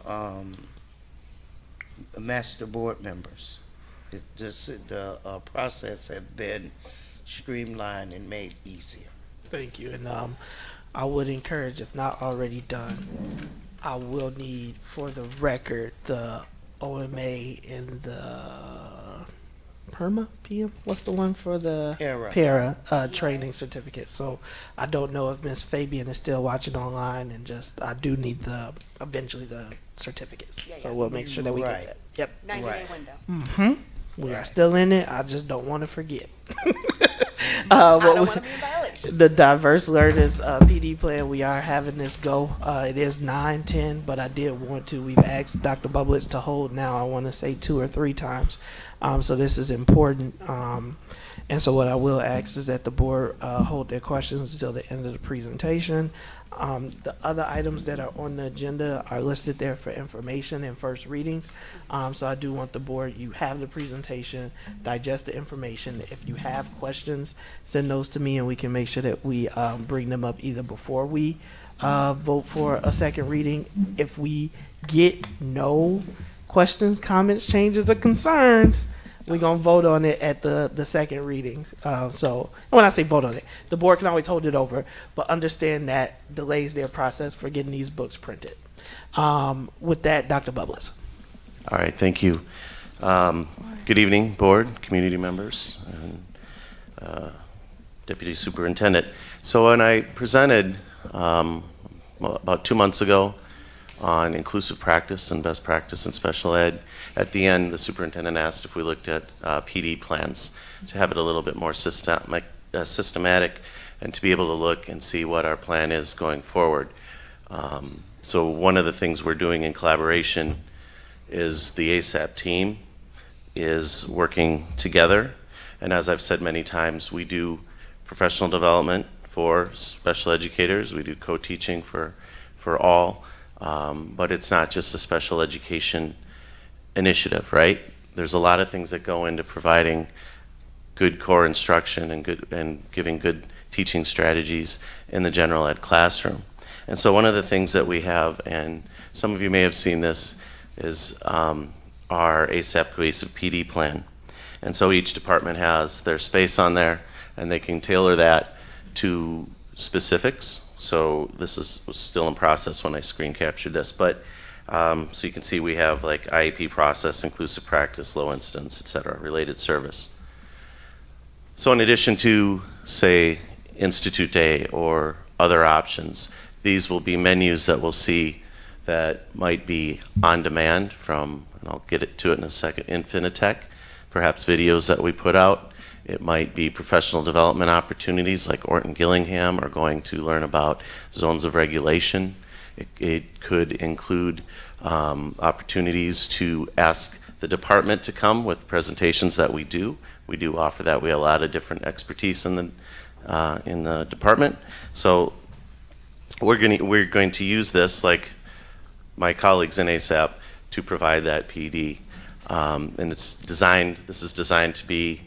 master board members. The process has been streamlined and made easier. Thank you, and I would encourage, if not already done, I will need for the record the OMA and the PERMA, PM? What's the one for the para training certificate? So I don't know if Miss Fabian is still watching online, and just I do need eventually the certificates. So we'll make sure that we get that. Yep. 90-day window. Mm-hmm. We are still in it. I just don't want to forget. I don't want to be in violation. The diverse learners PD plan, we are having this go. It is 9:10, but I did want to. We've asked Dr. Bublitz to hold now. I want to say 2 or 3 times. So this is important. And so what I will ask is that the board hold their questions until the end of the presentation. The other items that are on the agenda are listed there for information and first readings. So I do want the board, you have the presentation, digest the information. If you have questions, send those to me and we can make sure that we bring them up either before we vote for a second reading. If we get no questions, comments, changes, or concerns, we're going to vote on it at the second reading. So when I say vote on it, the board can always hold it over, but understand that delays their process for getting these books printed. With that, Dr. Bublitz. All right, thank you. Good evening, board, community members, and Deputy Superintendent. So when I presented about 2 months ago on inclusive practice and best practice in special ed, at the end, the superintendent asked if we looked at PD plans to have it a little bit more systematic and to be able to look and see what our plan is going forward. So one of the things we're doing in collaboration is the ASAP team is working together. And as I've said many times, we do professional development for special educators. We do co-teaching for all. But it's not just a special education initiative, right? there's a lot of things that go into providing good core instruction and giving good teaching strategies in the general ed classroom. And so one of the things that we have, and some of you may have seen this, is our ASAP Cohesive PD plan. And so each department has their space on there, and they can tailor that to specifics. So this is still in process when I screen captured this, but so you can see we have like IEP process, inclusive practice, low incidence, et cetera, related service. So in addition to, say, Institute Day or other options, these will be menus that we'll see that might be on demand from, and I'll get to it in a second, Infinitec, perhaps videos that we put out. It might be professional development opportunities like Orton Gillingham are going to learn about zones of regulation. It could include opportunities to ask the department to come with presentations that we do. We do offer that. We have a lot of different expertise in the department. So we're going to use this, like my colleagues in ASAP, to provide that PD. And this is designed to be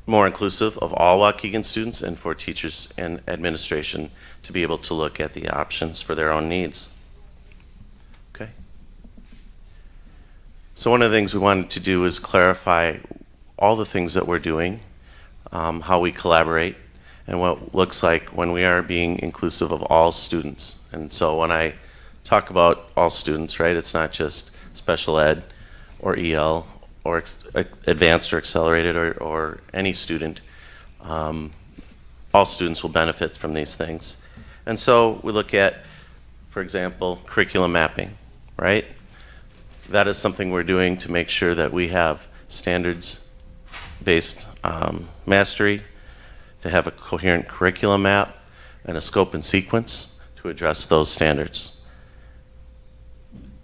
more inclusive of all Waukegan students and for teachers and administration to be able to look at the options for their own needs. Okay. So one of the things we wanted to do is clarify all the things that we're doing, how we collaborate, and what it looks like when we are being inclusive of all students. And so when I talk about all students, right, it's not just special ed or EL or advanced or accelerated or any student. All students will benefit from these things. And so we look at, for example, curriculum mapping, right? That is something we're doing to make sure that we have standards-based mastery, to have a coherent curriculum map and a scope and sequence to address those standards.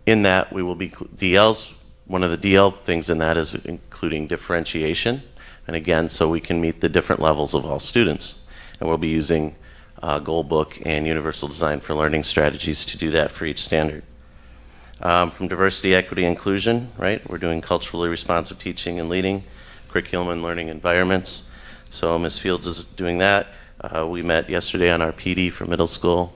In that, we will be DLs. One of the DL things in that is including differentiation, and again, so we can meet the different levels of all students. And we'll be using Goal Book and Universal Design for Learning strategies to do that for each standard. From diversity, equity, inclusion, right? We're doing culturally responsive teaching and leading, curriculum and learning environments. So Ms. Fields is doing that. We met yesterday on our PD for middle school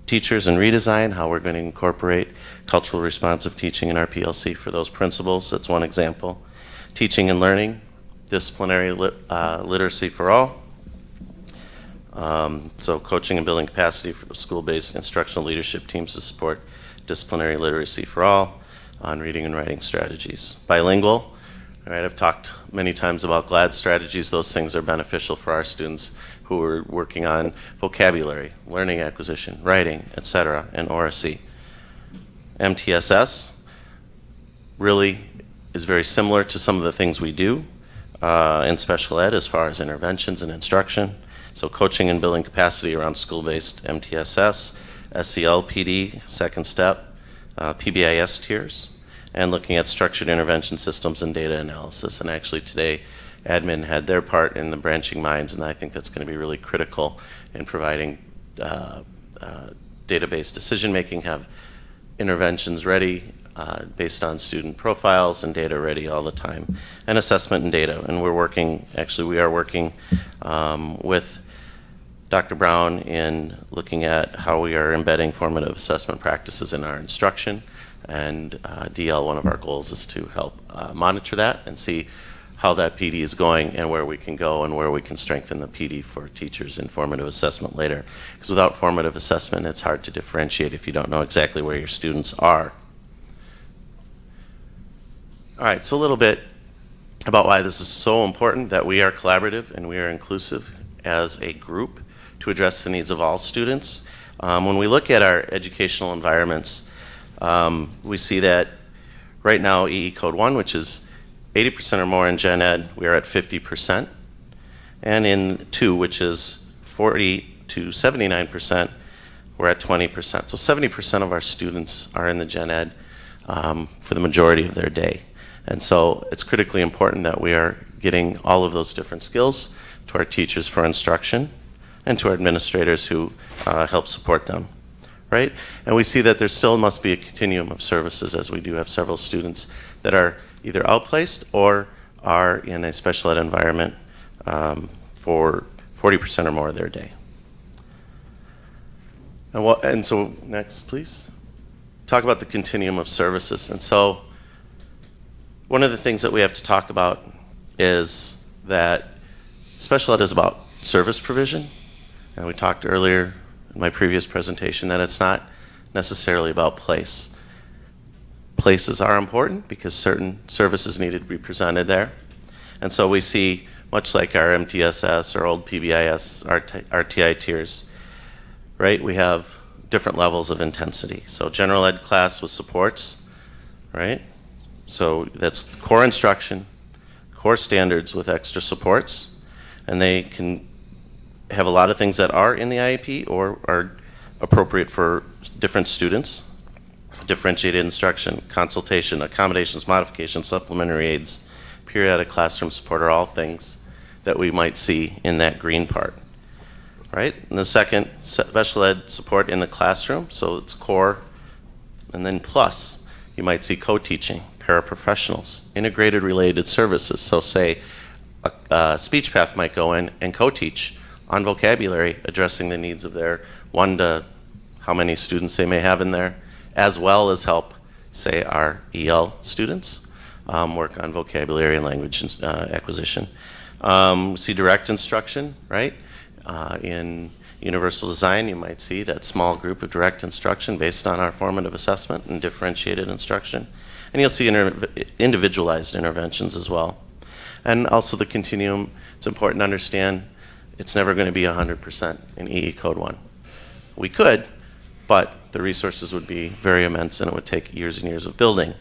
teachers and redesign, how we're going to incorporate cultural responsive teaching in our PLC for those principles. That's one example. Teaching and learning, disciplinary literacy for all. So coaching and building capacity for school-based instructional leadership teams to support disciplinary literacy for all on reading and writing strategies. Bilingual, all right, I've talked many times about GLAD strategies. Those things are beneficial for our students who are working on vocabulary, learning acquisition, writing, etc., and oracy. MTSS really is very similar to some of the things we do in special ed as far as interventions and instruction. So coaching and building capacity around school-based MTSS, SEL-PD, second step, PBIS tiers, and looking at structured intervention systems and data analysis. And actually today, admin had their part in the branching minds, and I think that's going to be really critical in providing database decision-making, have interventions ready based on student profiles and data ready all the time, and assessment and data. And we are working with Dr. Brown in looking at how we are embedding formative assessment practices in our instruction. And DL, one of our goals is to help monitor that and see how that PD is going and where we can go and where we can strengthen the PD for teachers in formative assessment later. Because without formative assessment, it's hard to differentiate if you don't know exactly where your students are. All right, so a little bit about why this is so important that we are collaborative and we are inclusive as a group to address the needs of all students. When we look at our educational environments, we see that right now EE Code 1, which is 80% or more in Gen Ed, we are at 50%. And in 2, which is 40 to 79%, we're at 20%. So 70% of our students are in the Gen Ed for the majority of their day. And so it's critically important that we are getting all of those different skills to our teachers for instruction and to our administrators who help support them. right? And we see that there still must be a continuum of services, as we do have several students that are either outplaced or are in a special ed environment for 40% or more of their day. And so next, please. Talk about the continuum of services. And so one of the things that we have to talk about is that special ed is about service provision. And we talked earlier in my previous presentation that it's not necessarily about place. Places are important because certain services needed to be presented there. And so we see, much like our MTSS or old PBIS, RTI tiers, right? We have different levels of intensity. So general ed class with supports, right? So that's core instruction, core standards with extra supports, and they can have a lot of things that are in the IEP or are appropriate for different students. Differentiated instruction, consultation, accommodations, modifications, supplementary aids, periodic classroom support are all things that we might see in that green part. Right? And the second, special ed support in the classroom, so it's core, and then plus, you might see co-teaching, paraprofessionals, integrated related services. So say a speech path might go in and co-teach on vocabulary, addressing the needs of their 1 to how many students they may have in there, as well as help, say, our EL students work on vocabulary and language acquisition. See direct instruction, right? In universal design, you might see that small group of direct instruction based on our formative assessment and differentiated instruction. And you'll see individualized interventions as well. And also the continuum, it's important to understand it's never going to be 100% in EE Code 1. We could, but the resources would be very immense and it would take years and years of building.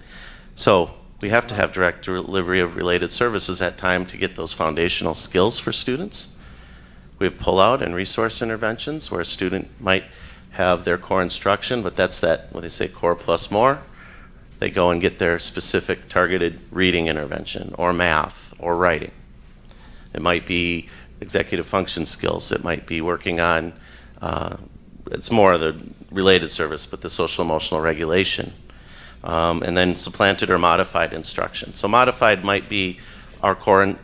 So we have to have direct delivery of related services at time to get those foundational skills for students. We have pull-out and resource interventions where a student might have their core instruction, but that's that, when they say core plus more, they go and get their specific targeted reading intervention or math or writing. It might be executive function skills. It might be working on, it's more of the related service, but the social emotional regulation. And then supplanted or modified instruction. So modified might be our core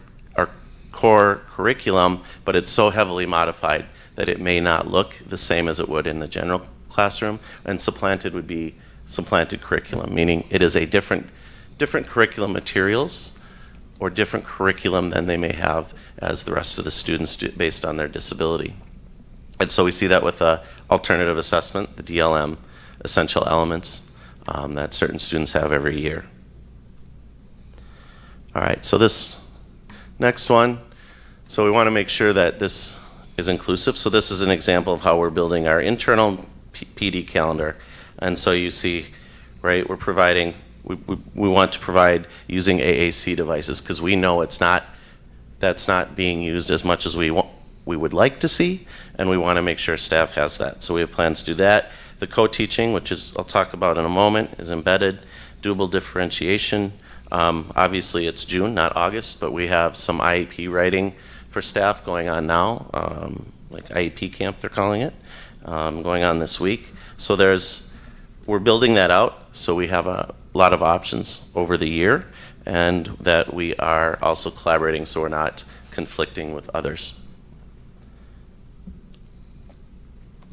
curriculum, but it's so heavily modified that it may not look the same as it would in the general classroom. And supplanted would be supplanted curriculum, meaning it is a different curriculum materials or different curriculum than they may have as the rest of the students do, based on their disability. And so we see that with alternative assessment, the DLM, essential elements that certain students have every year. All right, so this next one, so we want to make sure that this is inclusive. So this is an example of how we're building our internal PD calendar. And so you see, right, we're providing, we want to provide using AAC devices because we know that's not being used as much as we would like to see, and we want to make sure staff has that. So we have plans to do that. The co-teaching, which is I'll talk about in a moment, is embedded. Doable differentiation. Obviously it's June, not August, but we have some IEP writing for staff going on now, like IEP camp they're calling it, going on this week. So we're building that out, so we have a lot of options over the year, and that we are also collaborating so we're not conflicting with others.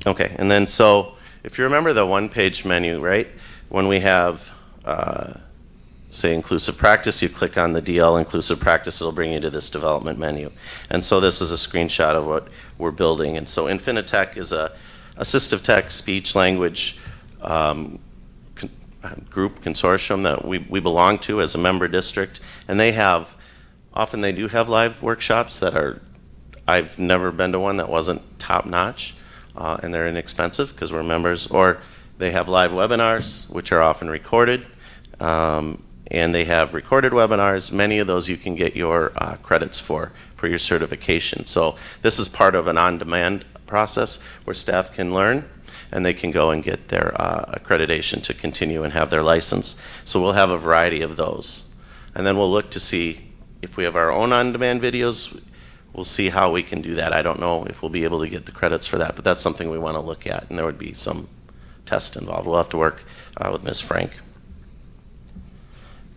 Okay, and then so if you remember the one-page menu, right, when we have, say, inclusive practice, you click on the DL inclusive practice, it'll bring you to this development menu. And so this is a screenshot of what we're building. And so Infinitech is a assistive tech, speech, language group, consortium that we belong to as a member district. And they do have live workshops that are, I've never been to one that wasn't top-notch. And they're inexpensive because we're members, or they have live webinars, which are often recorded, and they have recorded webinars. Many of those you can get your credits for your certification. So this is part of an on-demand process where staff can learn, and they can go and get their accreditation to continue and have their license. So we'll have a variety of those. And then we'll look to see if we have our own on-demand videos. We'll see how we can do that. I don't know if we'll be able to get the credits for that, but that's something we want to look at, and there would be some test involved. We'll have to work with Ms. Frank.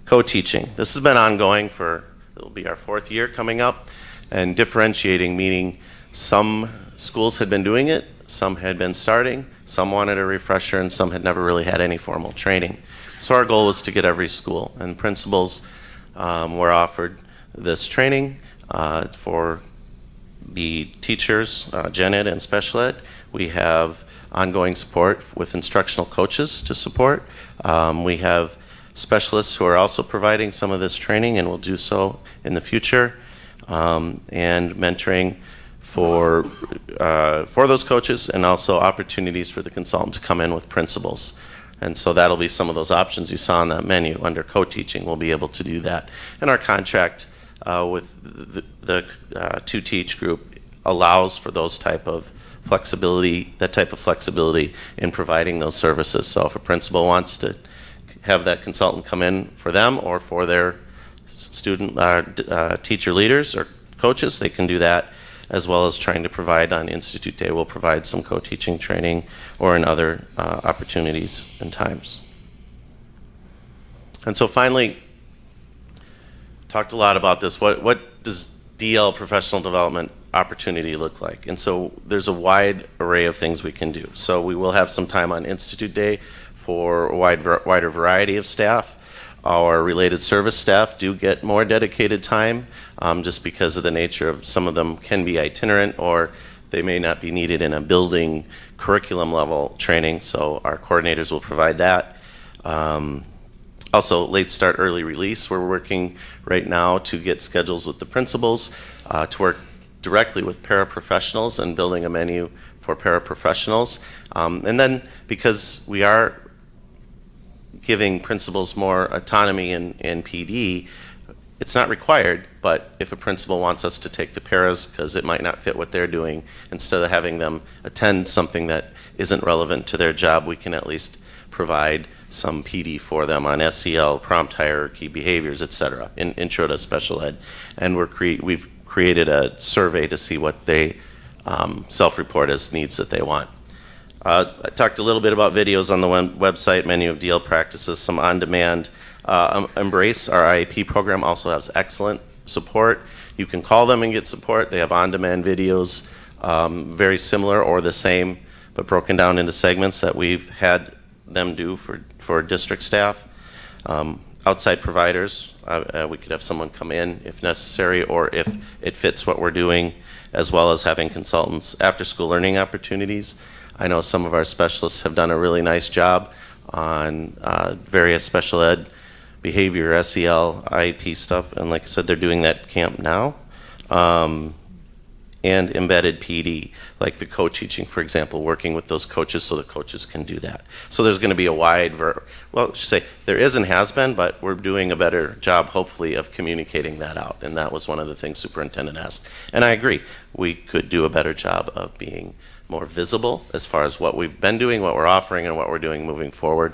Co-teaching. This has been ongoing for, it'll be our 4th year coming up, and differentiating, meaning some schools had been doing it, some had been starting, some wanted a refresher, and some had never really had any formal training. So our goal was to get every school, and principals were offered this training for the teachers, gen ed and special ed. We have ongoing support with instructional coaches to support. We have specialists who are also providing some of this training and will do so in the future, and mentoring for those coaches, and also opportunities for the consultant to come in with principals. And so that'll be some of those options you saw on that menu under co-teaching. We'll be able to do that. And our contract with the To Teach group allows for those type of flexibility, that type of flexibility in providing those services. So if a principal wants to have that consultant come in for them or for their student teacher leaders or coaches, they can do that, as well as trying to provide on Institute Day. We'll provide some co-teaching training or in other opportunities and times. And so finally, talked a lot about this. What does DL professional development opportunity look like? And so there's a wide array of things we can do. So we will have some time on Institute Day for a wider variety of staff. Our related service staff do get more dedicated time just because of the nature of some of them can be itinerant, or they may not be needed in a building curriculum level training, so our coordinators will provide that. Also, late start, early release. We're working right now to get schedules with the principals to work directly with paraprofessionals and building a menu for paraprofessionals. And then because we are giving principals more autonomy in PD, it's not required, but if a principal wants us to take the paras because it might not fit what they're doing, instead of having them attend something that isn't relevant to their job, we can at least provide some PD for them on SEL, prompt hierarchy, behaviors, etc., in intro to special ed. And we've created a survey to see what they self-report as needs that they want. I talked a little bit about videos on the website, menu of DL practices, some on-demand. Embrace, our IEP program, also has excellent support. You can call them and get support. They have on-demand videos, very similar or the same, but broken down into segments that we've had them do for district staff. Outside providers, we could have someone come in if necessary, or if it fits what we're doing, as well as having consultants. After-school learning opportunities. I know some of our specialists have done a really nice job on various special ed behavior, SEL, IEP stuff, and like I said, they're doing that camp now. And embedded PD, like the co-teaching, for example, working with those coaches so the coaches can do that. So there's going to be a wide, well, I should say, there is and has been, but we're doing a better job, hopefully, of communicating that out. And that was one of the things Superintendent asked. And I agree, we could do a better job of being more visible as far as what we've been doing, what we're offering, and what we're doing moving forward,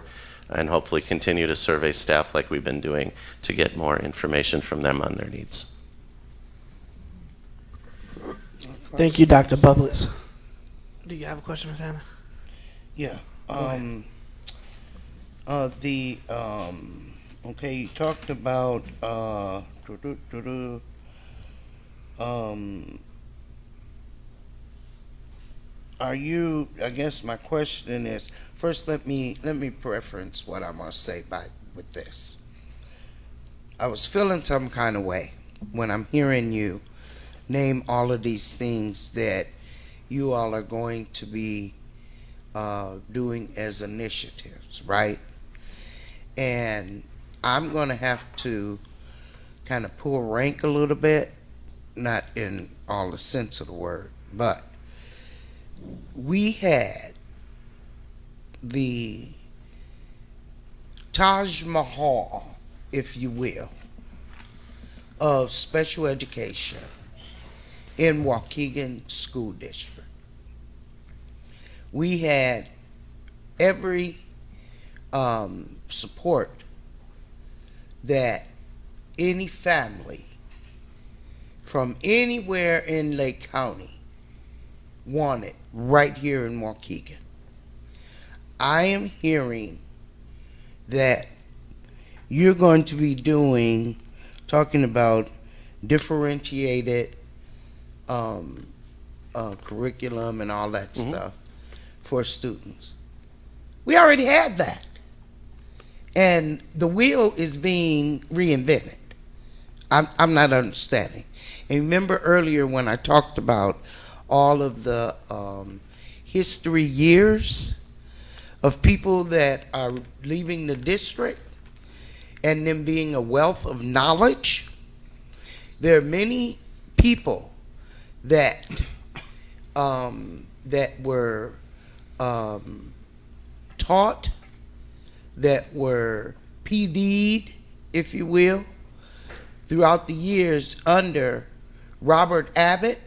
and hopefully continue to survey staff like we've been doing to get more information from them on their needs. Thank you, Dr. Bublitz. Do you have a question, Ms. Hannah? Yeah. Okay, you talked about are you, I guess my question is, first let me preference what I'm gonna say with this. I was feeling some kind of way when I'm hearing you name all of these things that you all are going to be doing as initiatives, right? And I'm going to have to kind of pull rank a little bit, not in all the sense of the word, but we had the Taj Mahal, if you will, of special education in Waukegan School District. We had every support that any family from anywhere in Lake County wanted right here in Waukegan. I am hearing that you're going to be talking about differentiated curriculum and all that stuff for students. We already had that. And the wheel is being reinvented. I'm not understanding. And remember earlier when I talked about all of the history years of people that are leaving the district and them being a wealth of knowledge? There are many people that were taught, that were PD'd, if you will, throughout the years under Robert Abbott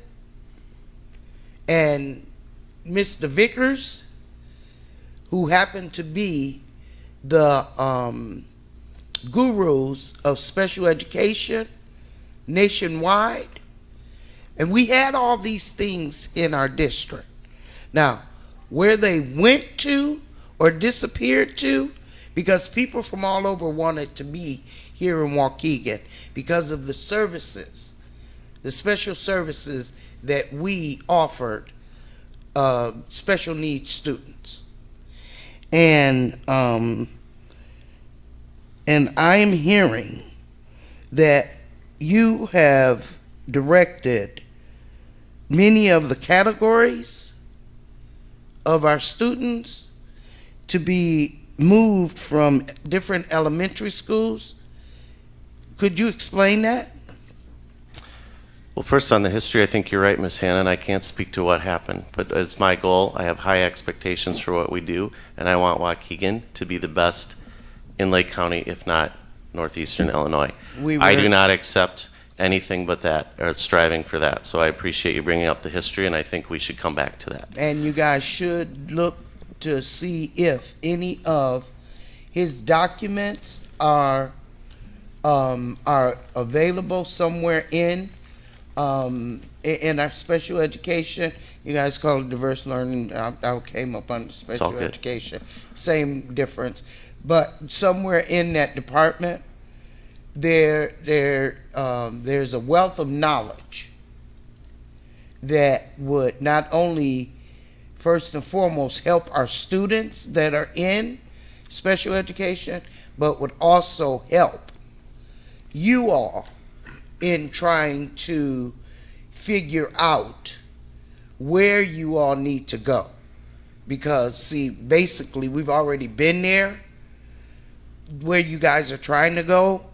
and Mr. Vickers, who happened to be the gurus of special education nationwide. And we had all these things in our district. Now, where they went to or disappeared to, because people from all over wanted to be here in Waukegan because of the services, the special services that we offered special needs students. And I am hearing that you have directed many of the categories of our students to be moved from different elementary schools. Could you explain that? Well, first on the history, I think you're right, Ms. Hannon. I can't speak to what happened, but it's my goal. I have high expectations for what we do, and I want Waukegan to be the best in Lake County, if not northeastern Illinois. I do not accept anything but that, or striving for that. So I appreciate you bringing up the history, and I think we should come back to that. And you guys should look to see if any of his documents are available somewhere in our special education. You guys call it diverse learning. I came up under special education. Same difference. But somewhere in that department, there's a wealth of knowledge that would not only first and foremost help our students that are in special education, but would also help you all in trying to figure out where you all need to go. Because, see, basically we've already been there where you guys are trying to go,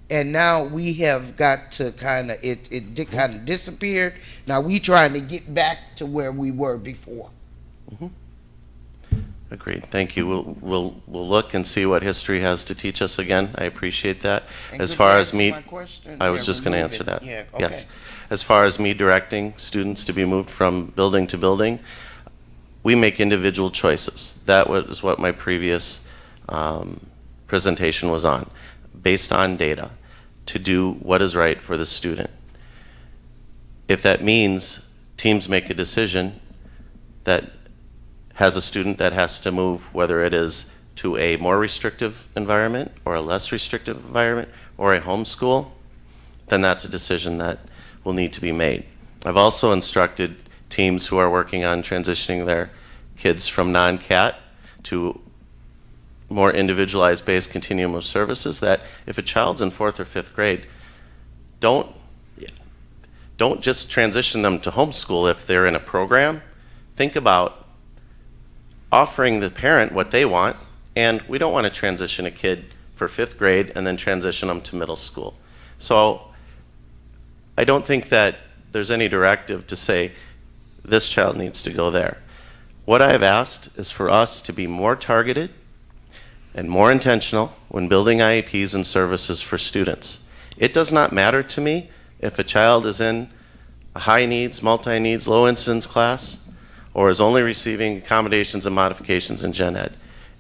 and now we have got to kind of, it kind of disappeared. Now we trying to get back to where we were before. Agreed. Thank you. We'll look and see what history has to teach us again. I appreciate that. And as could far you as answer me, my question? I was Yeah, just going to remove answer it. that. Yeah, Yes. okay. As far as me directing students to be moved from building to building, we make individual choices. That was what my previous presentation was on, based on data, to do what is right for the student. If that means teams make a decision that has a student that has to move, whether it is to a more restrictive environment or a less restrictive environment or a homeschool, then that's a decision that will need to be made. I've also instructed teams who are working on transitioning their kids from non-CAT to more individualized based continuum of services, that if a child's in 4th or 5th grade, don't just transition them to homeschool if they're in a program. Think about offering the parent what they want, and we don't want to transition a kid for 5th grade and then transition them to middle school. So I don't think that there's any directive to say this child needs to go there. What I have asked is for us to be more targeted and more intentional when building IEPs and services for students. It does not matter to me if a child is in a high needs, multi-needs, low incidence class, or is only receiving accommodations and modifications in gen ed.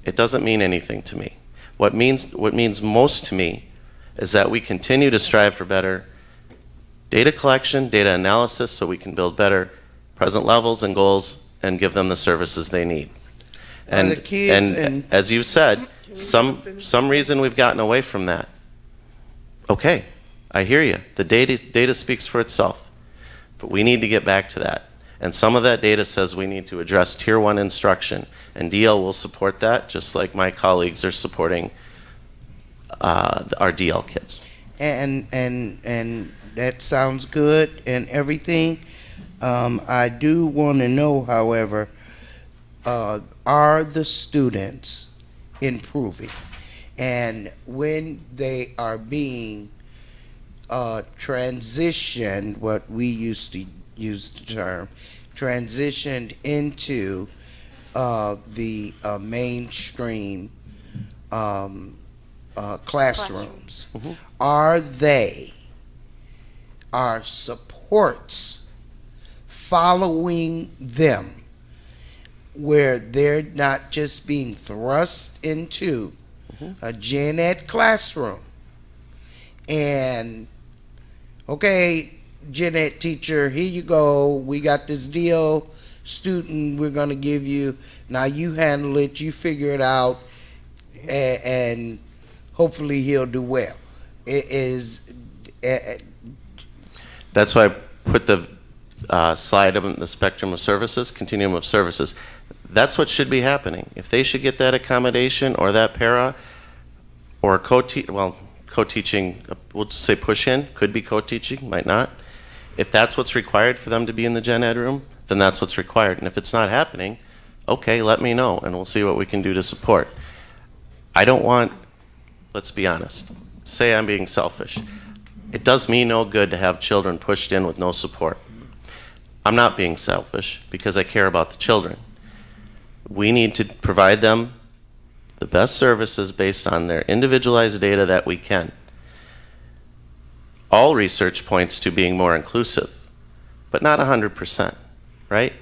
It doesn't mean anything to me. What means most to me is that we continue to strive for better data collection, data analysis, so we can build better present levels and goals and give them the services they need. the kids and- as you said, some reason we've gotten away from that. Okay, I hear you. The data speaks for itself, but we need to get back to that. And some of that data says we need to address Tier 1 instruction, and DL will support that, just like my colleagues are supporting our DL kids. And that sounds good and everything. I do want to know, however, are the students improving? And when they are being transitioned, what we used to use the term, transitioned into the mainstream classrooms, are supports following them, where they're not just being thrust into a gen ed classroom and, okay, gen ed teacher, here you go, we got this deal student we're going to give you, now you handle it, you figure it out, and hopefully he'll do well. It is That's why I put the slide on the spectrum of services, continuum of services. That's what should be happening. If they should get that accommodation or that para or co-teaching, we'll just say push in, could be co-teaching, might not. If that's what's required for them to be in the gen ed room, then that's what's required. And if it's not happening, okay, let me know and we'll see what we can do to support. I don't want, let's be honest, say I'm being selfish. It does me no good to have children pushed in with no support. I'm not being selfish because I care about the children. We need to provide them the best services based on their individualized data that we can. All research points to being more inclusive, but not 100%, right?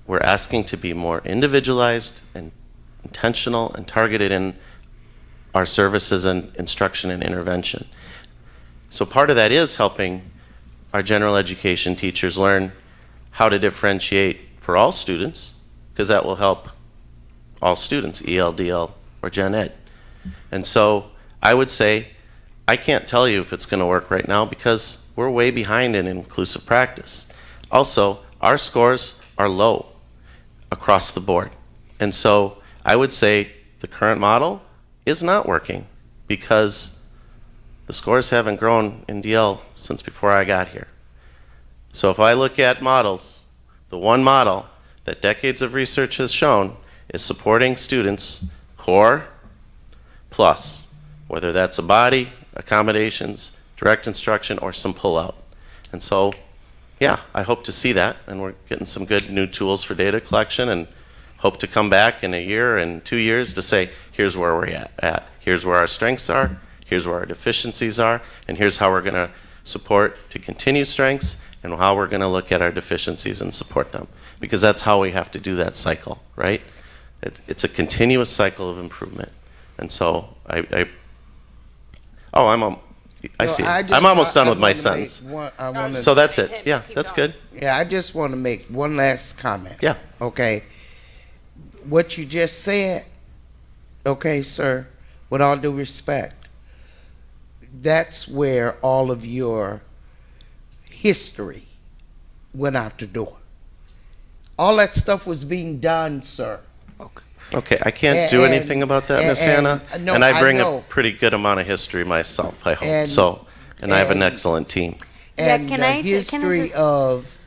We're asking to be more individualized and intentional and targeted in our services and instruction and intervention. So part of that is helping our general education teachers learn how to differentiate for all students, because that will help all students, EL, DL, or Gen Ed. And so I would say, I can't tell you if it's going to work right now because we're way behind in inclusive practice. Also, our scores are low across the board. And so I would say the current model is not working because the scores haven't grown in DL since before I got here. So if I look at models, the one model that decades of research has shown is supporting students core plus, whether that's a body, accommodations, direct instruction, or some pull-out. And so, yeah, I hope to see that, and we're getting some good new tools for data collection, and hope to come back in a year and 2 years to say, here's where we're at. Here's where our strengths are, here's where our deficiencies are, and here's how we're going to support to continue strengths, and how we're going to look at our deficiencies and support them. Because that's how we have to do that cycle, right? It's a continuous cycle of improvement. And so I see. I'm almost done with my sentence. So that's it. Yeah, that's good. Yeah, I just want to make one last comment. Yeah. Okay. What you just said, okay, sir, with all due respect, that's where all of your history went out the door. All that stuff was being done, sir. Okay, I can't do anything about that, Miss Hannah. No, and I bring know. a pretty good amount of history myself, I hope. And I have an excellent team. And Yeah,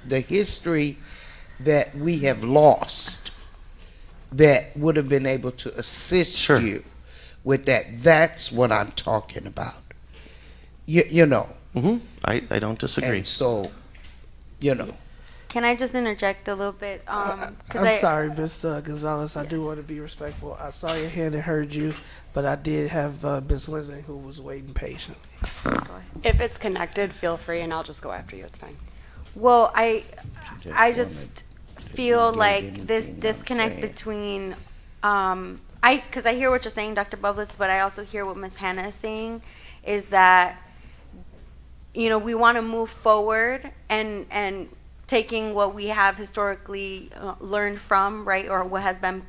the history that we have lost that would have been able to assist you with that. That's what I'm talking about. You know. I don't disagree. And so, you know. Can I just interject a little bit? I'm sorry, Ms. Gonzalez. I do want to be respectful. I saw your hand and heard you, but I did have Ms. Lindsay who was waiting patiently. If it's connected, feel free, and I'll just go after you. It's fine. Well, I just feel like this disconnect between because I hear what you're saying, Dr. Bubbles, but I also hear what Ms. Hannah is saying, is that we want to move forward and taking what we have historically learned from, right, or what has been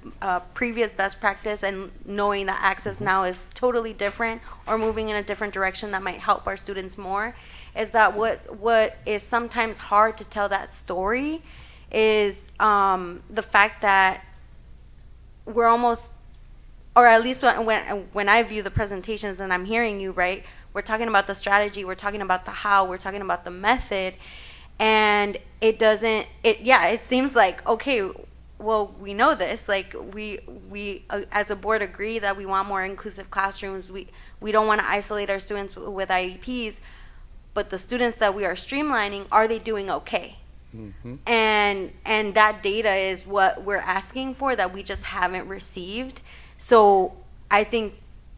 previous best practice, and knowing that access now is totally different or moving in a different direction that might help our students more, is that what is sometimes hard to tell that story is the fact that we're almost, or at least when I view the presentations and I'm hearing you, right, we're talking about the strategy, we're talking about the how, we're talking about the method, and it seems like, okay, well, we know this, like we as a board agree that we want more inclusive classrooms, we don't want to isolate our students with IEPs, but the students that we are streamlining, are they doing okay? Mm-hmm. And that data is what we're asking for, that we just haven't received. So I think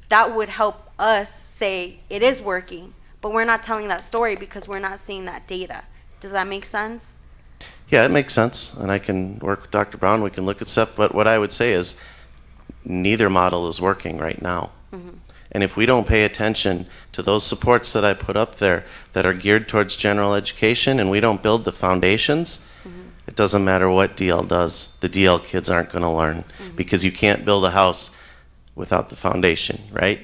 that would help us say it is working, but we're not telling that story because we're not seeing that data. Does that make sense? Yeah, it makes sense, and I can work with Dr. Brown. We can look at stuff, but what I would say is neither model is working right now. Mm-hmm. And if we don't pay attention to those supports that I put up there that are geared towards general education, and we don't build the foundations, it doesn't matter what DL does. The DL kids aren't going to learn, because you can't build a house without the foundation, right?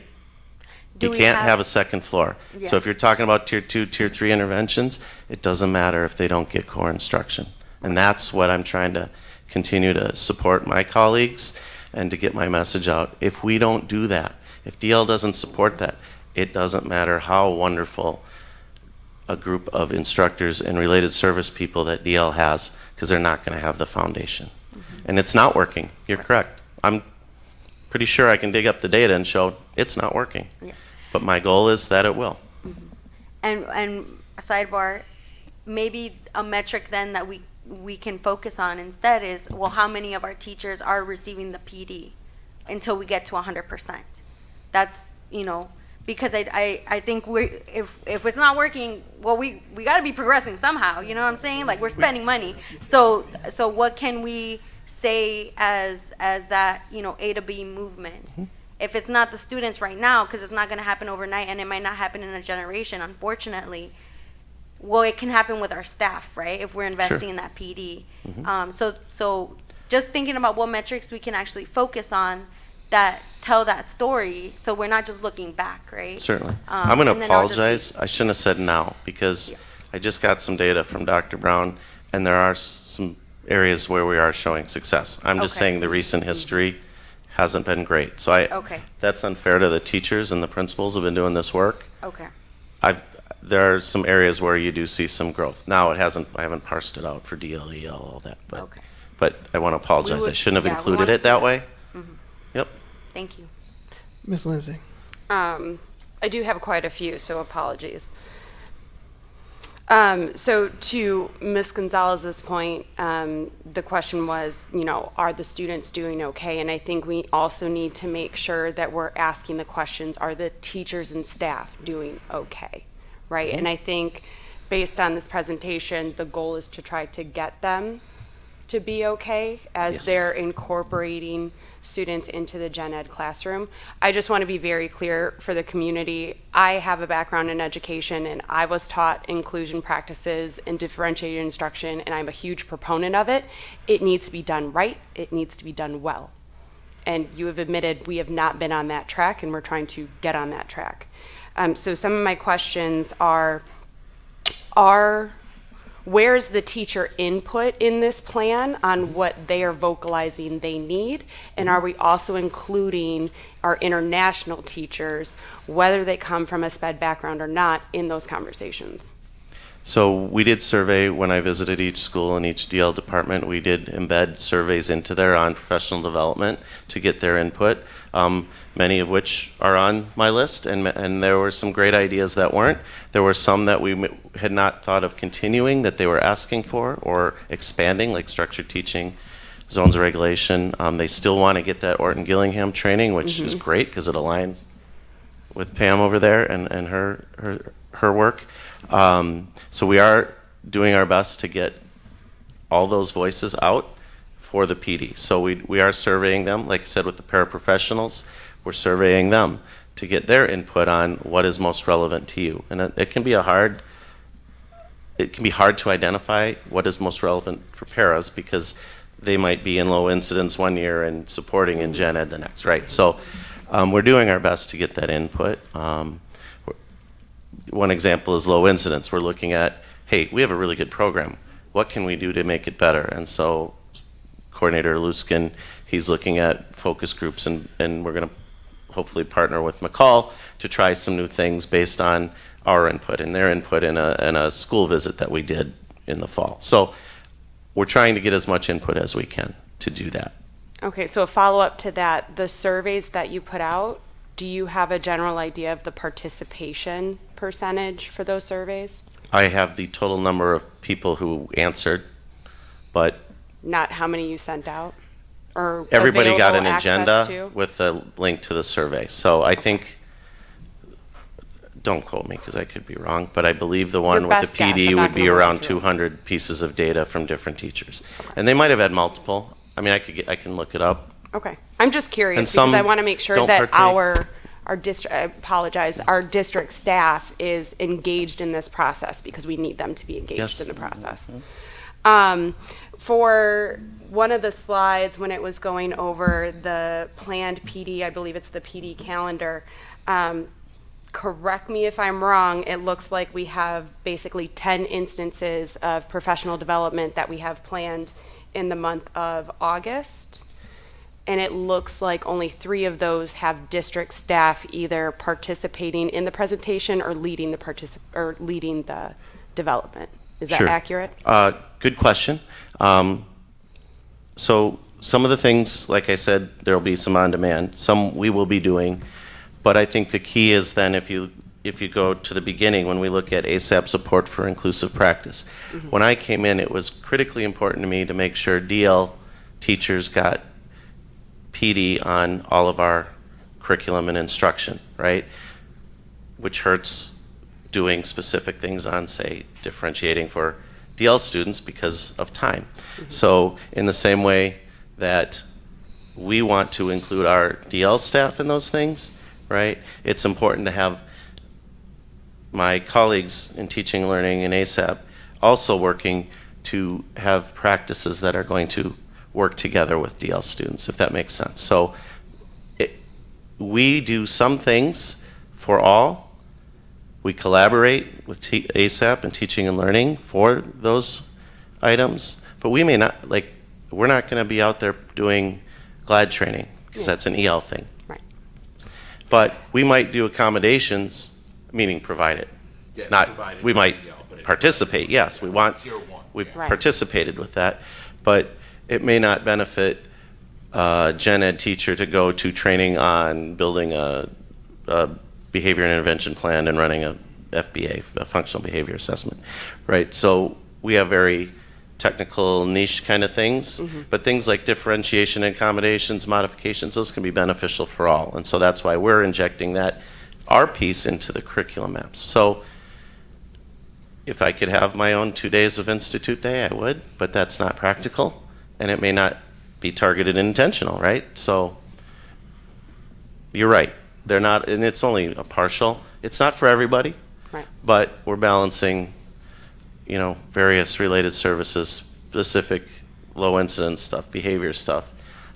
You can't have a second floor. Yeah. So if you're talking about tier 2, tier 3 interventions, it doesn't matter if they don't get core instruction. And that's what I'm trying to continue to support my colleagues and to get my message out. If we don't do that, if DL doesn't support that, it doesn't matter how wonderful a group of instructors and related service people that DL has, because they're not going to have the foundation. Mm-hmm. And it's not working. You're correct. I'm pretty sure I can dig up the data and show it's not working. Yeah. But my goal is that it will. Mm-hmm. And a sidebar, maybe a metric then that we can focus on instead is, well, how many of our teachers are receiving the PD until we get to 100%? That's, because I think if it's not working, well, we got to be progressing somehow. You know what I'm saying? Like, we're spending money. So what can we say as that A to B movement? Mm-hmm. If it's not the students right now, because it's not going to happen overnight, and it might not happen in a generation, unfortunately. Well, it can happen with our staff, right? If we're investing in that PD. Mm-hmm. So just thinking about what metrics we can actually focus on that tell that story, so we're not just looking back, right? Certainly. I'm going to apologize. I shouldn't have said now, because I just got some data from Dr. Brown, and there are some areas where we are showing success. I'm just saying the recent history hasn't been great. So that's unfair to the teachers and the principals who have been doing this work. Okay. There are some areas where you do see some growth. Now I haven't parsed it out for DLEL, all that, but I want to apologize. I shouldn't have included it that way. Mm-hmm. Yep. Thank you. Ms. Lindsay. I do have quite a few, so apologies. So to Ms. Gonzalez's point, the question was, are the students doing okay? And I think we also need to make sure that we're asking the questions, are the teachers and staff doing okay, right? Mm-hmm. And I think based on this presentation, the goal is to try to get them to be okay as they're incorporating students into the gen ed classroom. I just want to be very clear for the community. I have a background in education, and I was taught inclusion practices and differentiated instruction, and I'm a huge proponent of it. It needs to be done right. It needs to be done well. And you have admitted we have not been on that track, and we're trying to get on that track. So some of my questions are where's the teacher input in this plan on what they are vocalizing they need? And are we also including our international teachers, whether they come from a SPED background or not, in those conversations? So we did survey when I visited each school and each DL department. We did embed surveys into there on professional development to get their input, many of which are on my list, and there were some great ideas that weren't. There were some that we had not thought of continuing that they were asking for or expanding, like structured teaching, zones of regulation. They still want to get that Orton Gillingham training, which is great because it aligns with Pam over there and her work. So we are doing our best to get all those voices out for the PD. So we are surveying them, like I said, with the paraprofessionals. We're surveying them to get their input on what is most relevant to you. And it can be a hard it can be hard to identify what is most relevant for paras because they might be in low incidence one year and supporting in gen ed the next, right? So we're doing our best to get that input. One example is low incidence. We're looking at, hey, we have a really good program. What can we do to make it better? And so Coordinator Luskin, he's looking at focus groups, and we're going to hopefully partner with McCall to try some new things based on our input and their input in a school visit that we did in the fall. So we're trying to get as much input as we can to do that. Okay, so a follow-up to that, the surveys that you put out, do you have a general idea of the participation percentage for those surveys? I have the total number of people who answered, but Not how many you sent out? Or everybody got an available access agenda to? with a link to the survey. So I think, don't quote me because I could be wrong, but I believe the one Your with the best guess, PD I'm not would be gonna hold around you to it. 200 pieces of data from different teachers. And they might have had multiple. I mean, I can look it up. Okay, I'm just curious And because some I want to make sure don't that partake. our district, I apologize, our district staff is engaged in this process because we need them to be engaged Yes. in the process. For one of the slides when it was going over the planned PD, I believe it's the PD calendar, correct me if I'm wrong, it looks like we have basically 10 instances of professional development that we have planned in the month of August. And it looks like only 3 of those have district staff either participating in the presentation or leading the development. Is that Sure. accurate? Good question. So some of the things, like I said, there'll be some on demand. Some we will be doing, but I think the key is then if you go to the beginning when we look at ASAP support for inclusive practice. When I came in, it was critically important to me to make sure DL teachers got PD on all of our curriculum and instruction, right? Which hurts doing specific things on, say, differentiating for DL students because of time. So in the same way that we want to include our DL staff in those things, right? It's important to have my colleagues in teaching and learning in ASAP also working to have practices that are going to work together with DL students, if that makes sense. So we do some things for all. We collaborate with ASAP and teaching and learning for those items, but we may not, we're not going to be out there doing GLAD training because that's an EL thing. Right. But we might do accommodations, meaning provide it. Yeah, Not, provide it we for might EL, but if participate, yes, we want, Tier 1. we've Right. participated with that, but it may not benefit a gen ed teacher to go to training on building a behavior and intervention plan and running a FBA, a functional behavior assessment, right? So we have very technical niche kind of things, but things like differentiation, accommodations, modifications, those can be beneficial for all. And so that's why we're injecting our piece into the curriculum maps. So if I could have my own 2 days of Institute Day, I would, but that's not practical, and it may not be targeted and intentional, right? So you're right. They're not, and it's only a partial. It's not for everybody, Right. but we're balancing, various related services, specific low incidence stuff, behavior stuff.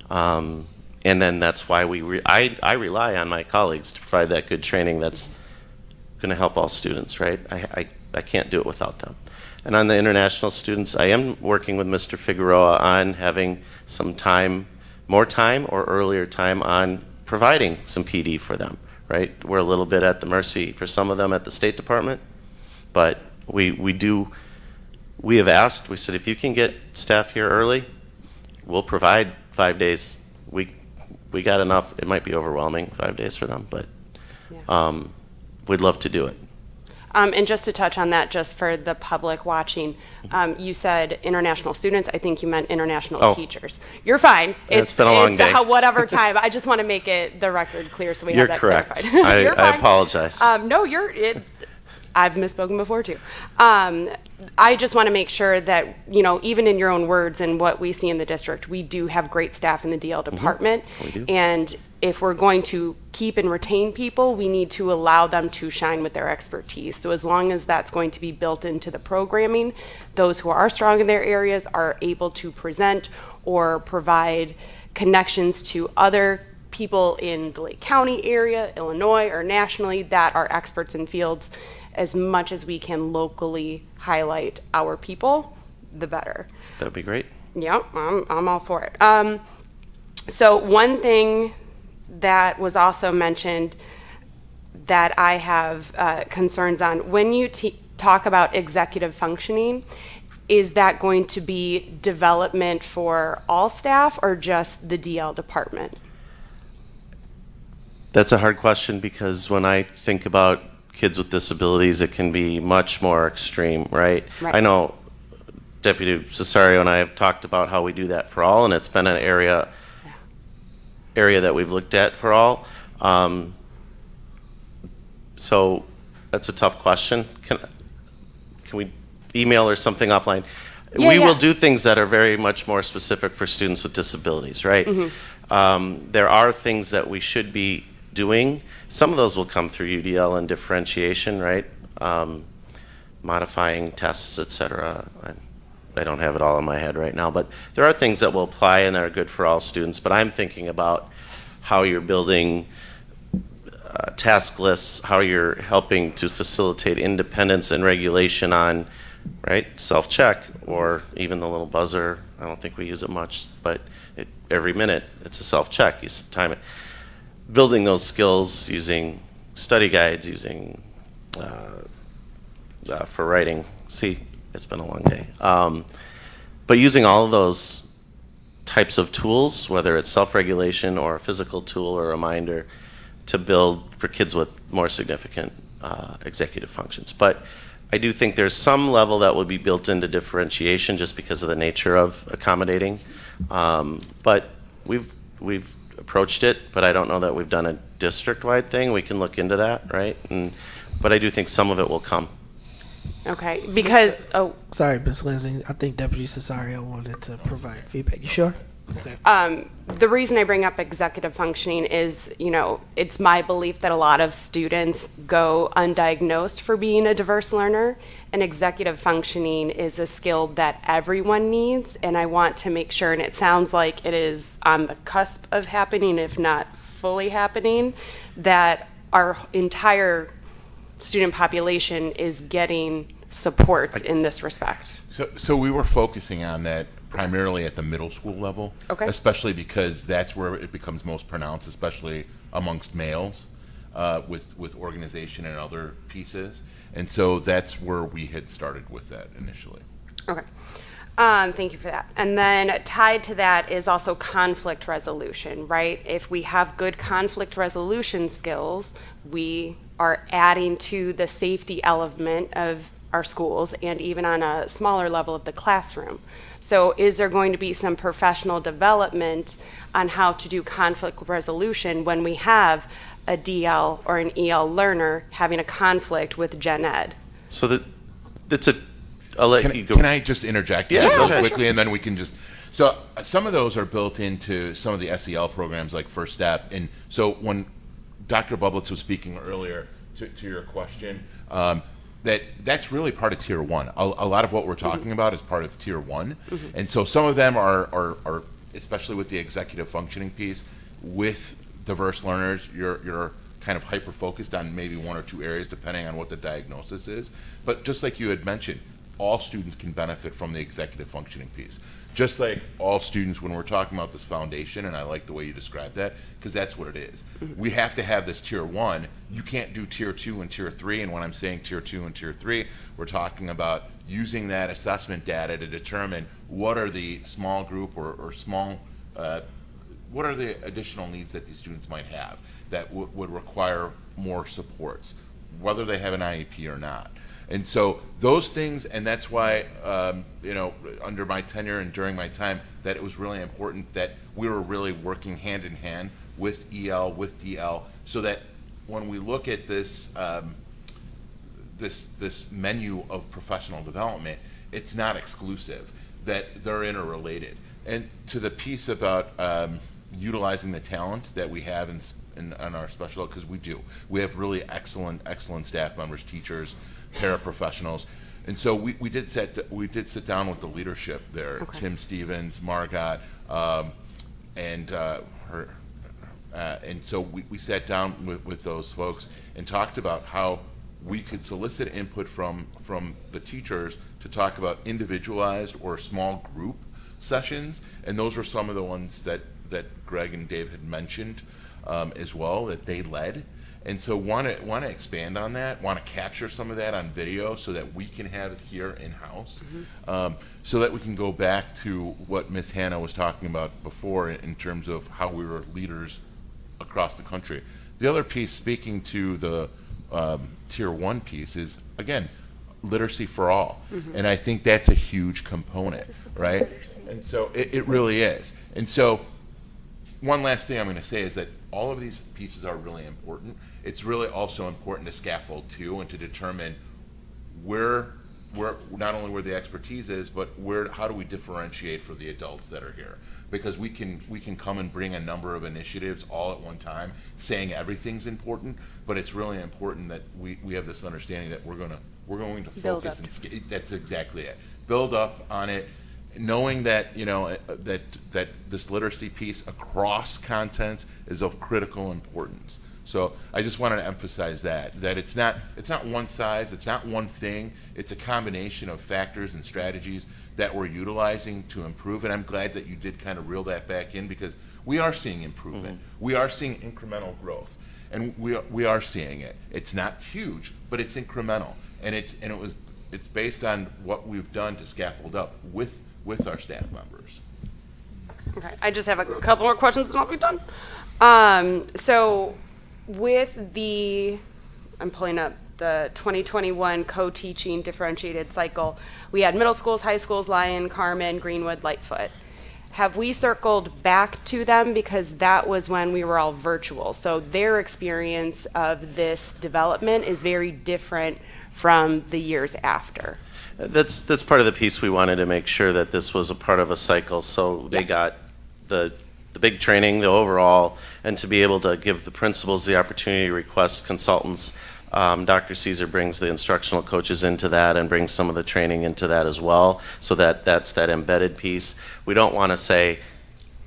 And then that's why I rely on my colleagues to provide that good training that's going to help all students, right? I can't do it without them. And on the international students, I am working with Mr. Figueroa on having some time, more time or earlier time on providing some PD for them, right? We're a little bit at the mercy for some of them at the State Department, but we have asked, we said, if you can get staff here early, we'll provide 5 days. We got enough. It might be overwhelming, 5 days for them, but we'd love to do it. And just to touch on that, just for the public watching, you said international students. I think you meant international teachers. You're fine. It's been a long day. Whatever time. I just want to make the record clear so we You're have that correct. clarified. You're I fine. apologize. No, I've misspoken before too. I just want to make sure that, even in your own words and what we see in the district, we do have great staff in the DL department. We do. And if we're going to keep and retain people, we need to allow them to shine with their expertise. So as long as that's going to be built into the programming, those who are strong in their areas are able to present or provide connections to other people in the Lake County area, Illinois, or nationally that are experts in fields. As much as we can locally highlight our people, the better. That would be great. Yep, I'm all for it. So one thing that was also mentioned that I have concerns on, when you talk about executive functioning, is that going to be development for all staff or just the DL department? That's a hard question because when I think about kids with disabilities, it can be much more extreme, right? I know Deputy Cesario and I have talked about how we do that for all, and it's been an area that we've looked at for all. So that's a tough question. Can we email or something offline? We will do things that are very much more specific for students with disabilities, right? There are things that we should be doing. Some of those will come through UDL and differentiation, right? Modifying tests, etc. I don't have it all in my head right now, but there are things that will apply and are good for all students. But I'm thinking about how you're building task lists, how you're helping to facilitate independence and regulation on, right, self-check, or even the little buzzer. I don't think we use it much, but every minute it's a self-check. You time it. Building those skills using study guides, using for writing. See, it's been a long day. But using all of those types of tools, whether it's self-regulation or a physical tool or a reminder, to build for kids with more significant executive functions. But I do think there's some level that will be built into differentiation just because of the nature of accommodating. But we've approached it, but I don't know that we've done a district-wide thing. We can look into that, right? But I do think some of it will come. Okay, because, Sorry, Ms. Lindsay, I think Deputy Cesario wanted to provide feedback. You sure? Okay. The reason I bring up executive functioning is, it's my belief that a lot of students go undiagnosed for being a diverse learner, and executive functioning is a skill that everyone needs, and I want to make sure, and it sounds like it is on the cusp of happening, if not fully happening, that our entire student population is getting supports in this respect. So we were focusing on that primarily at the middle school level, especially because that's where it becomes most pronounced, especially amongst males, with organization and other pieces. And so that's where we had started with that initially. Okay. Thank you for that. And then tied to that is also conflict resolution, right? If we have good conflict resolution skills, we are adding to the safety element of our schools and even on a smaller level of the classroom. So is there going to be some professional development on how to do conflict resolution when we have a DL or an EL learner having a conflict with gen ed? So that's I'll let you go. Can I just interject real quickly, sure. and then we can just... So some of those are built into some of the SEL programs like First Step. And so when Dr. Bublitz was speaking earlier to your question, that's really part of Tier 1. A lot of what we're talking about is part of Tier 1. And so some of them are, especially with the executive functioning piece, with diverse learners, you're kind of hyper-focused on maybe one or two areas depending on what the diagnosis is. But just like you had mentioned, all students can benefit from the executive functioning piece. Just like all students, when we're talking about this foundation, and I like the way you described that, because that's what it is. We have to have this Tier 1. You can't do Tier 2 and Tier 3, and when I'm saying Tier 2 and Tier 3, we're talking about using that assessment data to determine what are the small group or small, what are the additional needs that these students might have that would require more supports, whether they have an IEP or not. And so those things, and that's why, under my tenure and during my time, that it was really important that we were really working hand in hand with EL, with DL, so that when we look at this, this menu of professional development, it's not exclusive, that they're interrelated. And to the piece about utilizing the talent that we have in our special ed, because we do. We have really excellent staff members, teachers, paraprofessionals. And so we did sit down with the leadership there, Okay. Tim Stevens, Margot, and her. And so we sat down with those folks and talked about how we could solicit input from the teachers to talk about individualized or small group sessions. And those were some of the ones that Greg and Dave had mentioned as well, that they led. And so want to expand on that, want to capture some of that on video so that we can have it here in-house, so that we can go back to what Ms. Hannah was talking about before in terms of how we were leaders across the country. The other piece, speaking to the Tier 1 piece, is, again, literacy for all. And I think that's a huge component, right? And so it really is. And so one last thing I'm going to say is that all of these pieces are really important. It's really also important to scaffold too, and to determine where not only where the expertise is, but how do we differentiate for the adults that are here? Because we can come and bring a number of initiatives all at one time, saying everything's important, but it's really important that we have this understanding that we're going to Build focus up. and that's exactly it. Build up on it, knowing that that this literacy piece across contents is of critical importance. So I just wanted to emphasize that it's not one size, it's not one thing, it's a combination of factors and strategies that we're utilizing to improve. And I'm glad that you did kind of reel that back in, because we are seeing improvement. We are seeing incremental growth, and we are seeing it. It's not huge, but it's incremental, and it's based on what we've done to scaffold up with our staff members. Okay, I just have a couple more questions and I'll be done. So with I'm pulling up the 2021 co-teaching differentiated cycle. We had middle schools, high schools, Lyon, Carmen, Greenwood, Lightfoot. Have we circled back to them, because that was when we were all virtual? So their experience of this development is very different from the years after. That's part of the piece. We wanted to make sure that this was a part of a cycle, so they got the big training, the overall, and to be able to give the principals the opportunity to request consultants. Dr. Caesar brings the instructional coaches into that and brings some of the training into that as well, so that's that embedded piece. We don't want to say,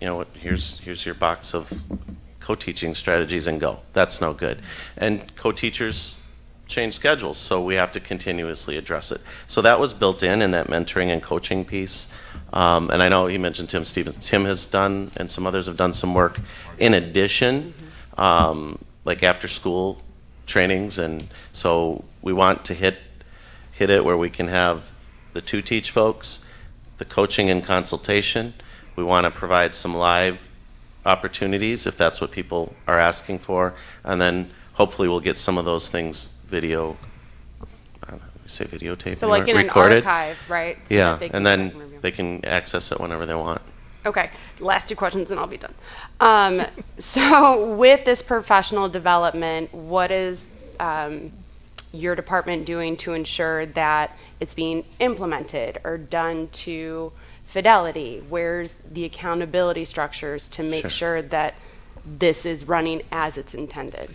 here's your box of co-teaching strategies and go. That's no good. And co-teachers change schedules, so we have to continuously address it. So that was built in that mentoring and coaching piece. And I know he mentioned Tim Stevens. Tim has done, and some others have done some work in addition, like after school trainings. And so we want to hit it where we can have the teach folks, the coaching and consultation. We want to provide some live opportunities if that's what people are asking for. And then hopefully we'll get some of those things videotape, So like in recorded. an archive, right? So Yeah, that they can and go back then and review. they can access it whenever they want. Okay, last two questions and I'll be done. So with this professional development, what is your department doing to ensure that it's being implemented or done to fidelity? Where's the accountability structures to make sure that this is running as it's intended?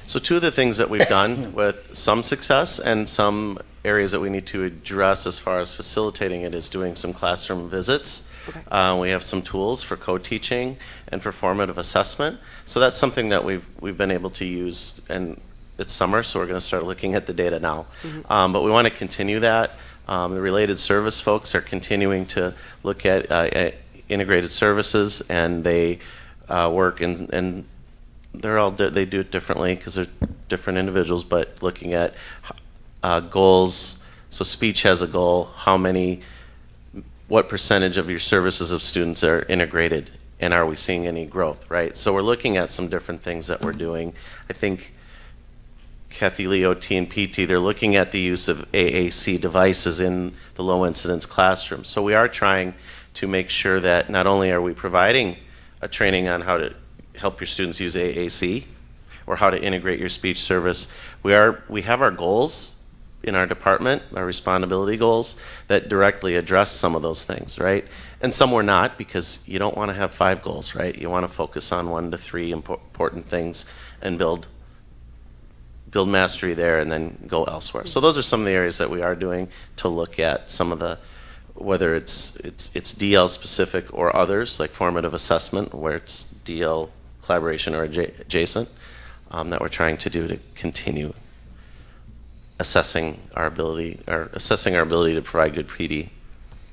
So two of the things that we've done with some success and some areas that we need to address as far as facilitating it is doing some classroom visits. Okay. We have some tools for co-teaching and for formative assessment. So that's something that we've been able to use, and it's summer, so we're going to start looking at the data now. But we want to continue that. The related service folks are continuing to look at integrated services, and they work and they do it differently because they're different individuals, but looking at goals. So speech has a goal. What percentage of your services of students are integrated, and are we seeing any growth, right? So we're looking at some different things that we're doing. I think Kathy Lee, OT, and PT, they're looking at the use of AAC devices in the low incidence classroom. So we are trying to make sure that not only are we providing a training on how to help your students use AAC or how to integrate your speech service, we have our goals in our department, our respondability goals, that directly address some of those things, right? and some were not, because you don't want to have 5 goals, right? You want to focus on 1 to 3 important things and build mastery there and then go elsewhere. So those are some of the areas that we are doing to look at some of the, whether it's DL specific or others, like formative assessment, where it's DL collaboration or adjacent, that we're trying to do to continue assessing our ability to provide good PD.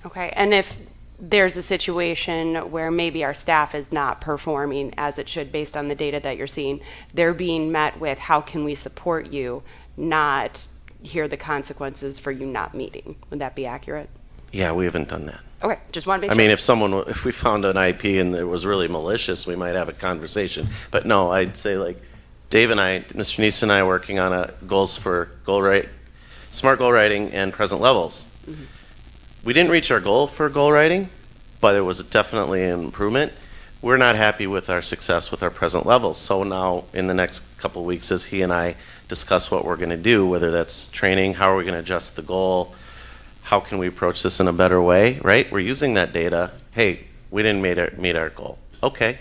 Okay, and if there's a situation where maybe our staff is not performing as it should based on the data that you're seeing, they're being met with how can we support you, not hear the consequences for you not meeting. Would that be accurate? Yeah, we haven't done that. Okay, just want to make I sure. mean, if we found an IP and it was really malicious, we might have a conversation. But no, I'd say like Dave and I, Mr. Neese and I are working on goals for smart goal writing and present levels. Mm-hmm. We didn't reach our goal for goal writing, but it was definitely an improvement. We're not happy with our success with our present levels. So now in the next couple of weeks, as he and I discuss what we're going to do, whether that's training, how are we going to adjust the goal, how can we approach this in a better way, right? We're using that data. Hey, we didn't meet our goal. Okay,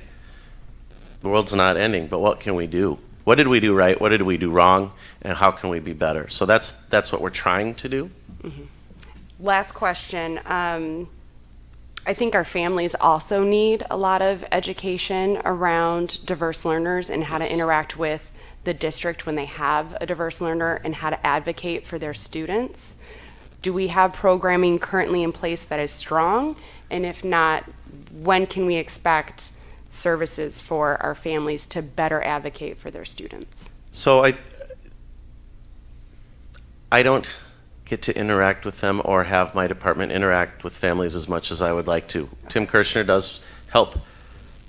the world's not ending, but what can we do? What did we do right? What did we do wrong? And how can we be better? So that's what we're trying to do. Mm-hmm. Last question. I think our families also need a lot of education around diverse learners and how to interact with the district when they have a diverse learner and how to advocate for their students. Do we have programming currently in place that is strong? And if not, when can we expect services for our families to better advocate for their students? So I don't get to interact with them or have my department interact with families as much as I would like to. Tim Kirshner does help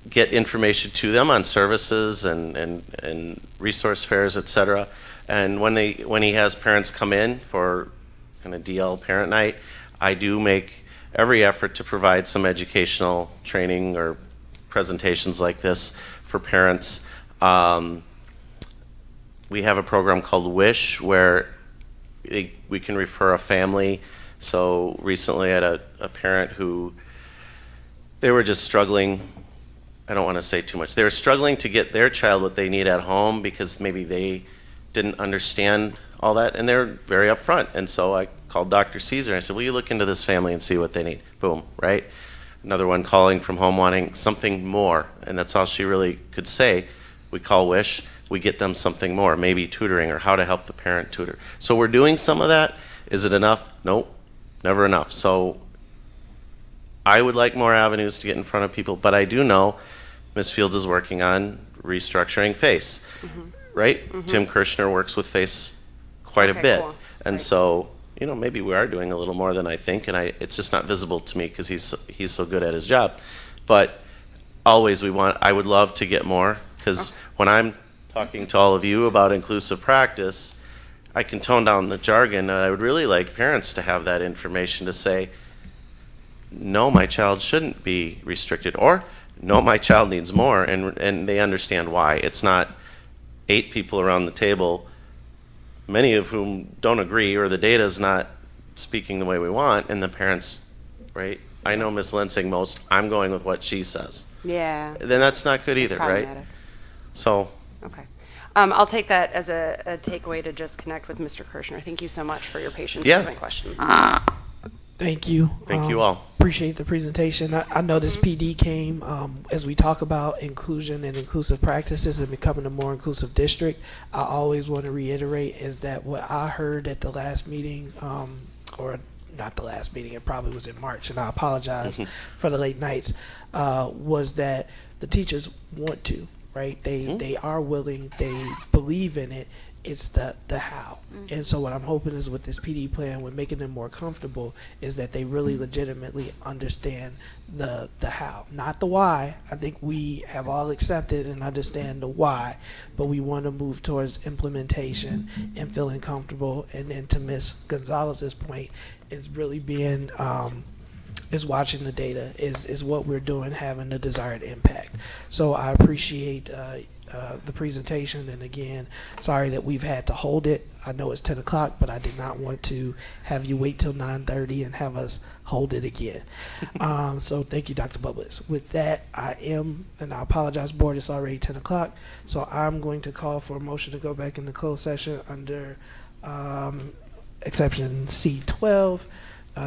get information to them on services and resource fairs, et cetera. And when he has parents come in for kind of DL parent night, I do make every effort to provide some educational training or presentations like this for parents. We have a program called WISH where we can refer a family. So recently I had a parent who, they were just struggling. I don't want to say too much. They were struggling to get their child what they need at home because maybe they didn't understand all that, and they're very upfront. And so I called Dr. Caesar and I said, will you look into this family and see what they need? Boom, right? Another one calling from home wanting something more, and that's all she really could say. We call WISH, we get them something more, maybe tutoring or how to help the parent tutor. So we're doing some of that. Is it enough? Nope, never enough. So I would like more avenues to get in front of people, but I do know Ms. Fields is working on restructuring FACE, right? Mm-hmm. Tim Kirshner works with FACE quite a bit. Cool. And so, you know, maybe we are doing a little more than I think, and it's just not visible to me because he's so good at his job. But always I would love to get more, because when I'm talking to all of you about inclusive practice, I can tone down the jargon, and I would really like parents to have that information to say, no, my child shouldn't be restricted, or no, my child needs more, and they understand why. It's not 8 people around the table, many of whom don't agree, or the data is not speaking the way we want, and the parents, right? I know Ms. Lensing most, I'm going with what she says. Yeah. Then that's not good either, right? So. Okay. I'll take that as a takeaway to just connect with Mr. Kirshner. Thank you so much for your patience with my questions. Thank you. Thank you all. Appreciate the presentation. I know this PD came as we talk about inclusion and inclusive practices and becoming a more inclusive district. I always want to reiterate is that what I heard at the last meeting, or not the last meeting, it probably was in March, and I apologize for the late nights, was that the teachers want to, right? They are willing, they believe in it. It's the how. And so what I'm hoping is with this PD plan, with making them more comfortable, is that they really legitimately understand the how, not the why. I think we have all accepted and understand the why, but we want to move towards implementation and feeling comfortable. And then to Ms. Gonzalez's point, is really being is watching the data, is what we're doing having the desired impact. So I appreciate the presentation, and again, sorry that we've had to hold it. I know it's 10 o'clock, but I did not want to have you wait till 9:30 and have us hold it again. So thank you, Dr. Bublis. With that, and I apologize, board, it's already 10 o'clock. So I'm going to call for a motion to go back into closed session under exception C12,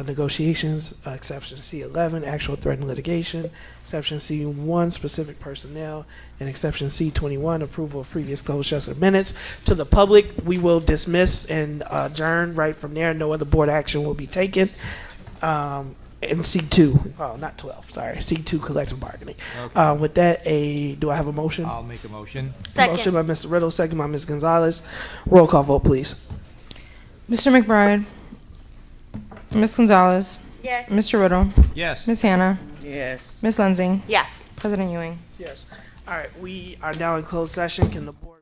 negotiations, exception C11, actual threat and litigation, exception C1, specific personnel, and exception C21, approval of previous closed session minutes. To the public, we will dismiss and adjourn right from there. No other board action will be taken. And C2, not 12, sorry, C2, collective bargaining. Okay. With that, do I have a motion? I'll make a motion. Second. Motion by Mr. Riddle, second by Ms. Gonzalez. Roll call vote, please. Mr. McBride. Ms. Gonzalez. Yes. Mr. Riddle. Yes. Ms. Hannah. Yes. Ms. Lensing. Yes. President Ewing. Yes. All right, we are now in closed session. Can the board